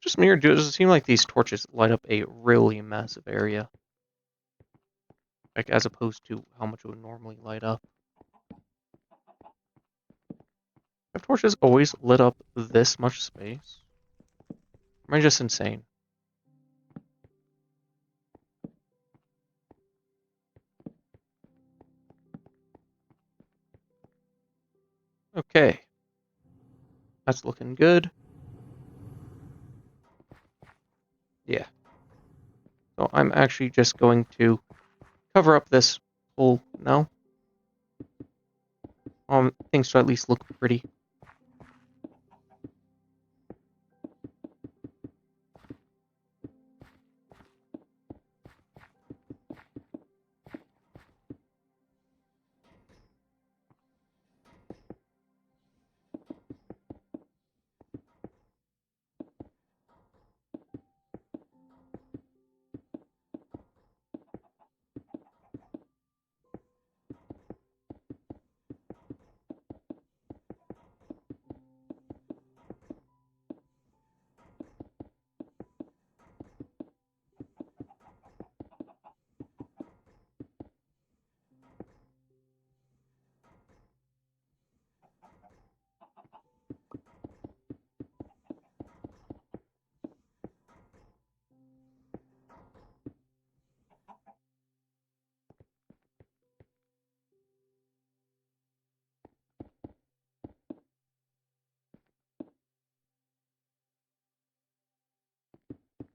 Just me, or does it seem like these torches light up a really massive area? Like, as opposed to how much it would normally light up. Have torches always lit up this much space? Am I just insane? Okay. That's looking good. Yeah. So I'm actually just going to cover up this hole now. Things to at least look pretty.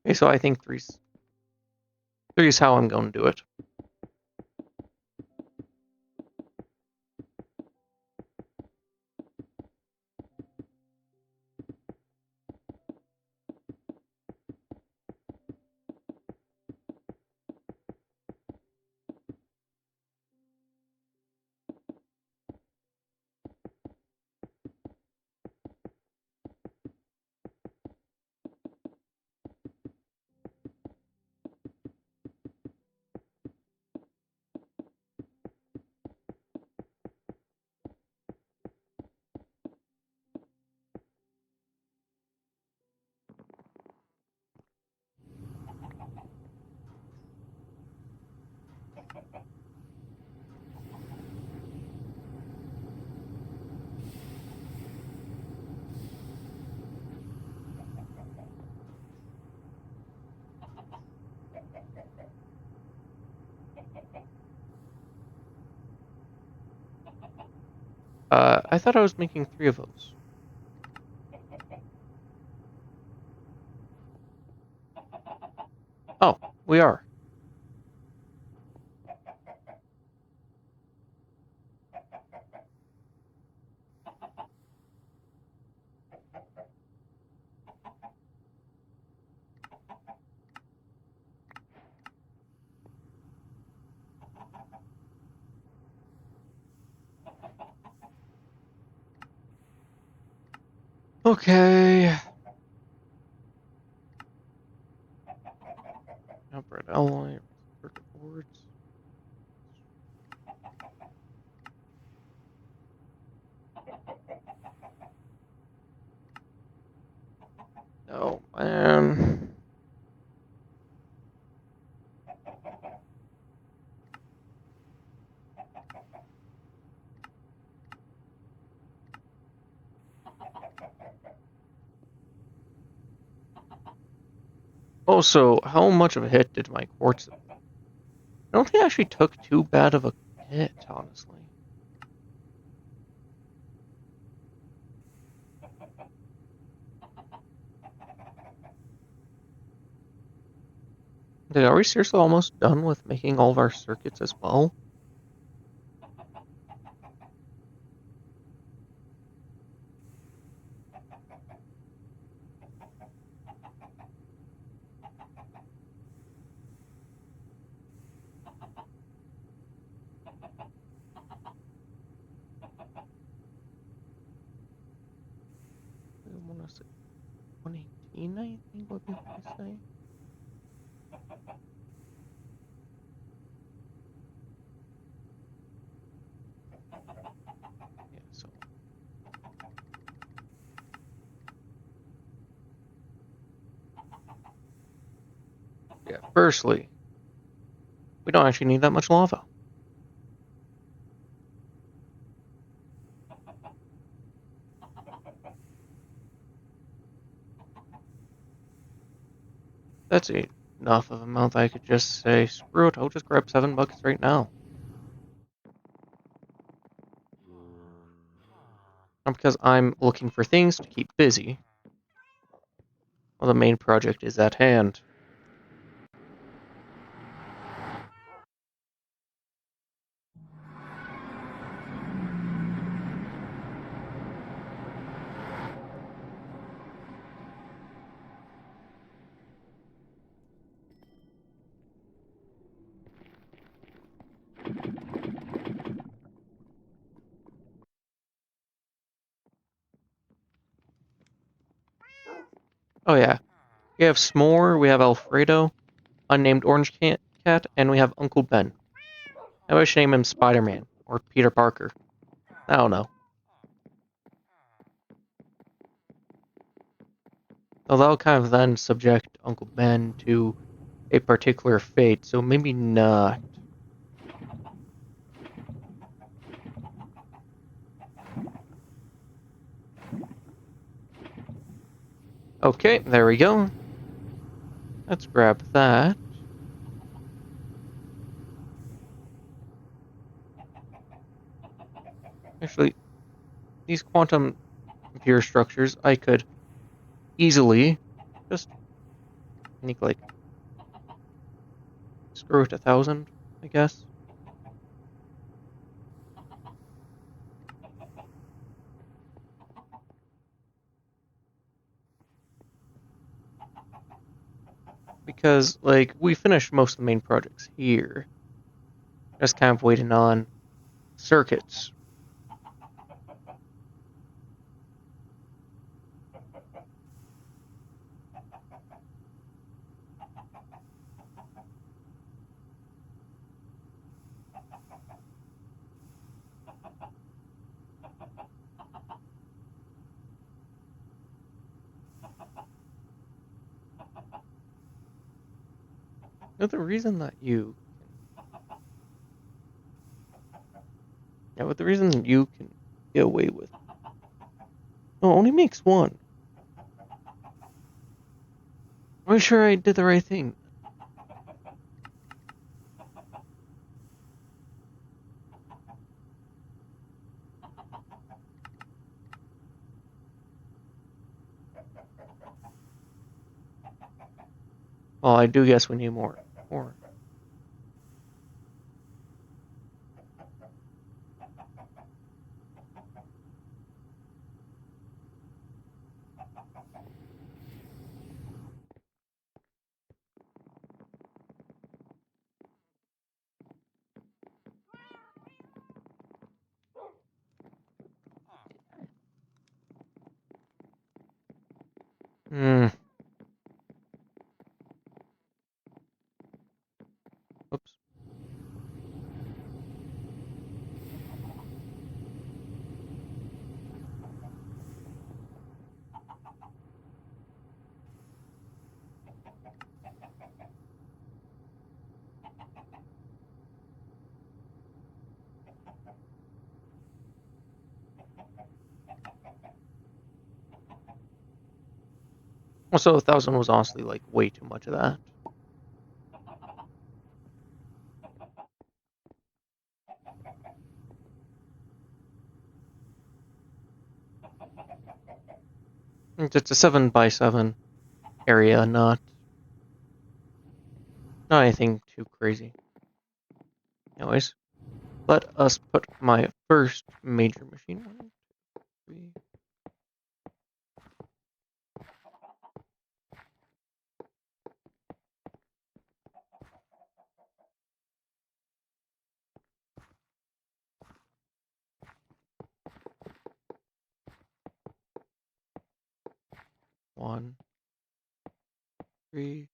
Okay, so I think three is how I'm going to do it. I thought I was making 3 of those. Oh, we are. Okay. Outbred alloy, circuit boards. Oh, man. Oh, so how much of a hit did my quartz? I don't think I actually took too bad of a hit, honestly. Are we seriously almost done with making all of our circuits as well? I want to say 118, I think would be what I say. Yeah, so. Yeah, firstly, we don't actually need that much lava. That's enough of a amount that I could just say, screw it, I'll just grab 7 buckets right now. Not because I'm looking for things to keep busy. Well, the main project is at hand. Oh yeah, we have S'more, we have Alfredo, Unnamed Orange Cat, and we have Uncle Ben. I wish name him Spider-Man or Peter Parker. I don't know. Although that'll kind of then subject Uncle Ben to a particular fate, so maybe not. Okay, there we go. Let's grab that. Actually, these quantum computer structures, I could easily just make like screw it 1,000, I guess. Because like we finished most of the main projects here. Just kind of waiting on circuits. Now, the reason that you can, yeah, but the reason you can get away with, no, it only makes one. I'm sure I did the right thing. Well, I do guess we need more. More. Hmm. Oops. Also, 1,000 was honestly like way too much of that. It's a 7x7 area, not anything too crazy. Anyways, let us put my first major machine. 1, 2, 3. 1, 3.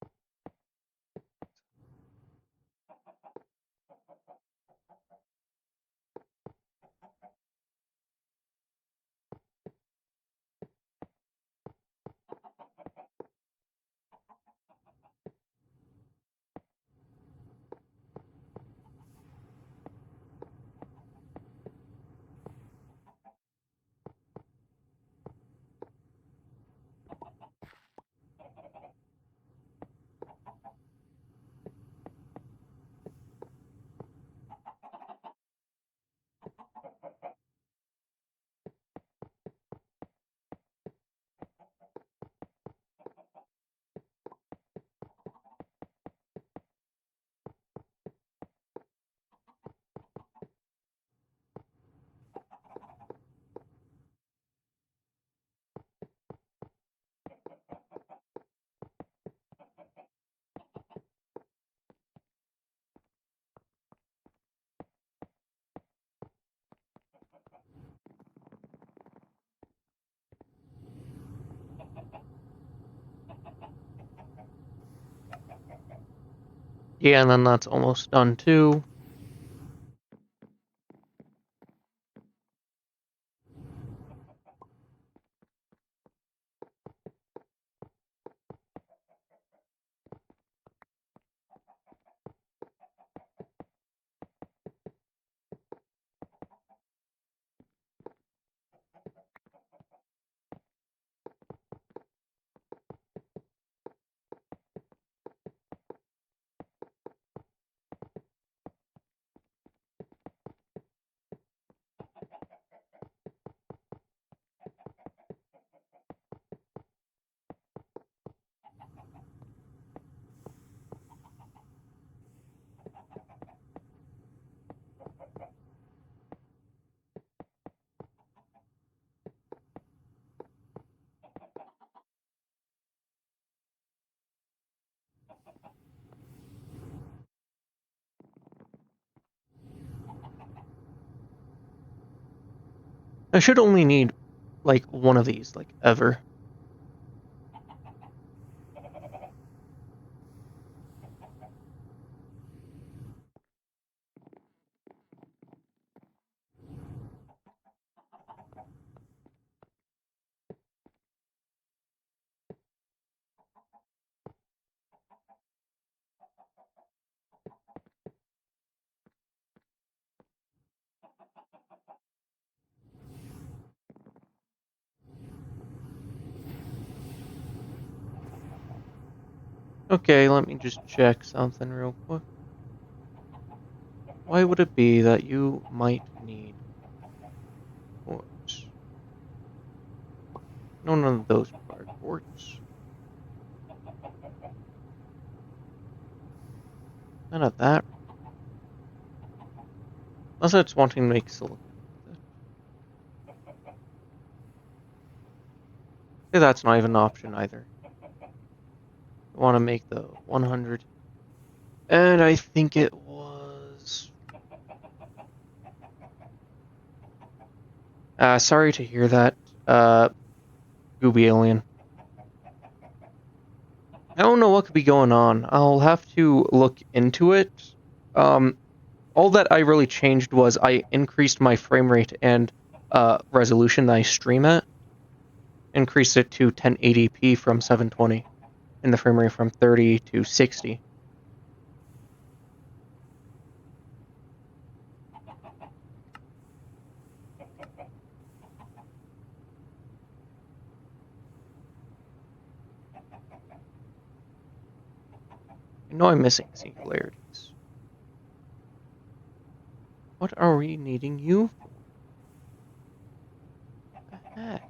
Yeah, and then that's almost done too. I should only need like one of these, like ever. Okay, let me just check something real quick. Why would it be that you might need quartz? No, none of those require quartz. None of that. Unless it's wanting to make silicon with it. Okay, that's not even an option either. I want to make the 100. And I think it was... sorry to hear that, Gooby Alien. I don't know what could be going on. I'll have to look into it. All that I really changed was I increased my frame rate and resolution that I stream at. Increased it to 1080p from 720, and the frame rate from 30 to 60. I know I'm missing singularities. What are we needing you for? What the heck?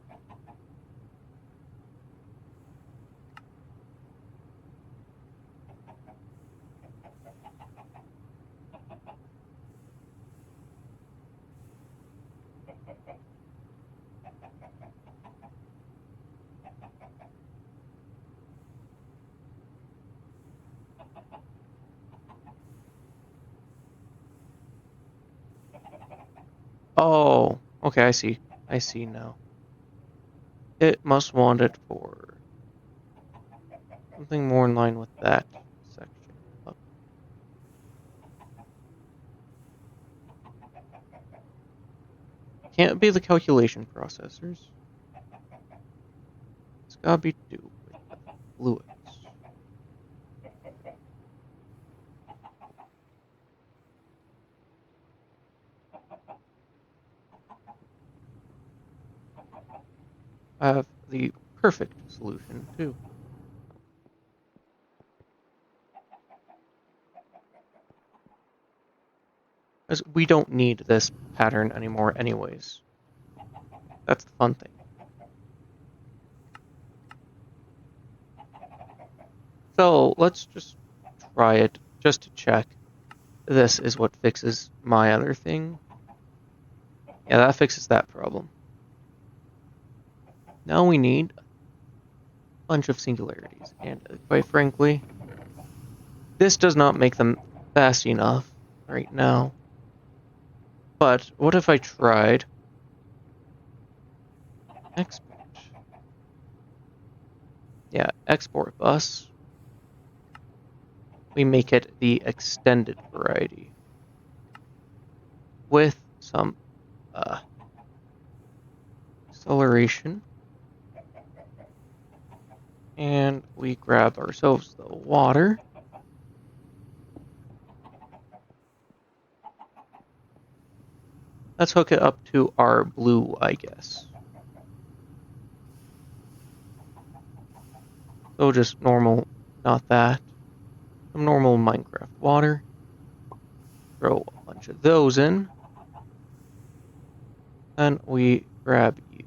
Oh, okay, I see. I see now. It must want it for something more in line with that section. Up. Can't be the calculation processors. It's gotta be to do with the fluids. I have the perfect solution, too. As we don't need this pattern anymore anyways. That's the fun thing. So let's just try it just to check. This is what fixes my other thing. Yeah, that fixes that problem. Now we need a bunch of singularities, and quite frankly, this does not make them fast enough right now. But what if I tried export? Yeah, export bus. We make it the extended variety with some acceleration. And we grab ourselves the water. Let's hook it up to our blue, I guess. So just normal, not that. Some normal Minecraft water. Throw a bunch of those in. Then we grab you.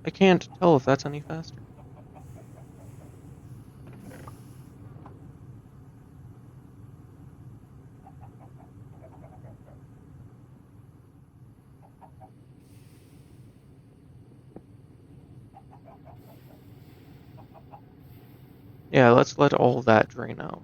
I can't tell if that's any faster. Yeah, let's let all that drain out.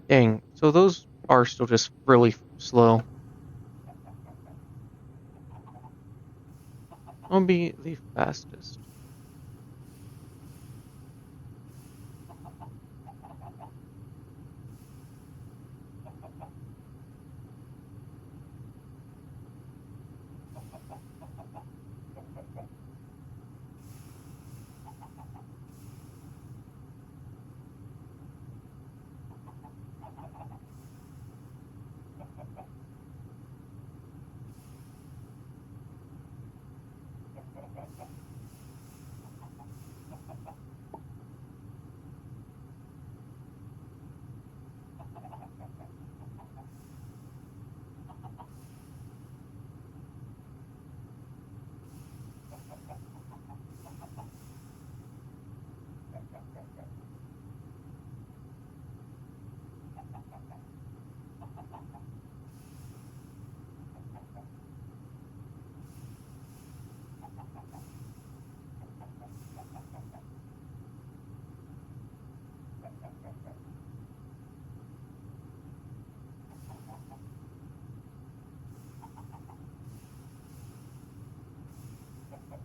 Dang, so those are still just really slow. I'll be the fastest.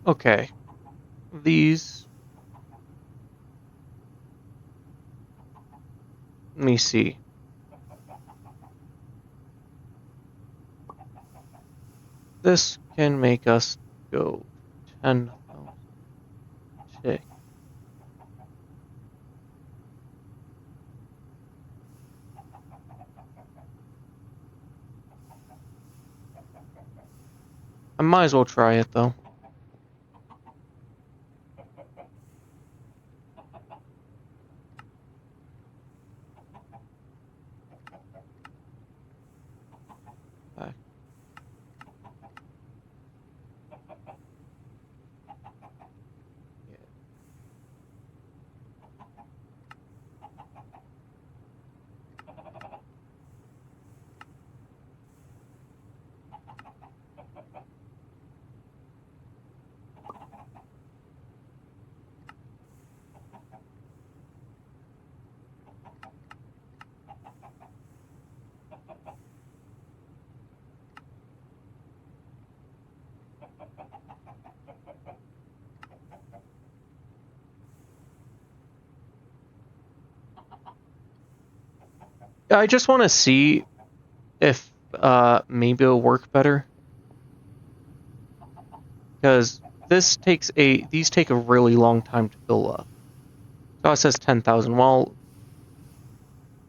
Okay. These... Let me see. This can make us go 10,000 tick. I might as well try it, though. Back. Yeah. I just want to see if maybe it'll work better. Because these take a really long time to fill up. So it says 10,000. Well,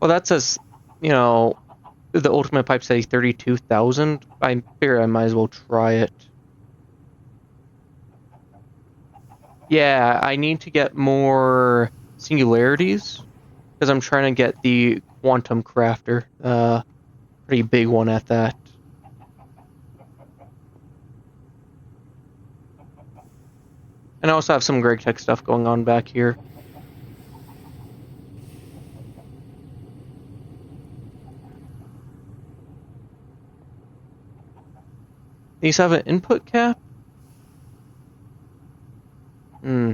that says, the ultimate pipe say 32,000. I figure I might as well try it. Yeah, I need to get more singularities because I'm trying to get the quantum crafter. Pretty big one at that. And I also have some Greg Tech stuff going on back here. These have an input cap? Hmm.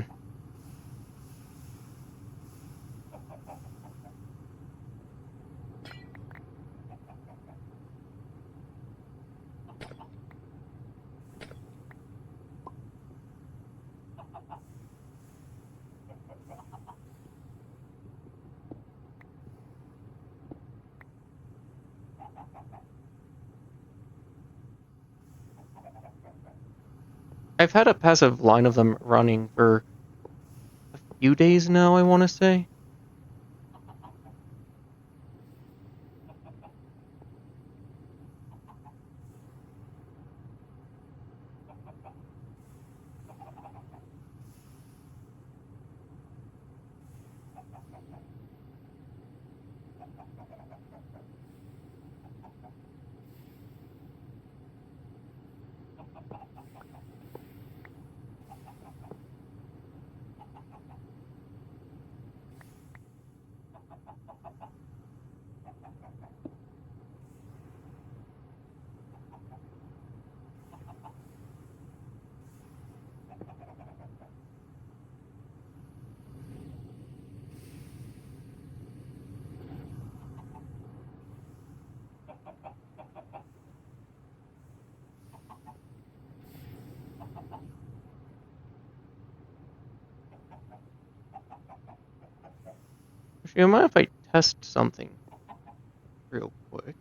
I've had a passive line of them running for a few days now, I want to say. Actually, I mind if I test something real quick?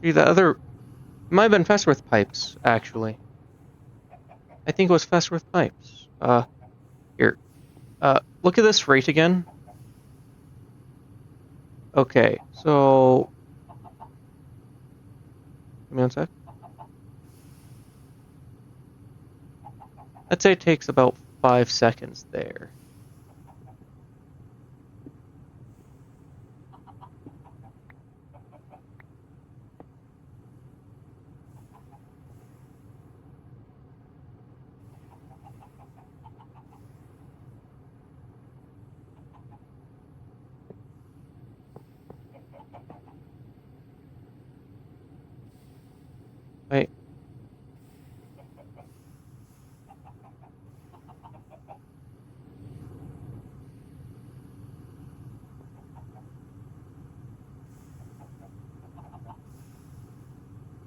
See, the other... It might have been faster with pipes, actually. I think it was faster with pipes. Here. Look at this rate again. Okay, so give me one sec. I'd say it takes about 5 seconds there. Wait.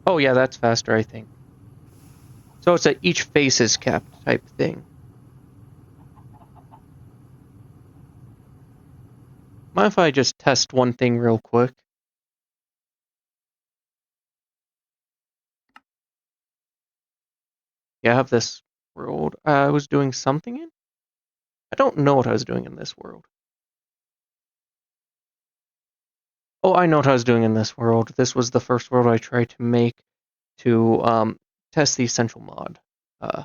Oh yeah, that's faster, I think. So it's a each face is kept type thing. Mind if I just test one thing real quick? Yeah, I have this world I was doing something in? I don't know what I was doing in this world. Oh, I know what I was doing in this world. This was the first world I tried to make to test the essential mod. Uh,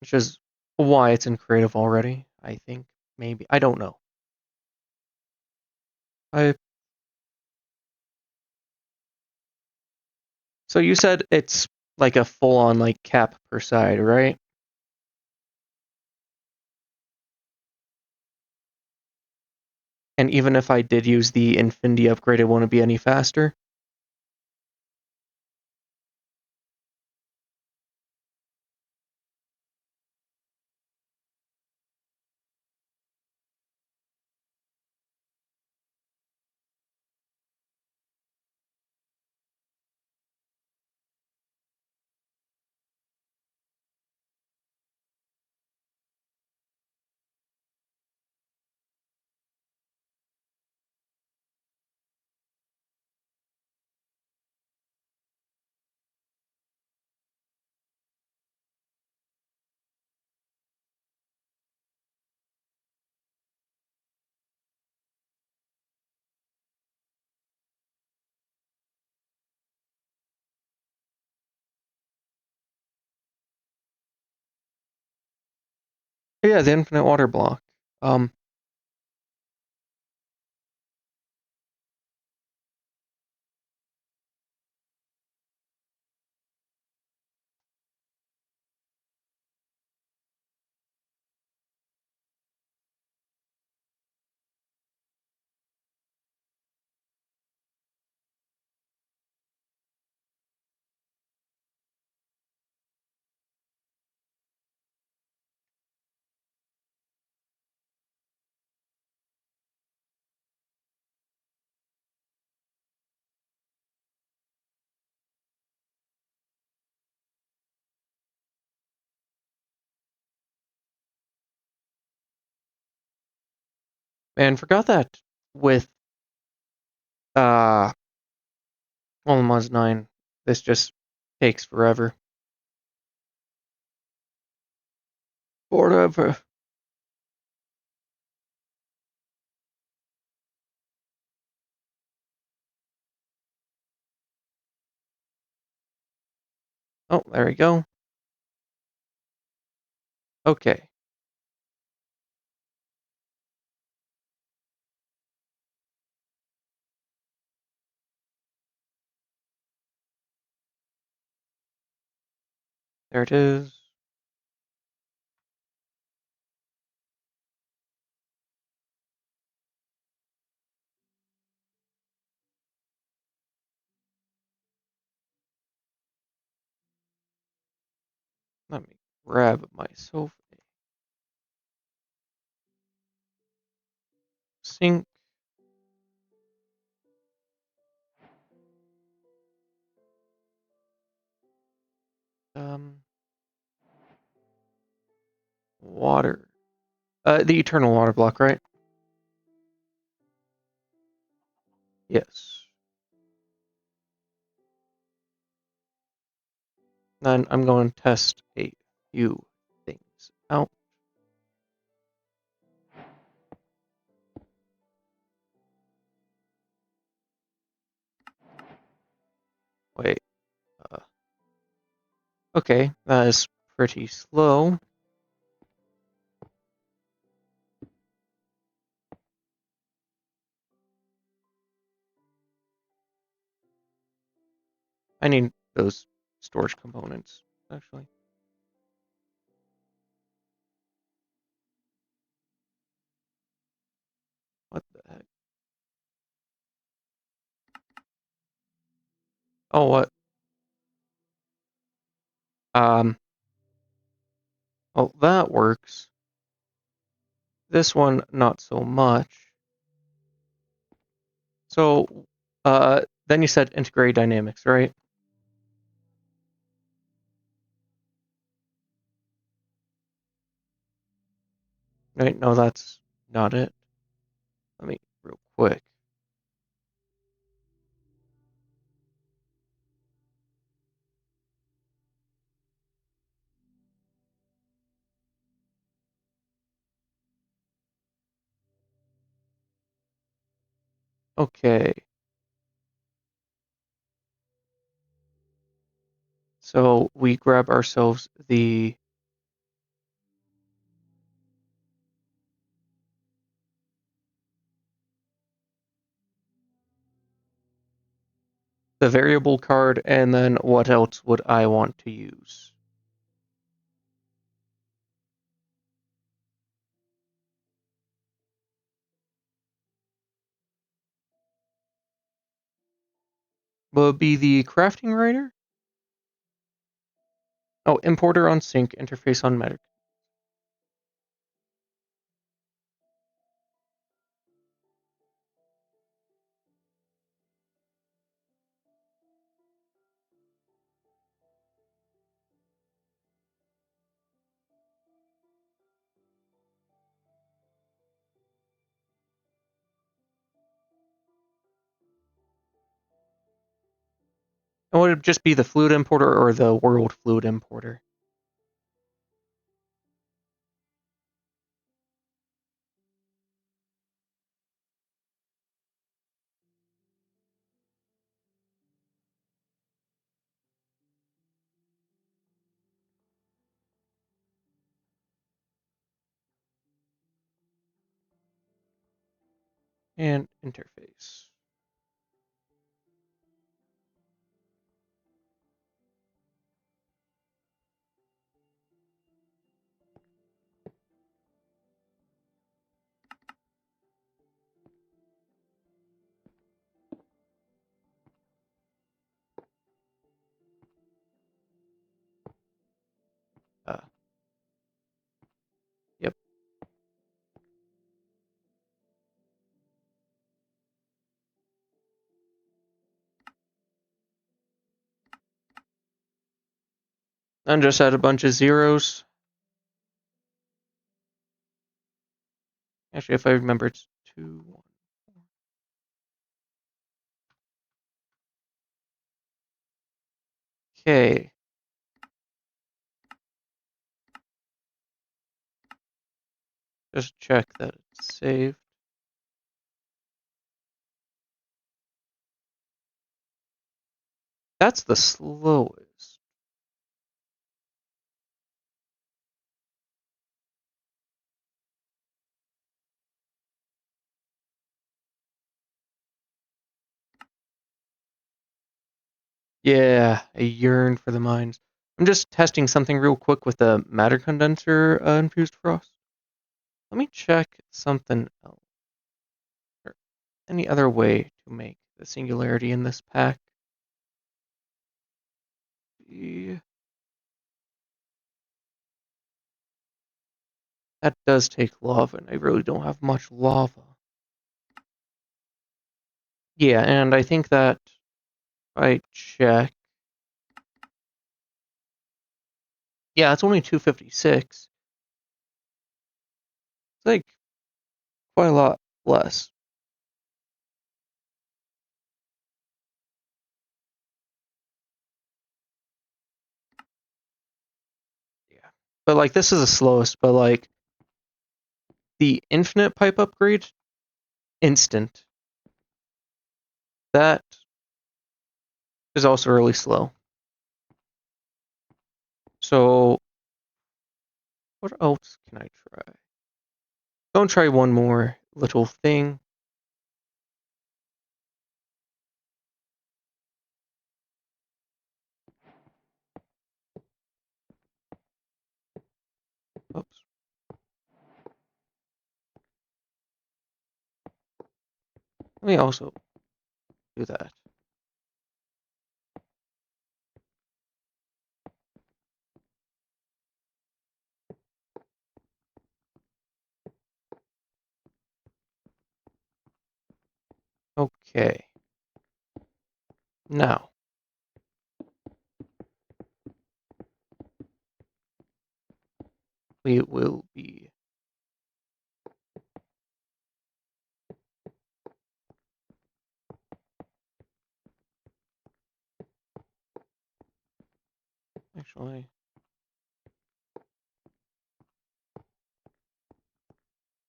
which is why it's in creative already, I think. Maybe. I don't know. I So you said it's like a full on like cap per side, right? And even if I did use the Infinity upgrade, it wouldn't be any faster? Yeah, the infinite water block. Um, and forgot that with uh Mods 9, this just takes forever. Forever. Oh, there we go. Okay. There it is. Let me grab my sofa. Sink. Um, Water. The eternal water block, right? Yes. Then I'm going to test a few things out. Wait. Okay, that is pretty slow. I need those storage components, actually. What the heck? Oh, what? Oh, that works. This one, not so much. So, then you said integrate dynamics, right? Right? No, that's not it. Let me, real quick. Okay. So, we grab ourselves the variable card, and then what else would I want to use? Will it be the crafting writer? Oh, importer on sync, interface on medic. And would it just be the fluid importer or the world fluid importer? And interface. Uh, yep. And just add a bunch of zeros. Actually, if I remember, it's 2, 1. Okay. Just check that it's saved. That's the slowest. Yeah, I yearn for the mines. I'm just testing something real quick with the matter condenser infused frost. Let me check something else. Or any other way to make the singularity in this pack? Yeah, that does take lava, and I really don't have much lava. Yeah, and I think that if I check. Yeah, it's only 256. It's like quite a lot less. Yeah. But like this is the slowest, but like the infinite pipe upgrade, instant. That is also really slow. So what else can I try? Don't try one more little thing. Oops. Let me also do that. Okay. Now, we will be actually,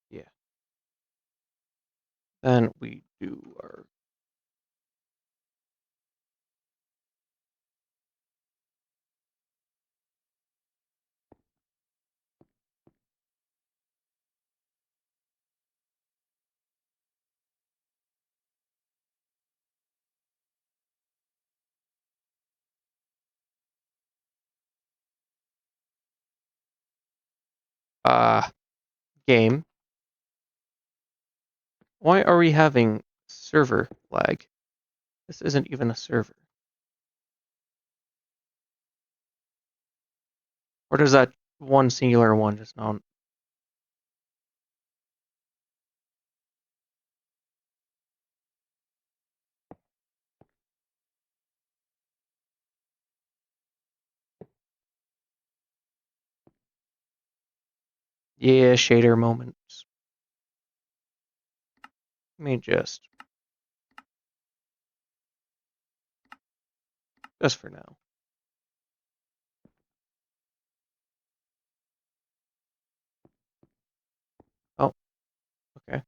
yeah. Then we do our uh game. Why are we having server lag? This isn't even a server. Or does that one singular one just now? Yeah, shader moments. Let me just for now. Oh, okay. I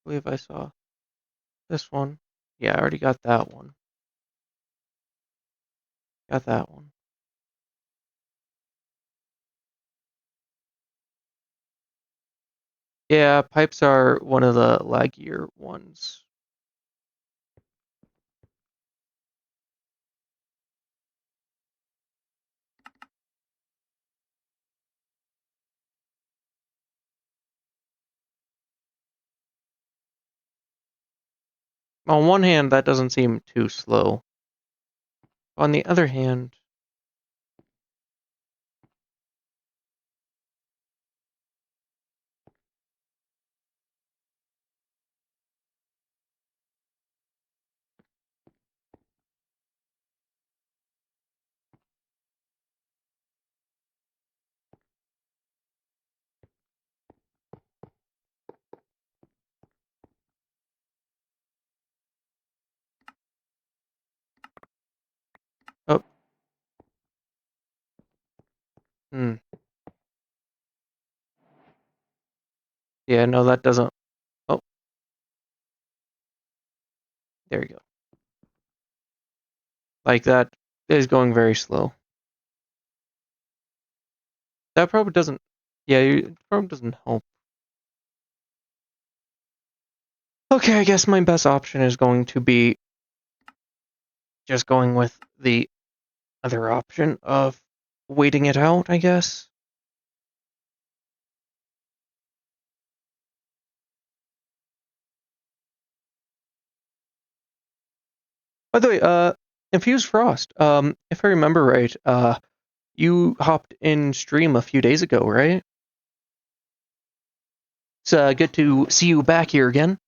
believe I saw this one. Yeah, I already got that one. Got that one. Yeah, pipes are one of the laggier ones. On one hand, that doesn't seem too slow. On the other hand, oh, hmm. Yeah, no, that doesn't. Oh, there you go. Like that is going very slow. That probably doesn't. Yeah, it probably doesn't help. Okay, I guess my best option is going to be just going with the other option of waiting it out, I guess. By the way, Infused Frost. If I remember right, you hopped in stream a few days ago, right? It's good to see you back here again.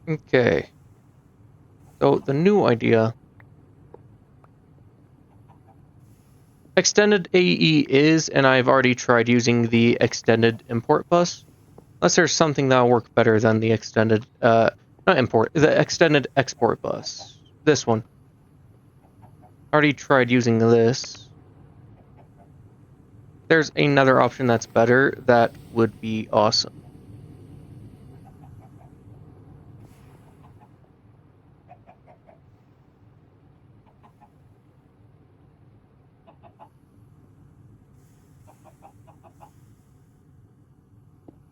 Okay. So the new idea. Extended AE is, and I've already tried using the extended import bus. Unless there's something that'll work better than the extended, not import, the extended export bus. This one. Already tried using this. There's another option that's better, that would be awesome.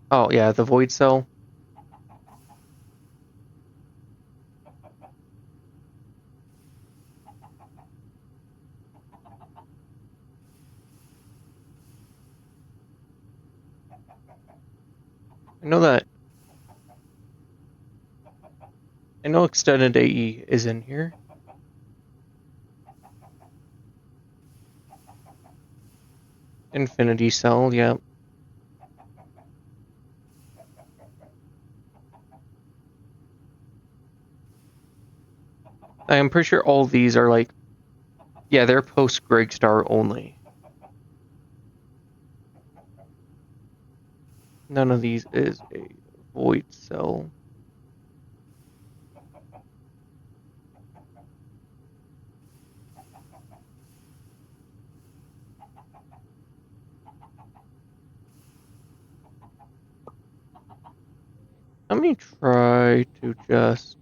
Oh yeah, the void cell. I know that. I know extended AE is in here. Infinity cell, yeah. I am pretty sure all these are like, yeah, they're post Greg Star only. None of these is a void cell. Let me try to just.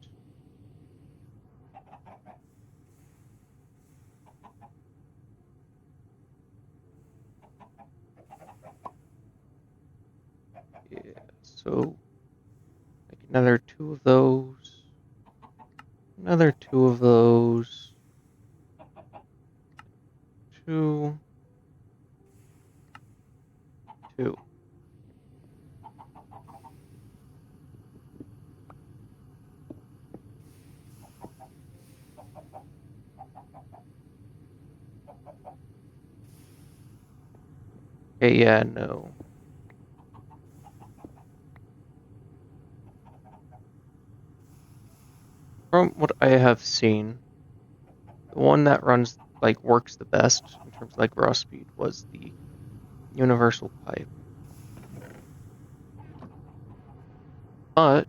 Yeah, so like another two of those. Another two of those. Two. Two. Okay, yeah, no. From what I have seen, the one that runs works the best in terms of raw speed was the universal pipe. But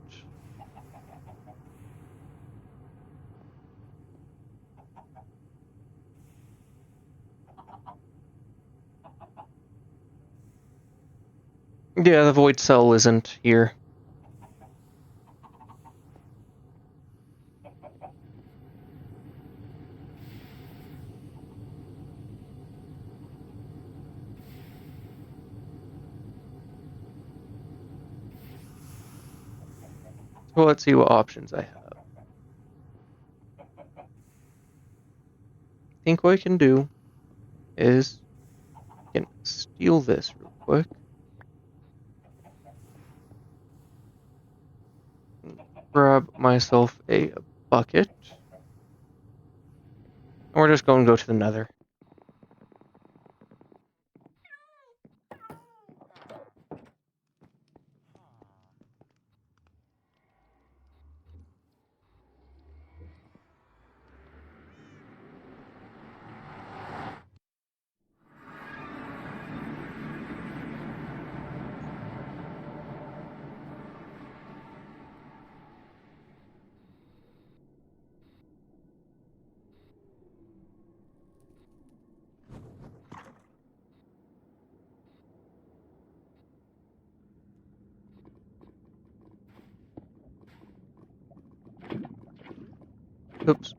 yeah, the void cell isn't here. So let's see what options I have. I think what I can do is I can steal this real quick. Grab myself a bucket. And we're just going to go to the nether. Oops.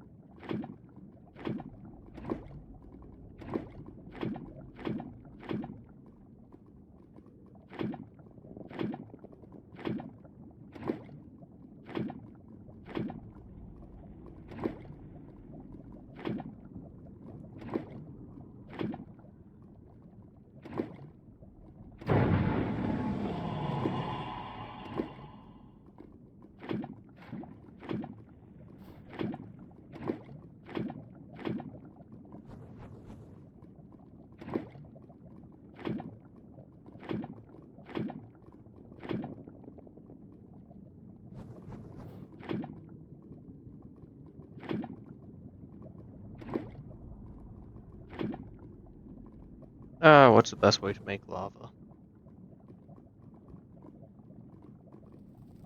What's the best way to make lava?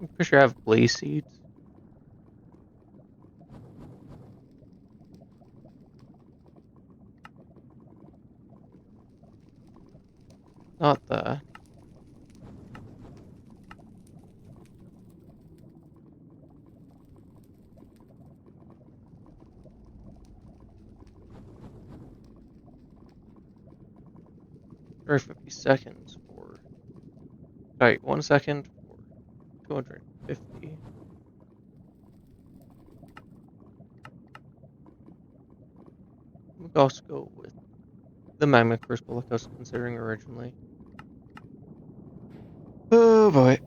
I'm pretty sure I have blaze seeds. Not that. Or 50 seconds for. Sorry, 1 second for 250. We could also go with the magma crucible like I was considering originally. Oh boy.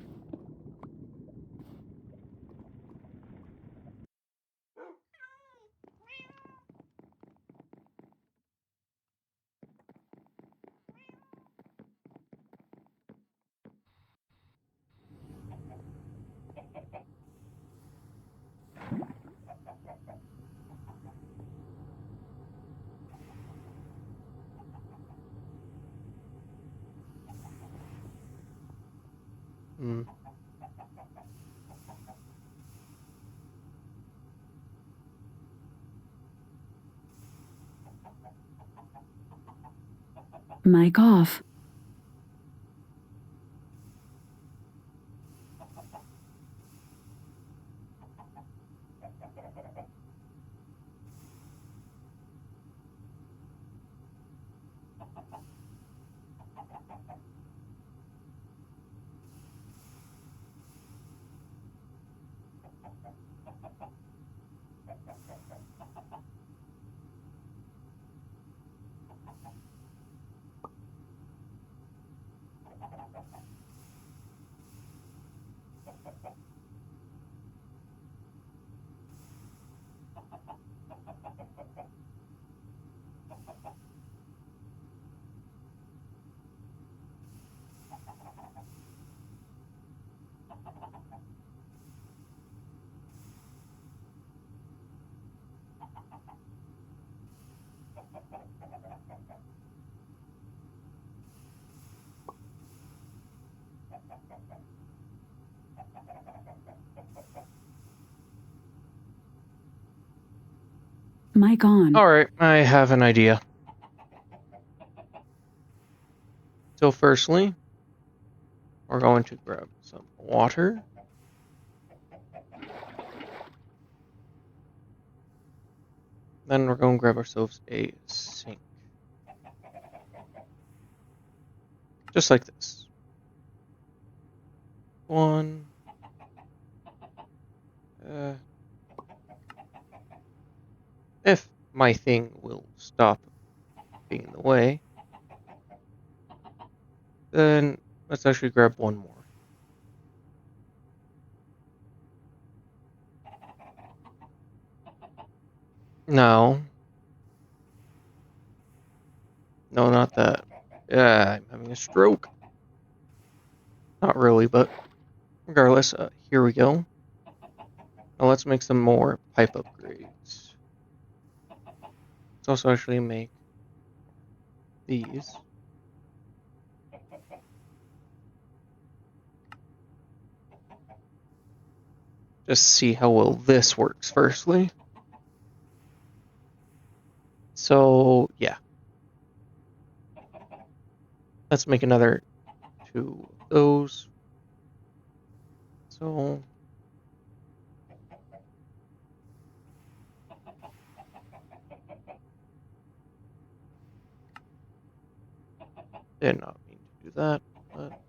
Hmm. Mic off. Mic on. Alright, I have an idea. So firstly, we're going to grab some water. Then we're going to grab ourselves a sink. Just like this. One. If my thing will stop being in the way, then let's actually grab one more. No. No, not that. Yeah, I'm having a stroke. Not really, but regardless, here we go. Now let's make some more pipe upgrades. Let's also actually make these. Just see how well this works firstly. So, yeah. Let's make another 2 of those. So, did not mean to do that, but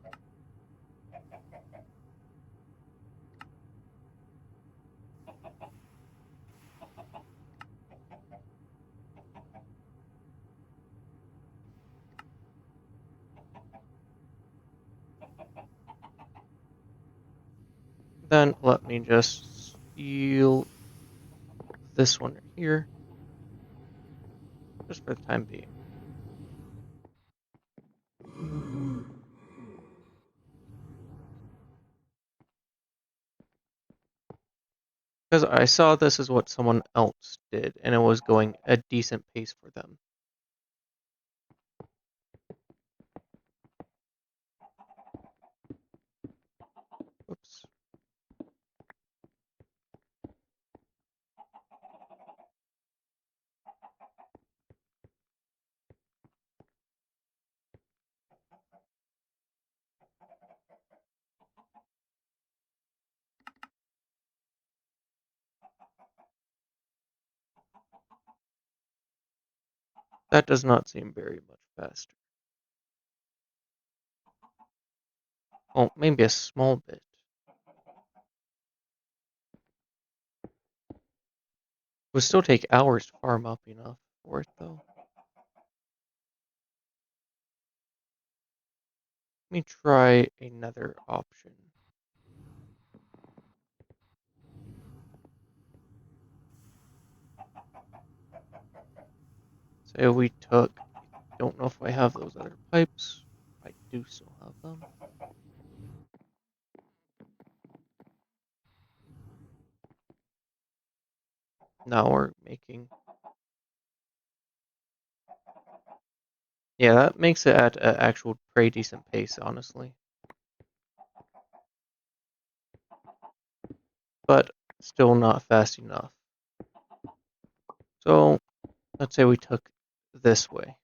then let me just steal this one right here, just for the time being. Because I saw this is what someone else did, and it was going a decent pace for them. Oops. That does not seem very much faster. Oh, maybe a small bit. It would still take hours to farm up enough for it, though. Let me try another option. Say we took, don't know if I have those other pipes. I do still have them. Now we're making, yeah, that makes it at an actual pretty decent pace, honestly. But still not fast enough. So let's say we took this way.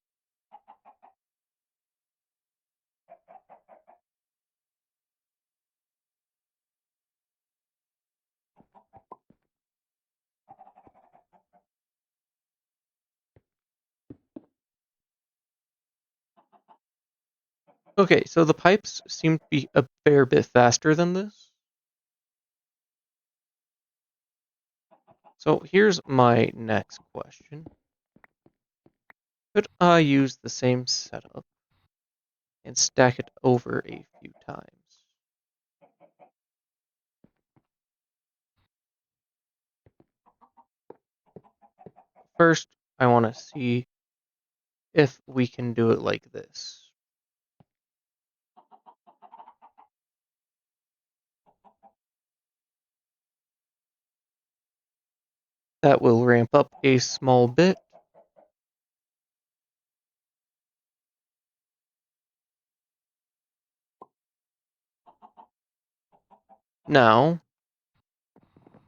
Okay, so the pipes seem to be a fair bit faster than this. So here's my next question. Could I use the same setup and stack it over a few times? First, I want to see if we can do it like this. That will ramp up a small bit. Now,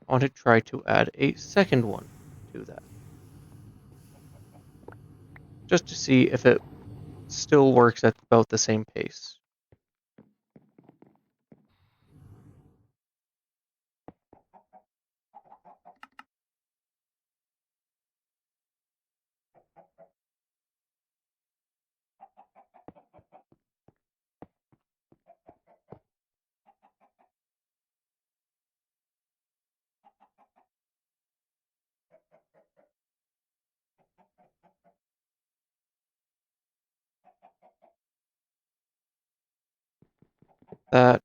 I want to try to add a second one to that. just to see if it still works at about the same pace. That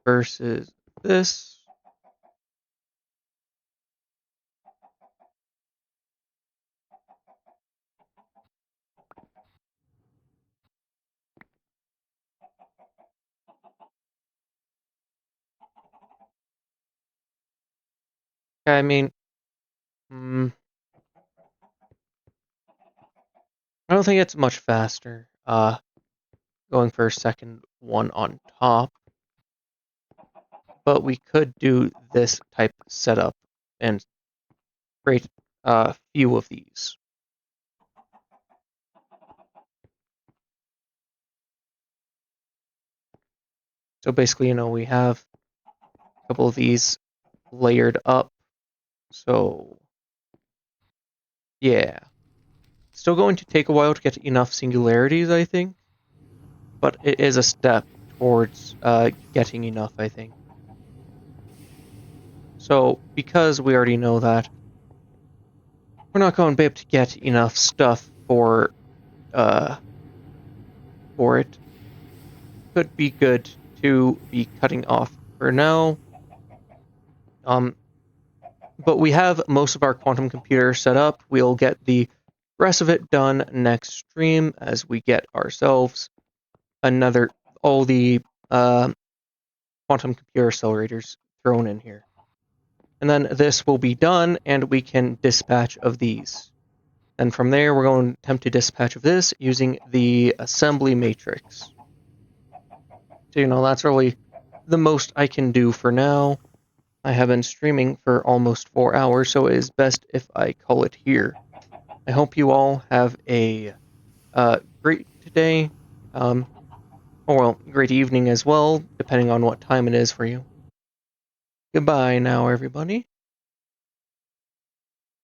versus this. I mean, I don't think it's much faster. Going for a second one on top, but we could do this type setup and create a few of these. So basically, we have a couple of these layered up. So yeah, still going to take a while to get enough singularities, I think, but it is a step towards getting enough, I think. So because we already know that, we're not going to be able to get enough stuff for it. Could be good to be cutting off for now. But we have most of our quantum computer set up. We'll get the rest of it done next stream as we get ourselves all the quantum computer accelerators thrown in here. And then this will be done, and we can dispatch of these. And from there, we're going to attempt to dispatch of this using the assembly matrix. So, that's really the most I can do for now. I have been streaming for almost 4 hours, so it is best if I call it here. I hope you all have a great day, great evening as well, depending on what time it is for you. Goodbye now, everybody.